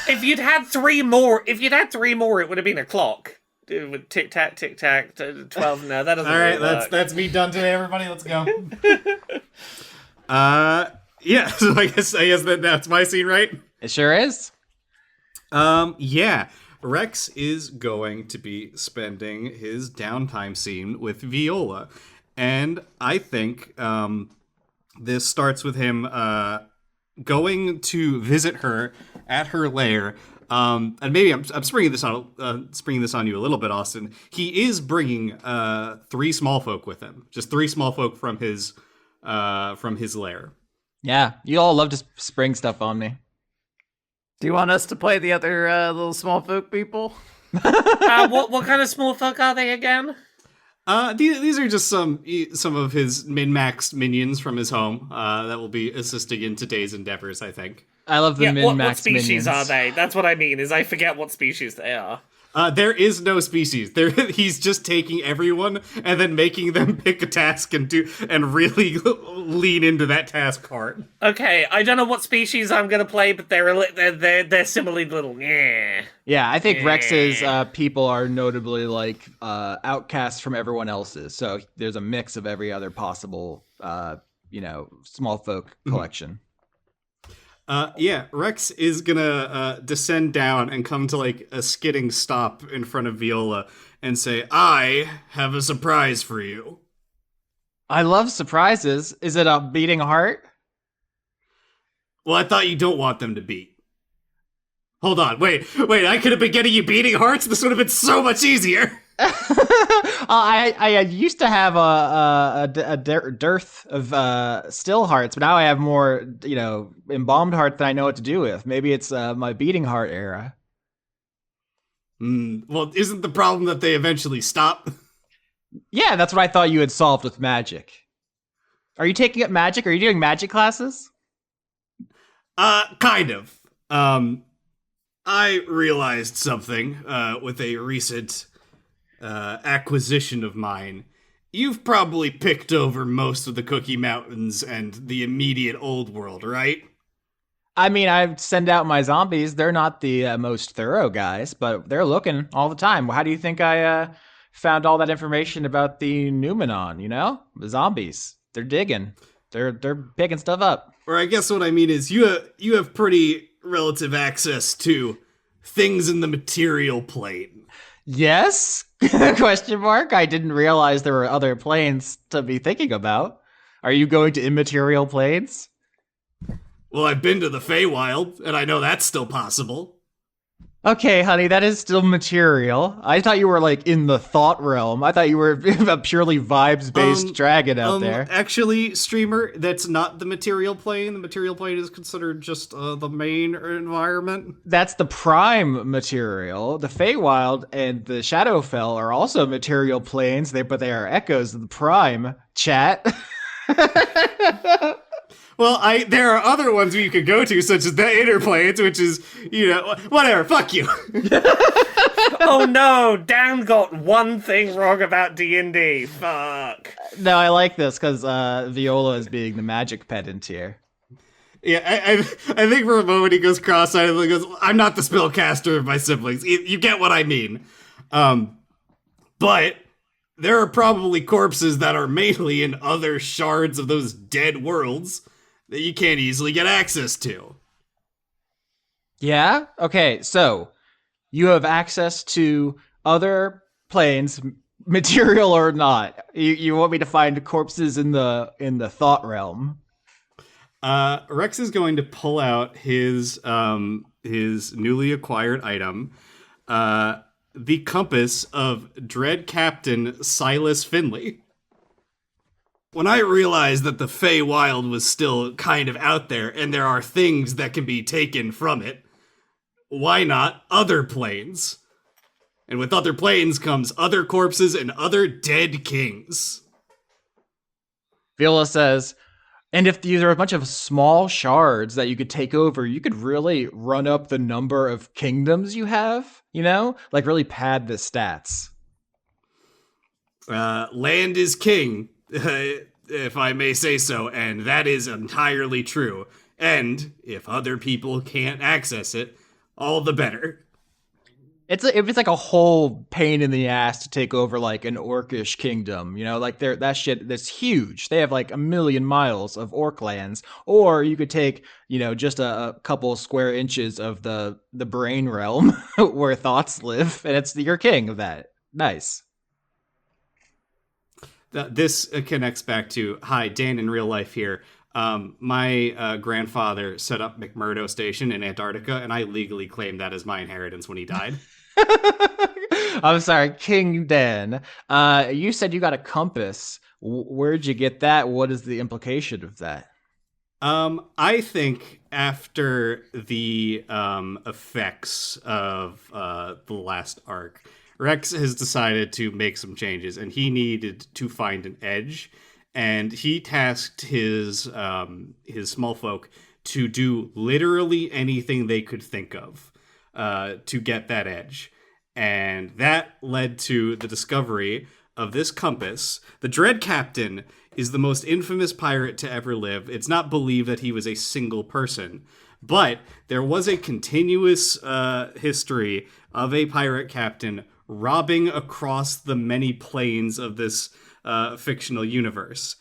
Speaker 1: If you'd had 3 more, it would have been a clock. With tic tac, 12. No, that doesn't.
Speaker 3: All right,
Speaker 1: really work.
Speaker 3: that's me done today, everybody. Let's go. Yeah. So I guess that's my scene, right?
Speaker 2: it sure is.
Speaker 3: Yeah. Rex is going to be spending his downtime scene with Viola, and I think this starts with him going to visit her at her lair. And maybe I'm springing this on you a little bit, Austin. He is bringing 3 small folk with him, just 3 small folk from his lair.
Speaker 2: Yeah, you all love to spring stuff on me.
Speaker 4: Do you want us to play the other little small folk people?
Speaker 1: What kind of small folk are they again?
Speaker 3: These are just some of his min-maxed minions from his home that will be assisting in today's endeavors, I think.
Speaker 2: I love the
Speaker 1: What
Speaker 2: min-max
Speaker 1: species
Speaker 2: minions.
Speaker 1: are they? That's what I mean, is I forget what species they are.
Speaker 3: There is no species. He's just taking everyone and then making them pick a task and really lean into that task hard.
Speaker 1: Okay, I don't know what species I'm gonna play, but they're similarly little. Yeah.
Speaker 2: Yeah, I think Rex's people are notably like outcasts from everyone else's. So there's a mix of every other possible, small folk collection.
Speaker 3: Yeah, Rex is gonna descend down and come to like a skidding stop in front of Viola and say, "I have a surprise for you."
Speaker 2: I love surprises. Is it a beating heart?
Speaker 3: Well, I thought you don't want them to beat. Hold on, wait, I could have been getting you beating hearts? This would have been so much easier!
Speaker 2: I used to have a dearth of still hearts, but now I have more, embalmed heart than I know what to do with. Maybe it's my beating heart era.
Speaker 3: Well, isn't the problem that they eventually stop?
Speaker 2: Yeah, that's what I thought you had solved with magic. Are you taking up magic? Are you doing magic classes?
Speaker 3: Kind of. I realized something with a recent acquisition of mine. You've probably picked over most of the Cookie Mountains and the immediate old world, right?
Speaker 2: I mean, I send out my zombies. They're not the most thorough guys, but they're looking all the time. How do you think I found all that information about the Numenon, The zombies. They're digging. They're picking stuff up.
Speaker 3: Or I guess what I mean is you have pretty relative access to things in the material plane.
Speaker 2: Yes? Question mark? I didn't realize there were other planes to be thinking about. Are you going to immaterial planes?
Speaker 3: Well, I've been to the Feywild, and I know that's still possible.
Speaker 2: Okay, honey, that is still material. I thought you were, in the thought realm. I thought you were a purely vibes-based dragon out there.
Speaker 3: Actually, streamer, that's not the material plane. The material plane is considered just the main environment.
Speaker 2: That's the prime material. The Feywild and the Shadowfell are also material planes, but they are echoes of the prime, chat.
Speaker 3: Well, there are other ones you could go to, such as the inner planes, which is, whatever, fuck you.
Speaker 1: Oh no, Dan got one thing wrong about D&D. Fuck.
Speaker 2: No, I like this because Viola is being the magic pedant here.
Speaker 3: Yeah, I think for a moment he goes cross-eyed and goes, I'm not the spellcaster of my siblings. You get what I mean. But there are probably corpses that are mainly in other shards of those dead worlds that you can't easily get access to.
Speaker 2: Yeah? Okay, so you have access to other planes, material or not. You want me to find corpses in the thought realm.
Speaker 3: Rex is going to pull out his newly acquired item, the compass of Dread Captain Silas Finley. When I realized that the Feywild was still kind of out there and there are things that can be taken from it, why not other planes? And with other planes comes other corpses and other dead kings.
Speaker 2: Viola says, and if there are a bunch of small shards that you could take over, you could really run up the number of kingdoms you have, like really pad the stats.
Speaker 3: Land is king, if I may say so, and that is entirely true. And if other people can't access it, all the better.
Speaker 2: It's like a whole pain in the ass to take over like an orcish kingdom, like that shit that's huge. They have like 1 million miles of orc lands, or you could take, just a couple square inches of the brain realm where thoughts live, and you're king of that. Nice.
Speaker 3: This connects back to, hi, Dan in real life here. My grandfather set up McMurdo Station in Antarctica, and I legally claimed that as my inheritance when he died.
Speaker 2: I'm sorry, King Dan. You said you got a compass. Where'd you get that? What is the implication of that?
Speaker 3: I think after the effects of the last arc, Rex has decided to make some changes, and he needed to find an edge. And he tasked his small folk to do literally anything they could think of to get that edge. And that led to the discovery of this compass. The Dread Captain is the most infamous pirate to ever live. It's not believed that he was a single person, but there was a continuous history of a pirate captain robbing across the many planes of this fictional universe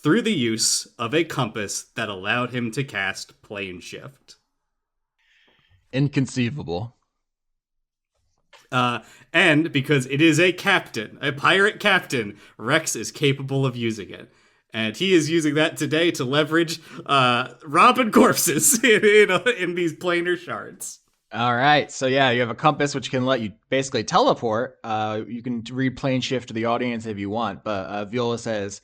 Speaker 3: through the use of a compass that allowed him to cast plane shift.
Speaker 2: Inconceivable.
Speaker 3: And because it is a pirate captain, Rex is capable of using it. And he is using that today to leverage robbing corpses in these planar shards.
Speaker 2: All right. So yeah, you have a compass which can let you basically teleport. You can read plane shift to the audience if you want. But Viola says,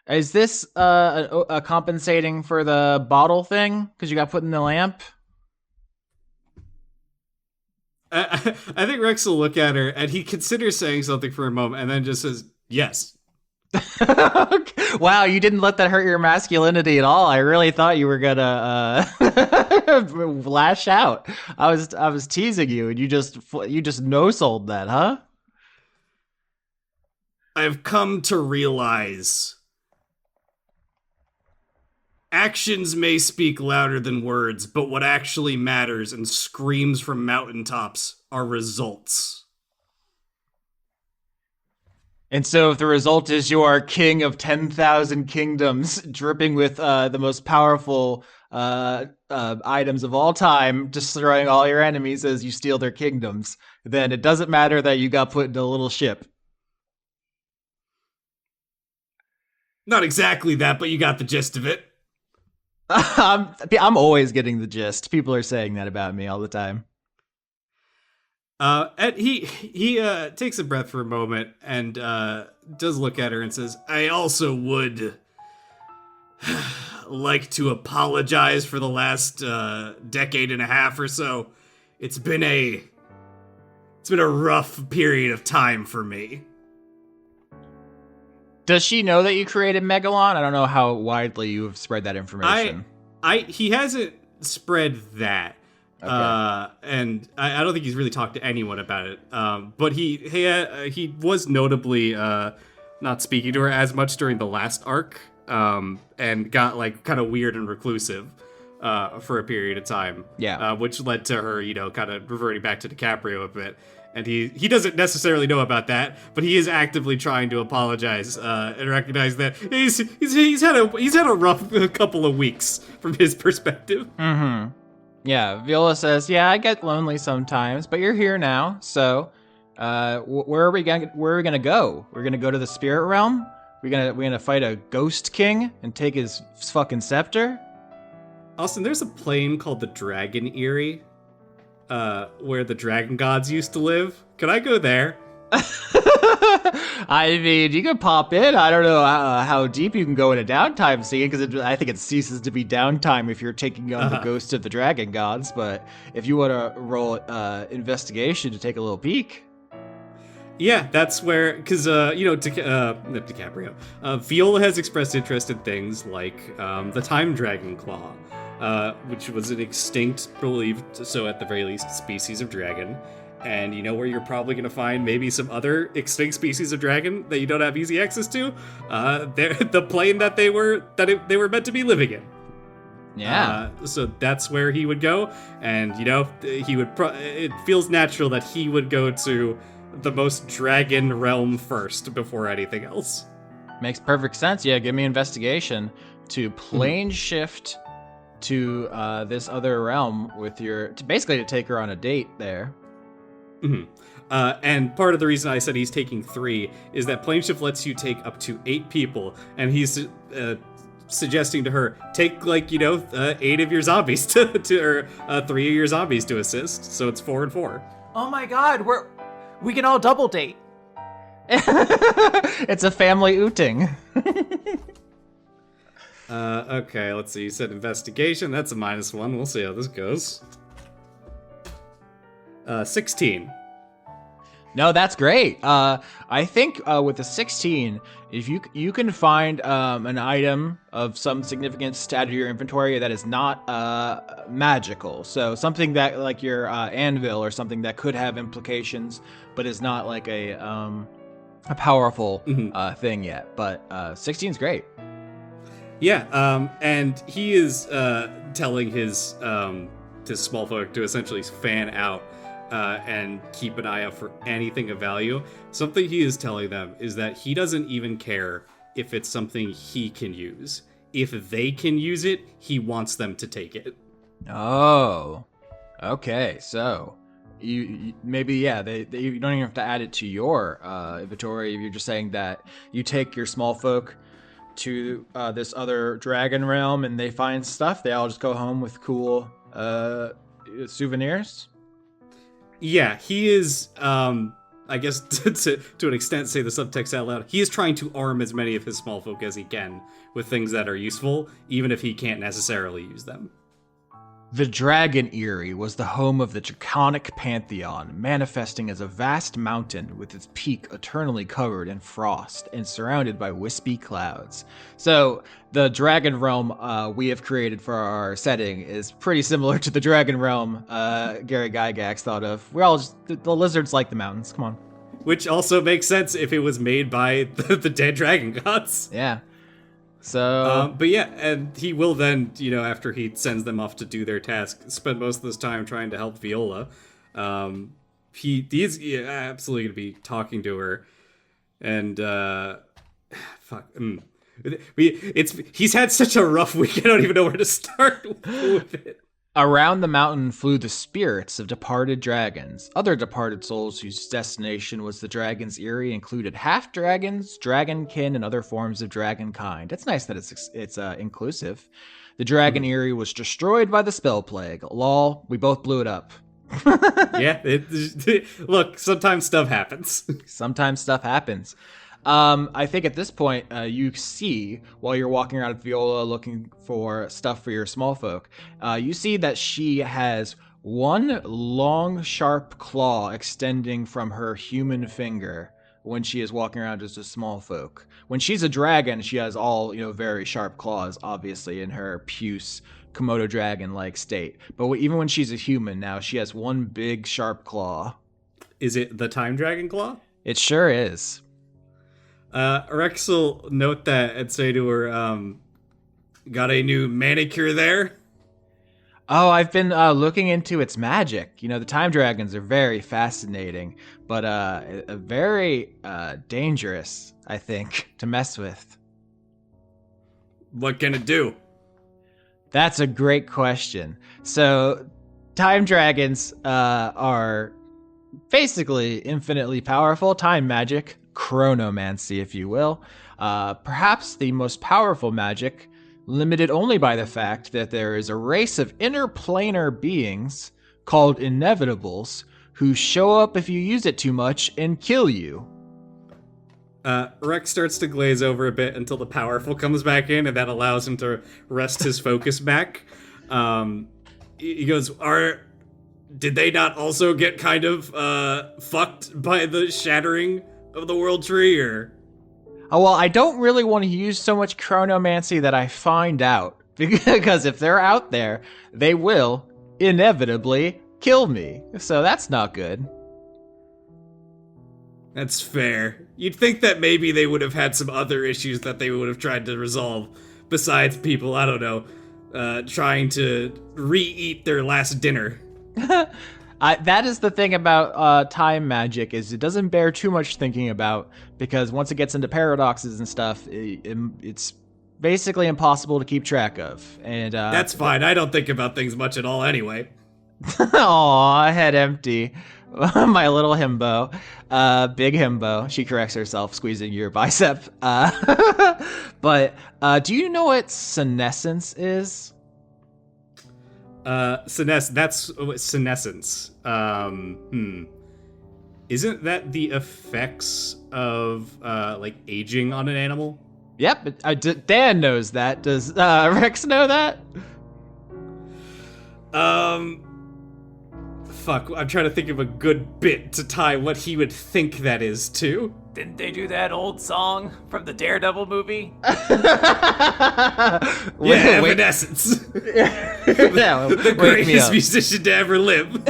Speaker 2: is this a compensating for the bottle thing? Because you got put in the lamp?
Speaker 3: I think Rex will look at her and he considers saying something for a moment and then just says, yes.
Speaker 2: Wow, you didn't let that hurt your masculinity at all. I really thought you were gonna lash out. I was teasing you, and you just no-sold that, huh?
Speaker 3: I've come to realize actions may speak louder than words, but what actually matters and screams from mountaintops are results.
Speaker 2: And so if the result is you are king of 10,000 kingdoms, dripping with the most powerful items of all time, destroying all your enemies as you steal their kingdoms, then it doesn't matter that you got put in a little ship.
Speaker 3: Not exactly that, but you got the gist of it.
Speaker 2: I'm always getting the gist. People are saying that about me all the time.
Speaker 3: And he takes a breath for a moment and does look at her and says, I also would like to apologize for the last decade and a half or so. It's been a rough period of time for me.
Speaker 2: Does she know that you created Megalon? I don't know how widely you have spread that information.
Speaker 3: He hasn't spread that.
Speaker 2: Okay.
Speaker 3: And I don't think he's really talked to anyone about it. But he was notably not speaking to her as much during the last arc, and got like kind of weird and reclusive for a period of time.
Speaker 2: Yeah.
Speaker 3: Which led to her, kind of reverting back to DiCaprio a bit. And he doesn't necessarily know about that, but he is actively trying to apologize and recognize that he's had a rough couple of weeks from his perspective.
Speaker 2: Mm-hmm. Yeah, Viola says, "Yeah, I get lonely sometimes, but you're here now. So, where are we gonna go? We're gonna go to the spirit realm. We're gonna fight a ghost king and take his fucking scepter."
Speaker 3: Austin, there's a plane called the Dragon Eyrie. where the dragon gods used to live? Can I go there?
Speaker 2: I mean, you can pop in. I don't know how deep you can go into downtime scene, because I think it ceases to be downtime if you're taking on the ghost of the dragon gods. But if you want to roll investigation to take a little peek.
Speaker 3: Yeah, that's where, because, DiCaprio. Viola has expressed interest in things like the time dragon claw, which was an extinct, believed, so at the very least, species of dragon. And you know where you're probably going to find maybe some other extinct species of dragon that you don't have easy access to? The plane that they were meant to be living in.
Speaker 2: Yeah.
Speaker 3: So that's where he would go, and he would. It feels natural that he would go to the most dragon realm first before anything else.
Speaker 2: Makes perfect sense. Yeah, give me investigation to plane shift to this other realm with basically to take her on a date there.
Speaker 3: Mm-hmm. And part of the reason I said he's taking 3 is that plane shift lets you take up to 8 people, and he's suggesting to her, take 8 of your zombies to or 3 of your zombies to assist, so it's 4 and 4.
Speaker 4: Oh my god, we can all double date.
Speaker 2: It's a family outing.
Speaker 3: Okay, let's see. You said investigation. That's a -1. We'll see how this goes. 16.
Speaker 2: No, that's great. I think with a 16, if you can find an item of some significance to add to your inventory that is not magical, so something that like your anvil or something that could have implications, but is not like a powerful thing yet. But 16 is great.
Speaker 3: Yeah, and he is telling his small folk to essentially fan out and keep an eye out for anything of value. Something he is telling them is that he doesn't even care if it's something he can use. If they can use it, he wants them to take it.
Speaker 2: Oh, okay. So you maybe you don't even have to add it to your inventory. You're just saying that you take your small folk to this other dragon realm and they find stuff. They all just go home with cool souvenirs.
Speaker 3: Yeah, he is, I guess, to an extent, say the subtext out loud, he is trying to arm as many of his small folk as he can with things that are useful, even if he can't necessarily use them.
Speaker 2: The Dragon Eyrie was the home of the Draconic Pantheon, manifesting as a vast mountain with its peak eternally covered in frost and surrounded by wispy clouds. So, the Dragon Realm we have created for our setting is pretty similar to the Dragon Realm Gary Gygax thought of. We're all just, the lizards like the mountains, come on.
Speaker 3: Which also makes sense if it was made by the dead dragon gods.
Speaker 2: Yeah. So,
Speaker 3: but yeah, and he will then, after he sends them off to do their task, spend most of this time trying to help Viola. He's absolutely going to be talking to her, and he's had such a rough week. I don't even know where to start with it.
Speaker 2: Around the mountain flew the spirits of departed dragons. Other departed souls whose destination was the Dragon's Eyrie included half-dragons, dragonkin, and other forms of dragonkind. It's nice that it's inclusive. The Dragon Eyrie was destroyed by the spell plague. Lol, we both blew it up.
Speaker 3: Yeah, look, sometimes stuff happens.
Speaker 2: Sometimes stuff happens. I think at this point, you see, while you're walking around with Viola looking for stuff for your small folk, you see that she has one long, sharp claw extending from her human finger when she is walking around as a small folk. When she's a dragon, she has all, very sharp claws, obviously, in her puce Komodo dragon-like state. But even when she's a human now, she has one big, sharp claw.
Speaker 3: Is it the time dragon claw?
Speaker 2: It sure is.
Speaker 3: Rex will note that and say to her, got a new manicure there?
Speaker 2: Oh, I've been looking into its magic. The time dragons are very fascinating, but very dangerous, I think, to mess with.
Speaker 3: What can it do?
Speaker 2: That's a great question. So, time dragons are basically infinitely powerful time magic. Chronomancy, if you will. Perhaps the most powerful magic, limited only by the fact that there is a race of interplanar beings called inevitables who show up if you use it too much and kill you.
Speaker 3: Rex starts to glaze over a bit until the powerful comes back in, and that allows him to rest his focus back. He goes, did they not also get kind of fucked by the shattering of the World Tree, or?
Speaker 2: Oh, well, I don't really want to use so much chronomancy that I find out, because if they're out there, they will inevitably kill me. So that's not good.
Speaker 3: That's fair. You'd think that maybe they would have had some other issues that they would have tried to resolve, besides people, I don't know, trying to re-eat their last dinner.
Speaker 2: That is the thing about time magic, is it doesn't bear too much thinking about, because once it gets into paradoxes and stuff, it's basically impossible to keep track of. And
Speaker 3: that's fine. I don't think about things much at all anyway.
Speaker 2: Aw, head empty. My little himbo. Big himbo. She corrects herself, squeezing your bicep. But do you know what senescence is?
Speaker 3: That's senescence. Isn't that the effects of like aging on an animal?
Speaker 2: Yep, Dan knows that. Does Rex know that?
Speaker 3: Fuck, I'm trying to think of a good bit to tie what he would think that is to.
Speaker 5: Didn't they do that old song from the Daredevil movie?
Speaker 3: Yeah, Evanescence.
Speaker 2: Yeah,
Speaker 3: The greatest musician to ever live.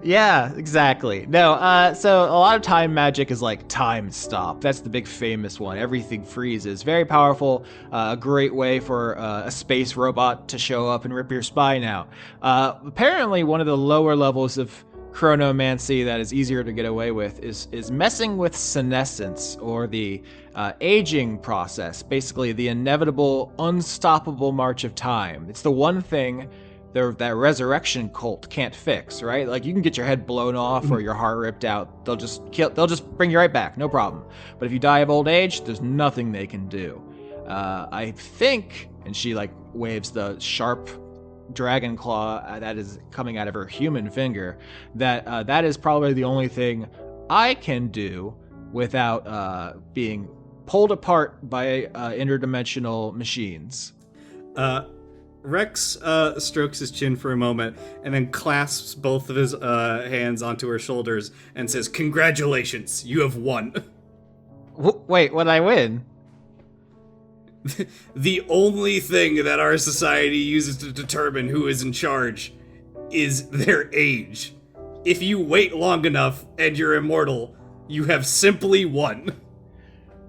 Speaker 2: Yeah, exactly. No, so a lot of time magic is like time stop. That's the big famous one. Everything freezes. Very powerful. A great way for a space robot to show up and rip your spine out. Apparently, one of the lower levels of chronomancy that is easier to get away with is messing with senescence, or the aging process. Basically, the inevitable, unstoppable march of time. It's the one thing that resurrection cult can't fix, right? Like, you can get your head blown off or your heart ripped out. They'll just bring you right back, no problem. But if you die of old age, there's nothing they can do. I think, and she like waves the sharp dragon claw that is coming out of her human finger, that is probably the only thing I can do without being pulled apart by interdimensional machines.
Speaker 3: Rex strokes his chin for a moment and then clasps both of his hands onto her shoulders and says, "Congratulations, you have won."
Speaker 2: Wait, what did I win?
Speaker 3: The only thing that our society uses to determine who is in charge is their age. If you wait long enough and you're immortal, you have simply won.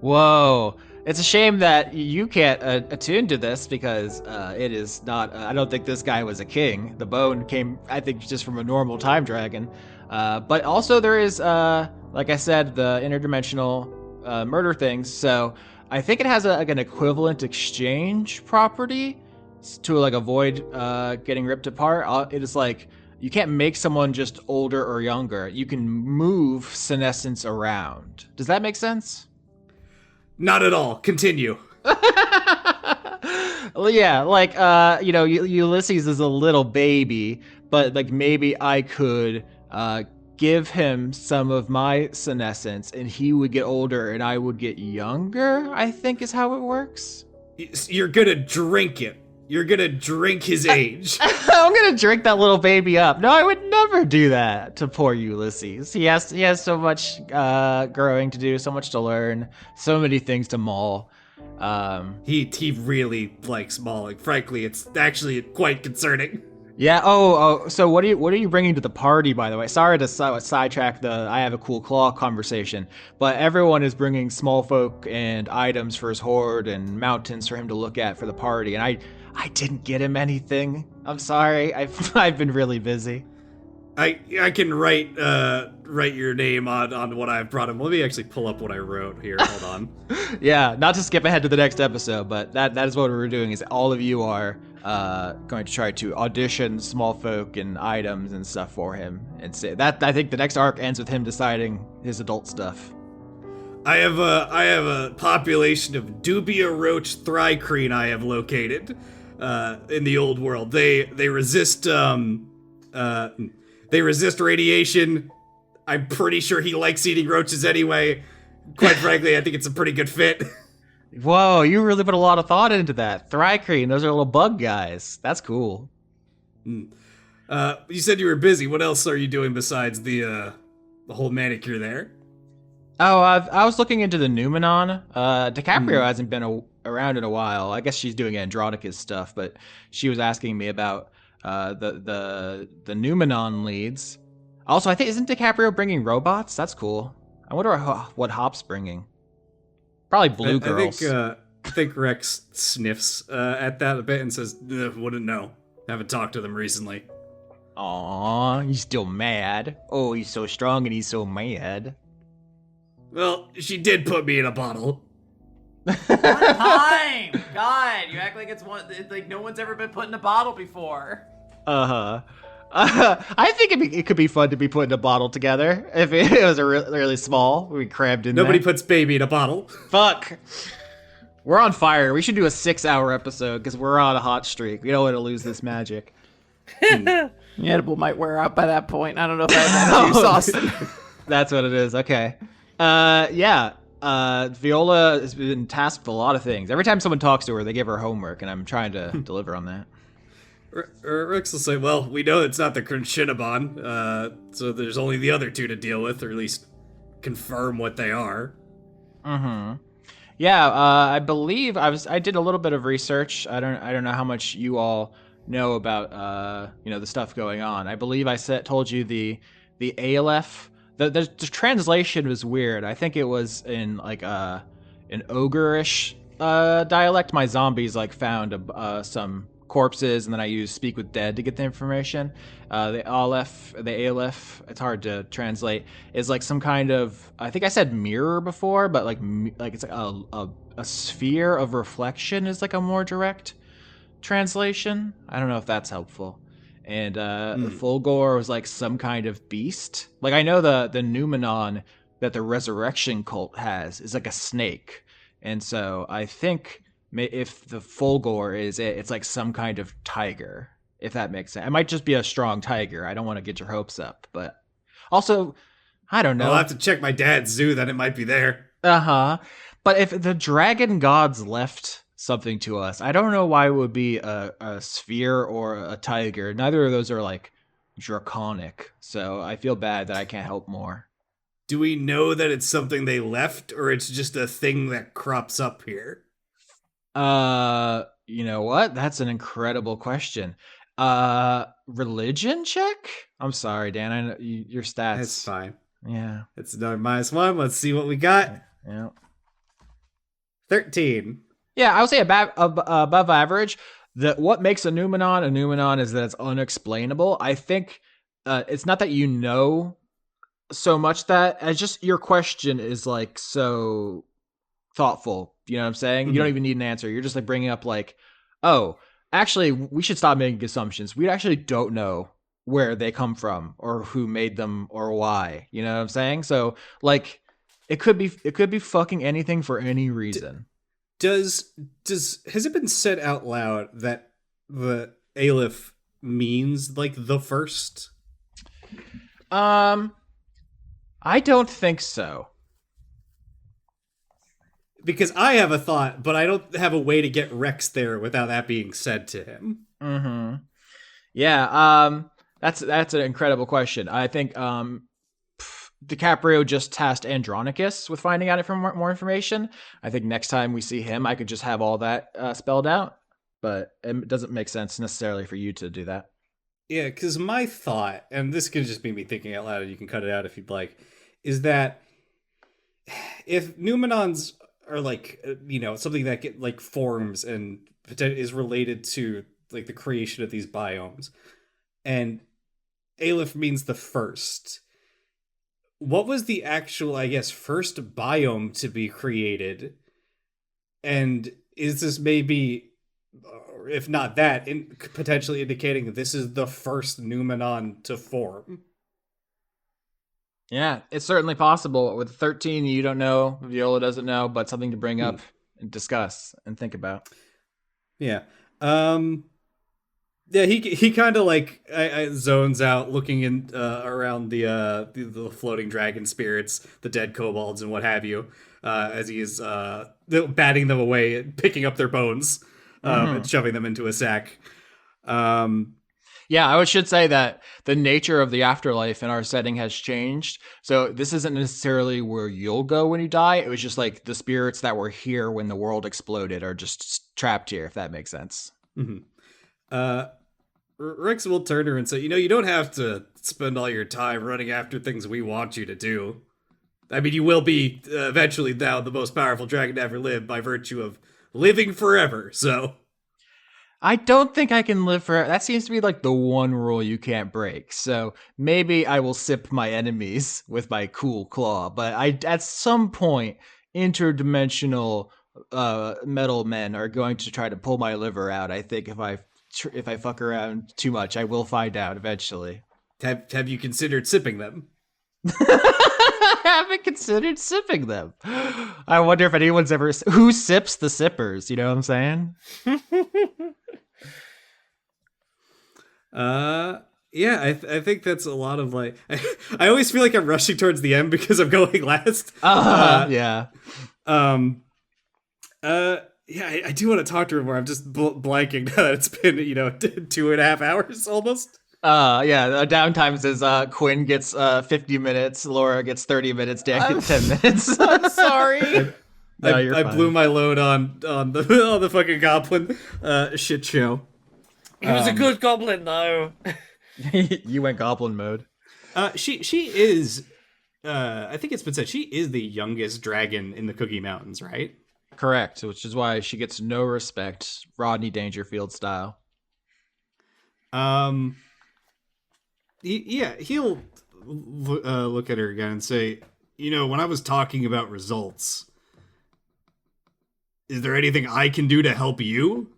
Speaker 2: Whoa. It's a shame that you can't attune to this, because it is not... I don't think this guy was a king. The bone came, I think, just from a normal time dragon. But also there is, like I said, the interdimensional murder things. So I think it has an equivalent exchange property to like avoid getting ripped apart. It is like, you can't make someone just older or younger. You can move senescence around. Does that make sense?
Speaker 3: Not at all. Continue.
Speaker 2: Well, yeah, like, Ulysses is a little baby, but like maybe I could give him some of my senescence and he would get older and I would get younger, I think is how it works.
Speaker 3: You're gonna drink it. You're gonna drink his age.
Speaker 2: I'm gonna drink that little baby up. No, I would never do that to poor Ulysses. He has so much growing to do, so much to learn, so many things to maul.
Speaker 3: He really likes mauling. Frankly, it's actually quite concerning.
Speaker 2: Yeah. Oh. So what are you bringing to the party, by the way? Sorry to sidetrack the I have a cool claw conversation, but everyone is bringing small folk and items for his hoard and mountains for him to look at for the party, and I didn't get him anything. I'm sorry. I've been really busy.
Speaker 3: I can write your name on what I've brought him. Let me actually pull up what I wrote here. Hold on.
Speaker 2: Yeah, not to skip ahead to the next episode, but that is what we're doing. Is all of you are going to try to audition small folk and items and stuff for him, and say that. I think the next arc ends with him deciding his adult stuff.
Speaker 3: I have a population of dubia roach thrycreen I have located in the old world. They resist They resist radiation. I'm pretty sure he likes eating roaches anyway. Quite frankly, I think it's a pretty good fit.
Speaker 2: Whoa, you really put a lot of thought into that. Thri-kreen, those are little bug guys. That's cool.
Speaker 3: You said you were busy. What else are you doing besides the whole manicure there?
Speaker 2: Oh, I was looking into the Numenon. DiCaprio hasn't been around in a while. I guess she's doing Andronicus stuff, but she was asking me about the Numenon leads. Also, I think isn't DiCaprio bringing robots? That's cool. I wonder what Hop's bringing. Probably blue girls.
Speaker 3: I think Rex sniffs at that a bit and says, "Wouldn't know. Haven't talked to them recently."
Speaker 2: Aw, he's still mad. Oh, he's so strong and he's so mad.
Speaker 3: Well, she did put me in a bottle.
Speaker 5: One time! God, you act like it's like no one's ever been put in a bottle before.
Speaker 2: I think it could be fun to be put in a bottle together if it was really small. We crammed in.
Speaker 3: Nobody
Speaker 2: there.
Speaker 3: puts baby in a bottle.
Speaker 2: Fuck. We're on fire. We should do a 6-hour episode because we're on a hot streak. We don't want to lose this magic.
Speaker 4: The edible might wear out by that point. I don't know if I have that juice, Austin.
Speaker 2: That's what it is. Okay. Yeah. Viola has been tasked with a lot of things. Every time someone talks to her, they give her homework, and I'm trying to deliver on that.
Speaker 3: Rex will say, well, we know it's not the Kunty, so there's only the other two to deal with, or at least confirm what they are.
Speaker 2: Mm-hmm. Yeah, I believe I did a little bit of research. I don't know how much you all know about the stuff going on. I believe I told you the Aleph. The translation was weird. I think it was in like an ogre-ish dialect. My zombies found some corpses, and then I used Speak with Dead to get the information. The Aleph, it's hard to translate, is like some kind of, I think I said mirror before, but like it's like a sphere of reflection is like a more direct translation. I don't know if that's helpful. And Fulgor was like some kind of beast. Like I know the Numenon that the resurrection cult has is like a snake. And so I think if the Fulgor is it's like some kind of tiger, if that makes sense. It might just be a strong tiger. I don't want to get your hopes up, but also, I don't know.
Speaker 3: I'll have to check my dad's zoo, then it might be there.
Speaker 2: Uh-huh. But if the dragon gods left something to us, I don't know why it would be a sphere or a tiger. Neither of those are like draconic, so I feel bad that I can't help more.
Speaker 3: Do we know that it's something they left, or it's just a thing that crops up here?
Speaker 2: You know what? That's an incredible question. Religion check? I'm sorry, Dan. I know your stats.
Speaker 3: That's fine.
Speaker 2: Yeah.
Speaker 3: It's another -1. Let's see what we got.
Speaker 2: Yeah.
Speaker 3: 13.
Speaker 2: Yeah, I would say above average. What makes a Numenon is that it's unexplainable. I think it's not that you know so much that it's just your question is like so thoughtful. You know what I'm saying? Mm-hmm. You don't even need an answer. You're just like bringing up like, oh, actually, we should stop making assumptions. We actually don't know where they come from or who made them or why. You know what I'm saying? So like, it could be fucking anything for any reason.
Speaker 3: Has it been said out loud that the Aleph means like the first?
Speaker 2: I don't think so.
Speaker 3: Because I have a thought, but I don't have a way to get Rex there without that being said to him.
Speaker 2: Mm-hmm. Yeah, that's an incredible question. I think DiCaprio just tasked Andronicus with finding out more information. I think next time we see him, I could just have all that spelled out. But it doesn't make sense necessarily for you to do that.
Speaker 3: Yeah, because my thought, and this could just be me thinking out loud, and you can cut it out if you'd like, is that if Numenons are like, something that get like forms and is related to like the creation of these biomes, and Aleph means the first. What was the actual, I guess, first biome to be created? And is this maybe, if not that, potentially indicating that this is the first Numenon to form?
Speaker 2: Yeah, it's certainly possible. With 13, you don't know, Viola doesn't know, but something to bring up and discuss and think about.
Speaker 3: Yeah. Yeah, he kind of like I zones out, looking in around the floating dragon spirits, the dead kobolds, and what have you, as he is batting them away, picking up their bones, and shoving them into a sack.
Speaker 2: Yeah, I should say that the nature of the afterlife in our setting has changed. So this isn't necessarily where you'll go when you die. It was just like the spirits that were here when the world exploded are just trapped here, if that makes sense.
Speaker 3: Rex will turn to her and say, you don't have to spend all your time running after things we want you to do. I mean, you will be eventually now the most powerful dragon to ever live by virtue of living forever, so...
Speaker 2: I don't think I can live forever. That seems to be like the one rule you can't break. So maybe I will sip my enemies with my cool claw. But at some point, interdimensional metal men are going to try to pull my liver out. I think if I fuck around too much, I will find out eventually.
Speaker 3: Have you considered sipping them?
Speaker 2: I haven't considered sipping them. I wonder if anyone's ever... Who sips the sippers? You know what I'm saying?
Speaker 3: Yeah, I think that's a lot of like... I always feel like I'm rushing towards the end because I'm going last.
Speaker 2: Yeah.
Speaker 3: Yeah, I do want to talk to her more. I'm just blanking now that it's been, 2.5 hours almost.
Speaker 2: Yeah, downtime says Quinn gets 50 minutes, Laura gets 30 minutes, Dan gets 10 minutes.
Speaker 4: I'm sorry.
Speaker 2: No, you're
Speaker 3: I
Speaker 2: fine.
Speaker 3: blew my load on the fucking goblin shit show.
Speaker 1: He was a good goblin, though.
Speaker 2: You went goblin mode.
Speaker 3: She is, I think it's been said, she is the youngest dragon in the Cookie Mountains, right?
Speaker 2: Correct, which is why she gets no respect, Rodney Dangerfield style.
Speaker 3: He'll look at her again and say, when I was talking about results, is there anything I can do to help you?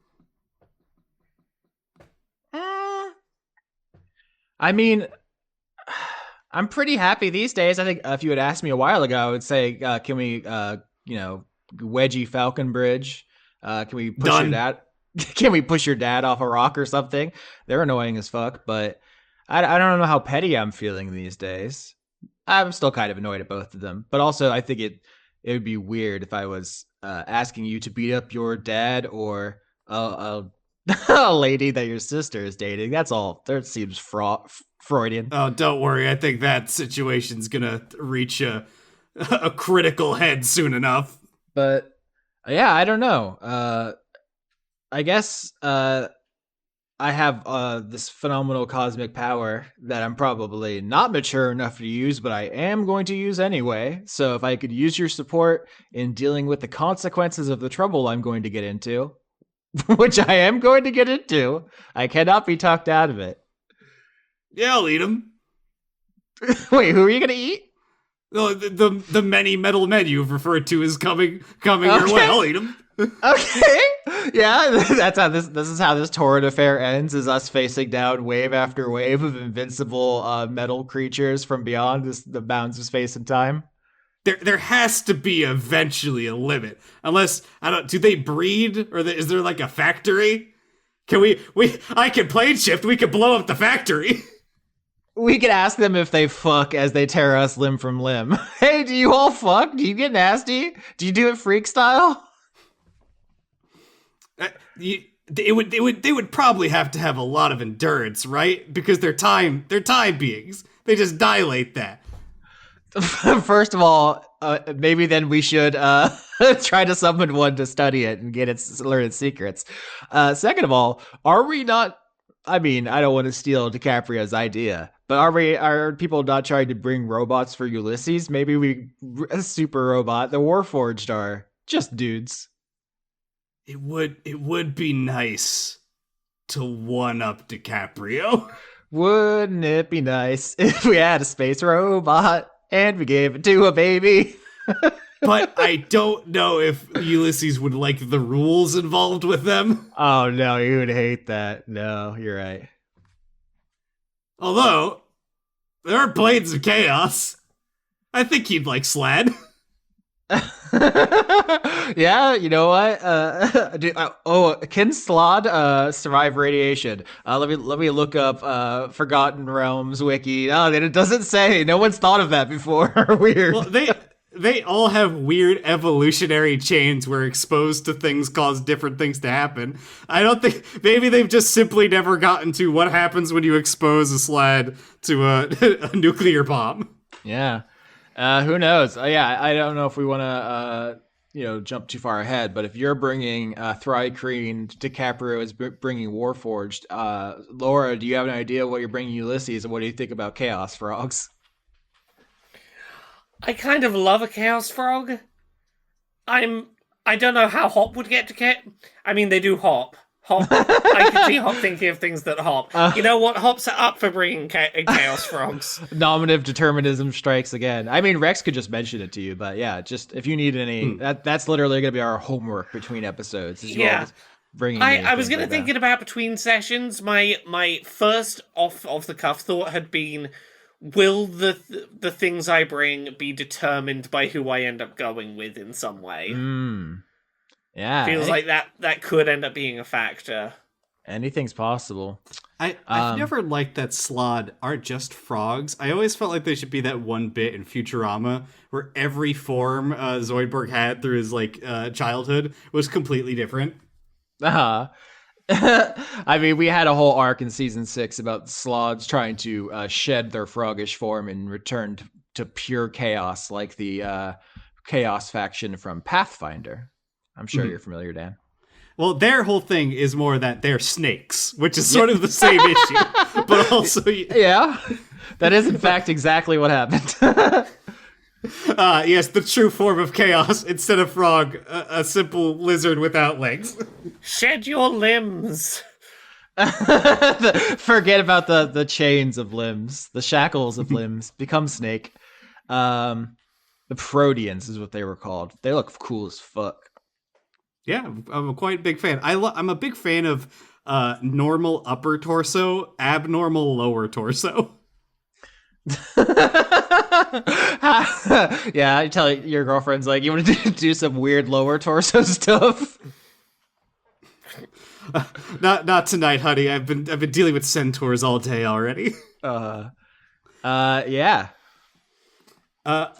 Speaker 2: I mean, I'm pretty happy these days. I think if you had asked me a while ago, I would say, can we, wedgie Falconbridge? Can we push
Speaker 3: Done.
Speaker 2: your dad? Can we push your dad off a rock or something? They're annoying as fuck, but I don't know how petty I'm feeling these days. I'm still kind of annoyed at both of them, but also I think it would be weird if I was asking you to beat up your dad or a lady that your sister is dating. That's all. That seems Freudian.
Speaker 3: Oh, don't worry. I think that situation's gonna reach a critical head soon enough.
Speaker 2: But yeah, I don't know. I guess I have this phenomenal cosmic power that I'm probably not mature enough to use, but I am going to use anyway. So if I could use your support in dealing with the consequences of the trouble I'm going to get into, which I am going to get into, I cannot be talked out of it.
Speaker 3: Yeah, I'll eat him.
Speaker 2: Wait, who are you going to eat?
Speaker 3: Oh, the many metal men you've referred to as coming your way. I'll eat them.
Speaker 2: Okay. Yeah, that's how this is how this torrent affair ends, is us facing down wave after wave of invincible metal creatures from beyond the bounds of space and time.
Speaker 3: There has to be eventually a limit. Unless, do they breed? Or is there like a factory? I can plane shift, we can blow up the factory.
Speaker 2: We could ask them if they fuck as they tear us limb from limb. Hey, do you all fuck? Do you get nasty? Do you do it freak style?
Speaker 3: They would probably have to have a lot of endurance, right? Because they're time beings. They just dilate that.
Speaker 2: First of all, maybe then we should try to summon one to study it and learn its secrets. Second of all, are we not? I mean, I don't want to steal DiCaprio's idea, but are people not trying to bring robots for Ulysses? Maybe a super robot. The Warforged are just dudes.
Speaker 3: It would be nice to one up DiCaprio.
Speaker 2: Wouldn't it be nice if we had a space robot and we gave it to a baby?
Speaker 3: But I don't know if Ulysses would like the rules involved with them.
Speaker 2: Oh no, you would hate that. No, you're right.
Speaker 3: Although, there are Blades of Chaos. I think he'd like Slad.
Speaker 2: Yeah, you know what? Can Slod survive radiation? Let me look up Forgotten Realms wiki. Oh, it doesn't say. No one's thought of that before. Weird.
Speaker 3: Well, they all have weird evolutionary chains where exposed to things cause different things to happen. I don't think maybe they've just simply never gotten to what happens when you expose a sled to a nuclear bomb.
Speaker 2: Yeah. Who knows? Yeah, I don't know if we want to, jump too far ahead. But if you're bringing Kream, DiCaprio is bringing Warforged. Laura, do you have an idea what you're bringing Ulysses, and what do you think about Chaos Frogs?
Speaker 1: I kind of love a Chaos Frog. I don't know how Hop would get to I mean, they do hop. Hop. I can see Hop thinking of things that hop. You know what? Hop's up for bringing Chaos Frogs.
Speaker 2: Nominative determinism strikes again. I mean, Rex could just mention it to you, but yeah, just if you need any, that's literally going to be our homework between episodes.
Speaker 1: Yeah.
Speaker 2: Bringing
Speaker 1: I was going to thinking about between sessions. My first off the cuff thought had been, will the things I bring be determined by who I end up going with in some way?
Speaker 2: Yeah,
Speaker 1: feels like that could end up being a factor.
Speaker 2: Anything's possible.
Speaker 3: I've never liked that Slod aren't just frogs. I always felt like they should be that one bit in Futurama where every form Zoidberg had through his childhood was completely different.
Speaker 2: I mean, we had a whole arc in season 6 about Slods trying to shed their froggish form and return to pure chaos, like the chaos faction from Pathfinder. I'm sure you're familiar, Dan.
Speaker 3: Well, their whole thing is more that they're snakes, which is sort of the same issue. But also...
Speaker 2: Yeah, that is in fact exactly what happened.
Speaker 3: Yes, the true form of chaos. Instead of frog, a simple lizard without legs.
Speaker 1: Shed your limbs.
Speaker 2: Forget about the chains of limbs, the shackles of limbs. Become snake. The Proteans is what they were called. They look cool as fuck.
Speaker 3: Yeah, I'm a quite big fan. I'm a big fan of normal upper torso, abnormal lower torso.
Speaker 2: Yeah, I tell your girlfriend's like, you want to do some weird lower torso stuff?
Speaker 3: Not tonight, honey. I've been dealing with centaurs all day already.
Speaker 2: Yeah.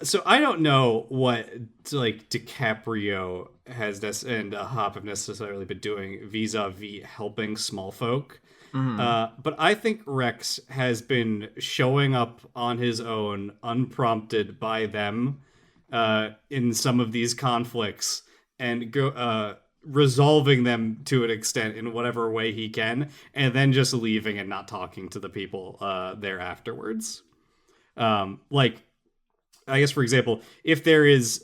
Speaker 3: So I don't know what DiCaprio and Hop have necessarily been doing vis-a-vis helping small folk. But I think Rex has been showing up on his own, unprompted by them, in some of these conflicts and resolving them to an extent in whatever way he can, and then just leaving and not talking to the people there afterwards. I guess, for example, if there is,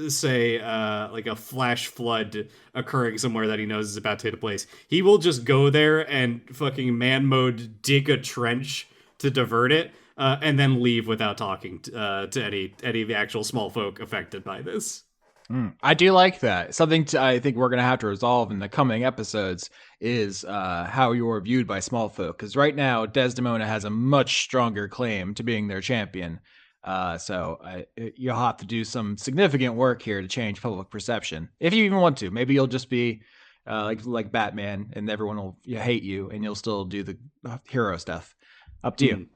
Speaker 3: say, a flash flood occurring somewhere that he knows is about to hit a place, he will just go there and fucking man mode dig a trench to divert it, and then leave without talking to any of the actual small folk affected by this.
Speaker 2: I do like that. Something I think we're going to have to resolve in the coming episodes is how you're viewed by small folk. Because right now, Desdemona has a much stronger claim to being their champion. So you'll have to do some significant work here to change public perception. If you even want to. Maybe you'll just be like Batman and everyone will hate you and you'll still do the hero stuff. Up to you.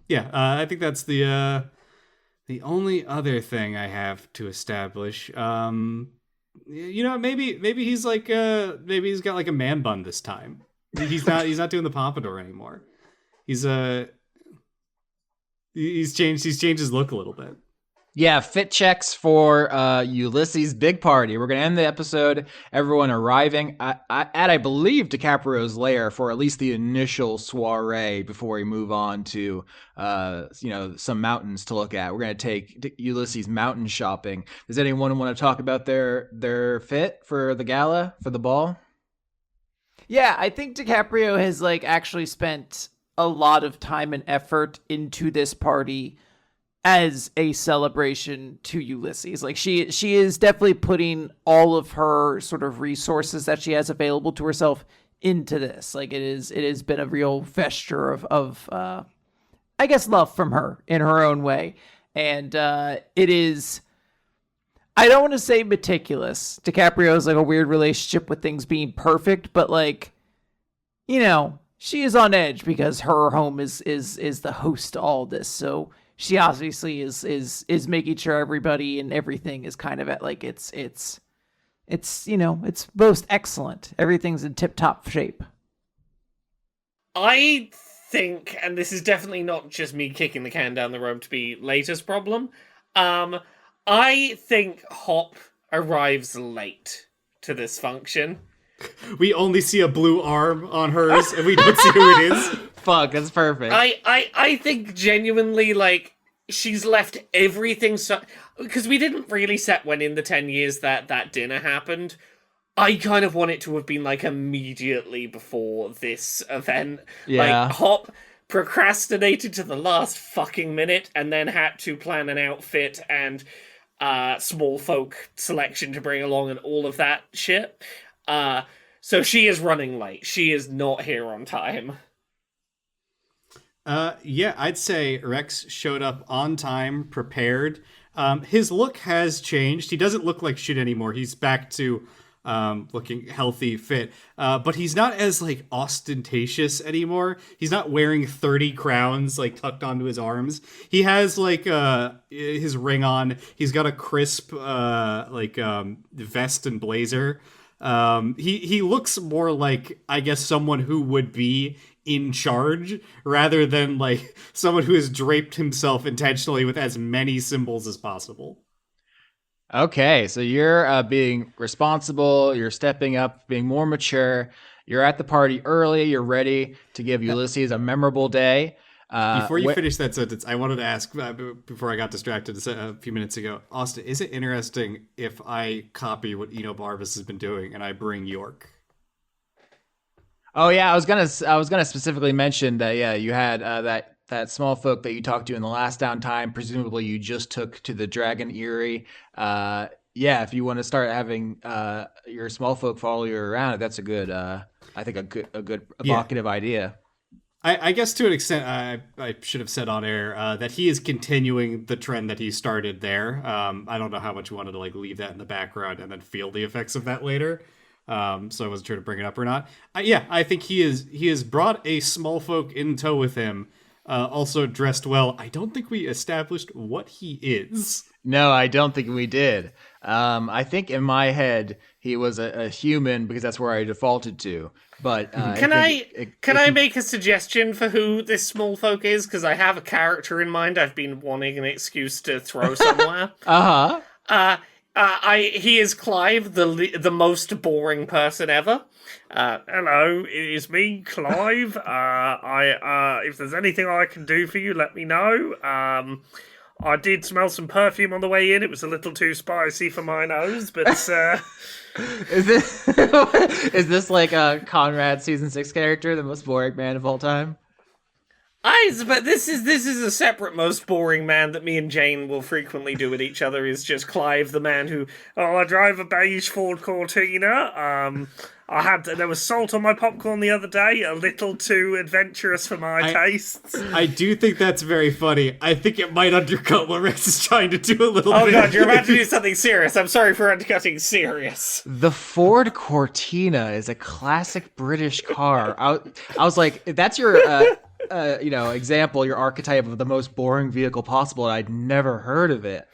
Speaker 3: Yeah, I think that's the only other thing I have to establish. Maybe he's maybe he's got a man bun this time. He's not doing the pompadour anymore. He's changed his look a little bit.
Speaker 2: Yeah, fit checks for Ulysses' big party. We're going to end the episode, everyone arriving at I believe, DiCaprio's lair for at least the initial soiree before we move on to, some mountains to look at. We're going to take Ulysses mountain shopping. Does anyone want to talk about their fit for the gala, for the ball?
Speaker 4: Yeah, I think DiCaprio has actually spent a lot of time and effort into this party as a celebration to Ulysses. She is definitely putting all of her sort of resources that she has available to herself into this. It has been a real vesture of I guess love from her in her own way. And it is I don't want to say meticulous. DiCaprio has like a weird relationship with things being perfect, but like, you know, she is on edge because her home is the host to all this. So she obviously is making sure everybody and everything is kind of at like it's you know, it's most excellent. Everything's in tip-top shape.
Speaker 1: I think, and this is definitely not just me kicking the can down the road to be later's problem, I think Hop arrives late to this function.
Speaker 3: We only see a blue arm on hers, and we don't see who it is.
Speaker 2: Fuck, that's perfect.
Speaker 1: I think genuinely, like, she's left everything so... Because we didn't really set when in the 10 years that dinner happened. I kind of want it to have been, like, immediately before this event.
Speaker 2: Yeah.
Speaker 1: Like, Hop procrastinated to the last fucking minute and then had to plan an outfit and small folk selection to bring along and all of that shit. So she is running late. She is not here on time.
Speaker 3: Yeah, I'd say Rex showed up on time, prepared. His look has changed. He doesn't look like shit anymore. He's back to looking healthy, fit. But he's not as like ostentatious anymore. He's not wearing 30 crowns like tucked onto his arms. He has like his ring on. He's got a crisp vest and blazer. He looks more like, I guess, someone who would be in charge rather than like someone who has draped himself intentionally with as many symbols as possible.
Speaker 2: Okay, so you're being responsible, you're stepping up, being more mature, you're at the party early, you're ready to give Ulysses a memorable day.
Speaker 3: Before you finish that sentence, I wanted to ask, before I got distracted a few minutes ago, Austin, is it interesting if I copy what Eno Barvis has been doing and I bring York?
Speaker 2: Oh yeah, I was gonna specifically mention that. Yeah, you had that small folk that you talked to in the last downtime. Presumably, you just took to the Dragon Eyrie. Yeah, if you want to start having your small folk follow you around, that's a good. I think a good evocative idea.
Speaker 3: I guess to an extent, I should have said on air that he is continuing the trend that he started there. I don't know how much you wanted to like leave that in the background and then feel the effects of that later. So I wasn't sure to bring it up or not. I think he has brought a small folk in tow with him. Also dressed well. I don't think we established what he is.
Speaker 2: No, I don't think we did. I think in my head he was a human because that's where I defaulted to. But
Speaker 1: can I make a suggestion for who this small folk is? Because I have a character in mind. I've been wanting an excuse to throw somewhere. He is Clive, the most boring person ever. Hello, it is me, Clive. If there's anything I can do for you, let me know. I did smell some perfume on the way in. It was a little too spicy for my nose, but
Speaker 2: is this like a Conrad season 6 character, the most boring man of all time?
Speaker 1: But this is a separate most boring man that me and Jane will frequently do with each other. Is just Clive, the man who I drive a beige Ford Cortina. There was salt on my popcorn the other day, a little too adventurous for my tastes.
Speaker 3: I do think that's very funny. I think it might undercut what Rex is trying to do a little bit.
Speaker 1: Oh god, you're about to do something serious. I'm sorry for undercutting serious.
Speaker 2: The Ford Cortina is a classic British car. I was like, that's your example, your archetype of the most boring vehicle possible, and I'd never heard of it.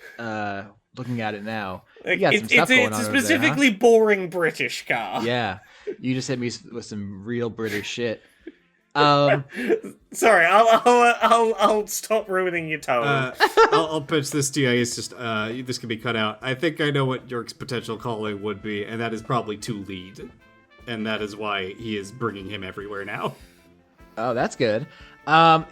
Speaker 2: Looking at it now,
Speaker 1: it's a specifically boring British car.
Speaker 2: Yeah, you just hit me with some real British shit.
Speaker 1: Sorry, I'll stop ruining your tone.
Speaker 3: I'll pitch this to you. It's just this can be cut out. I think I know what York's potential calling would be, and that is probably to lead, and that is why he is bringing him everywhere now.
Speaker 2: Oh, that's good.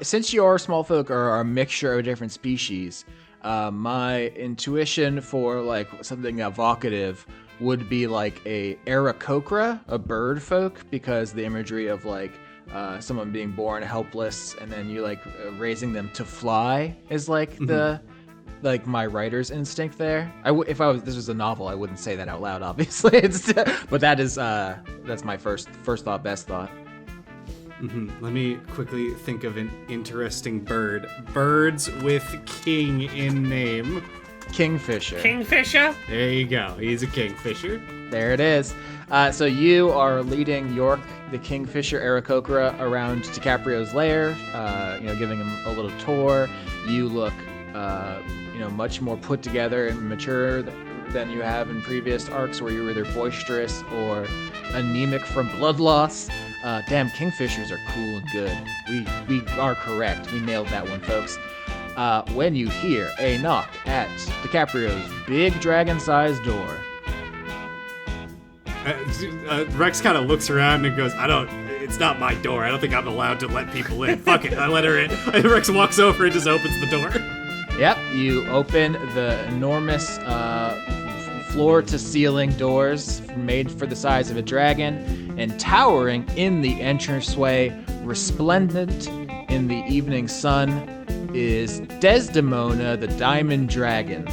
Speaker 2: Since your small folk are a mixture of different species, my intuition for like something evocative would be like a Aarakocra, a bird folk, because the imagery of like someone being born helpless and then you like raising them to fly is like the like my writer's instinct there. If this was a novel, I wouldn't say that out loud, obviously. But that is that's my first thought, best thought.
Speaker 3: Let me quickly think of an interesting bird. Birds with king in name.
Speaker 2: kingfisher.
Speaker 1: Kingfisher?
Speaker 3: There you go. He's a kingfisher.
Speaker 2: There it is. So you are leading York, the Kingfisher Aarakocra, around DiCaprio's lair, giving him a little tour. You look, much more put together and mature than you have in previous arcs where you were either boisterous or anemic from blood loss. Damn, Kingfishers are cool and good. We are correct. We nailed that one, folks. When you hear a knock at DiCaprio's big dragon-sized door.
Speaker 3: Rex kind of looks around and goes, it's not my door. I don't think I'm allowed to let people in. Fuck it, I let her in. And Rex walks over and just opens the door.
Speaker 2: Yep, you open the enormous floor-to-ceiling doors made for the size of a dragon, and towering in the entranceway, resplendent in the evening sun, is Desdemona the Diamond Dragon.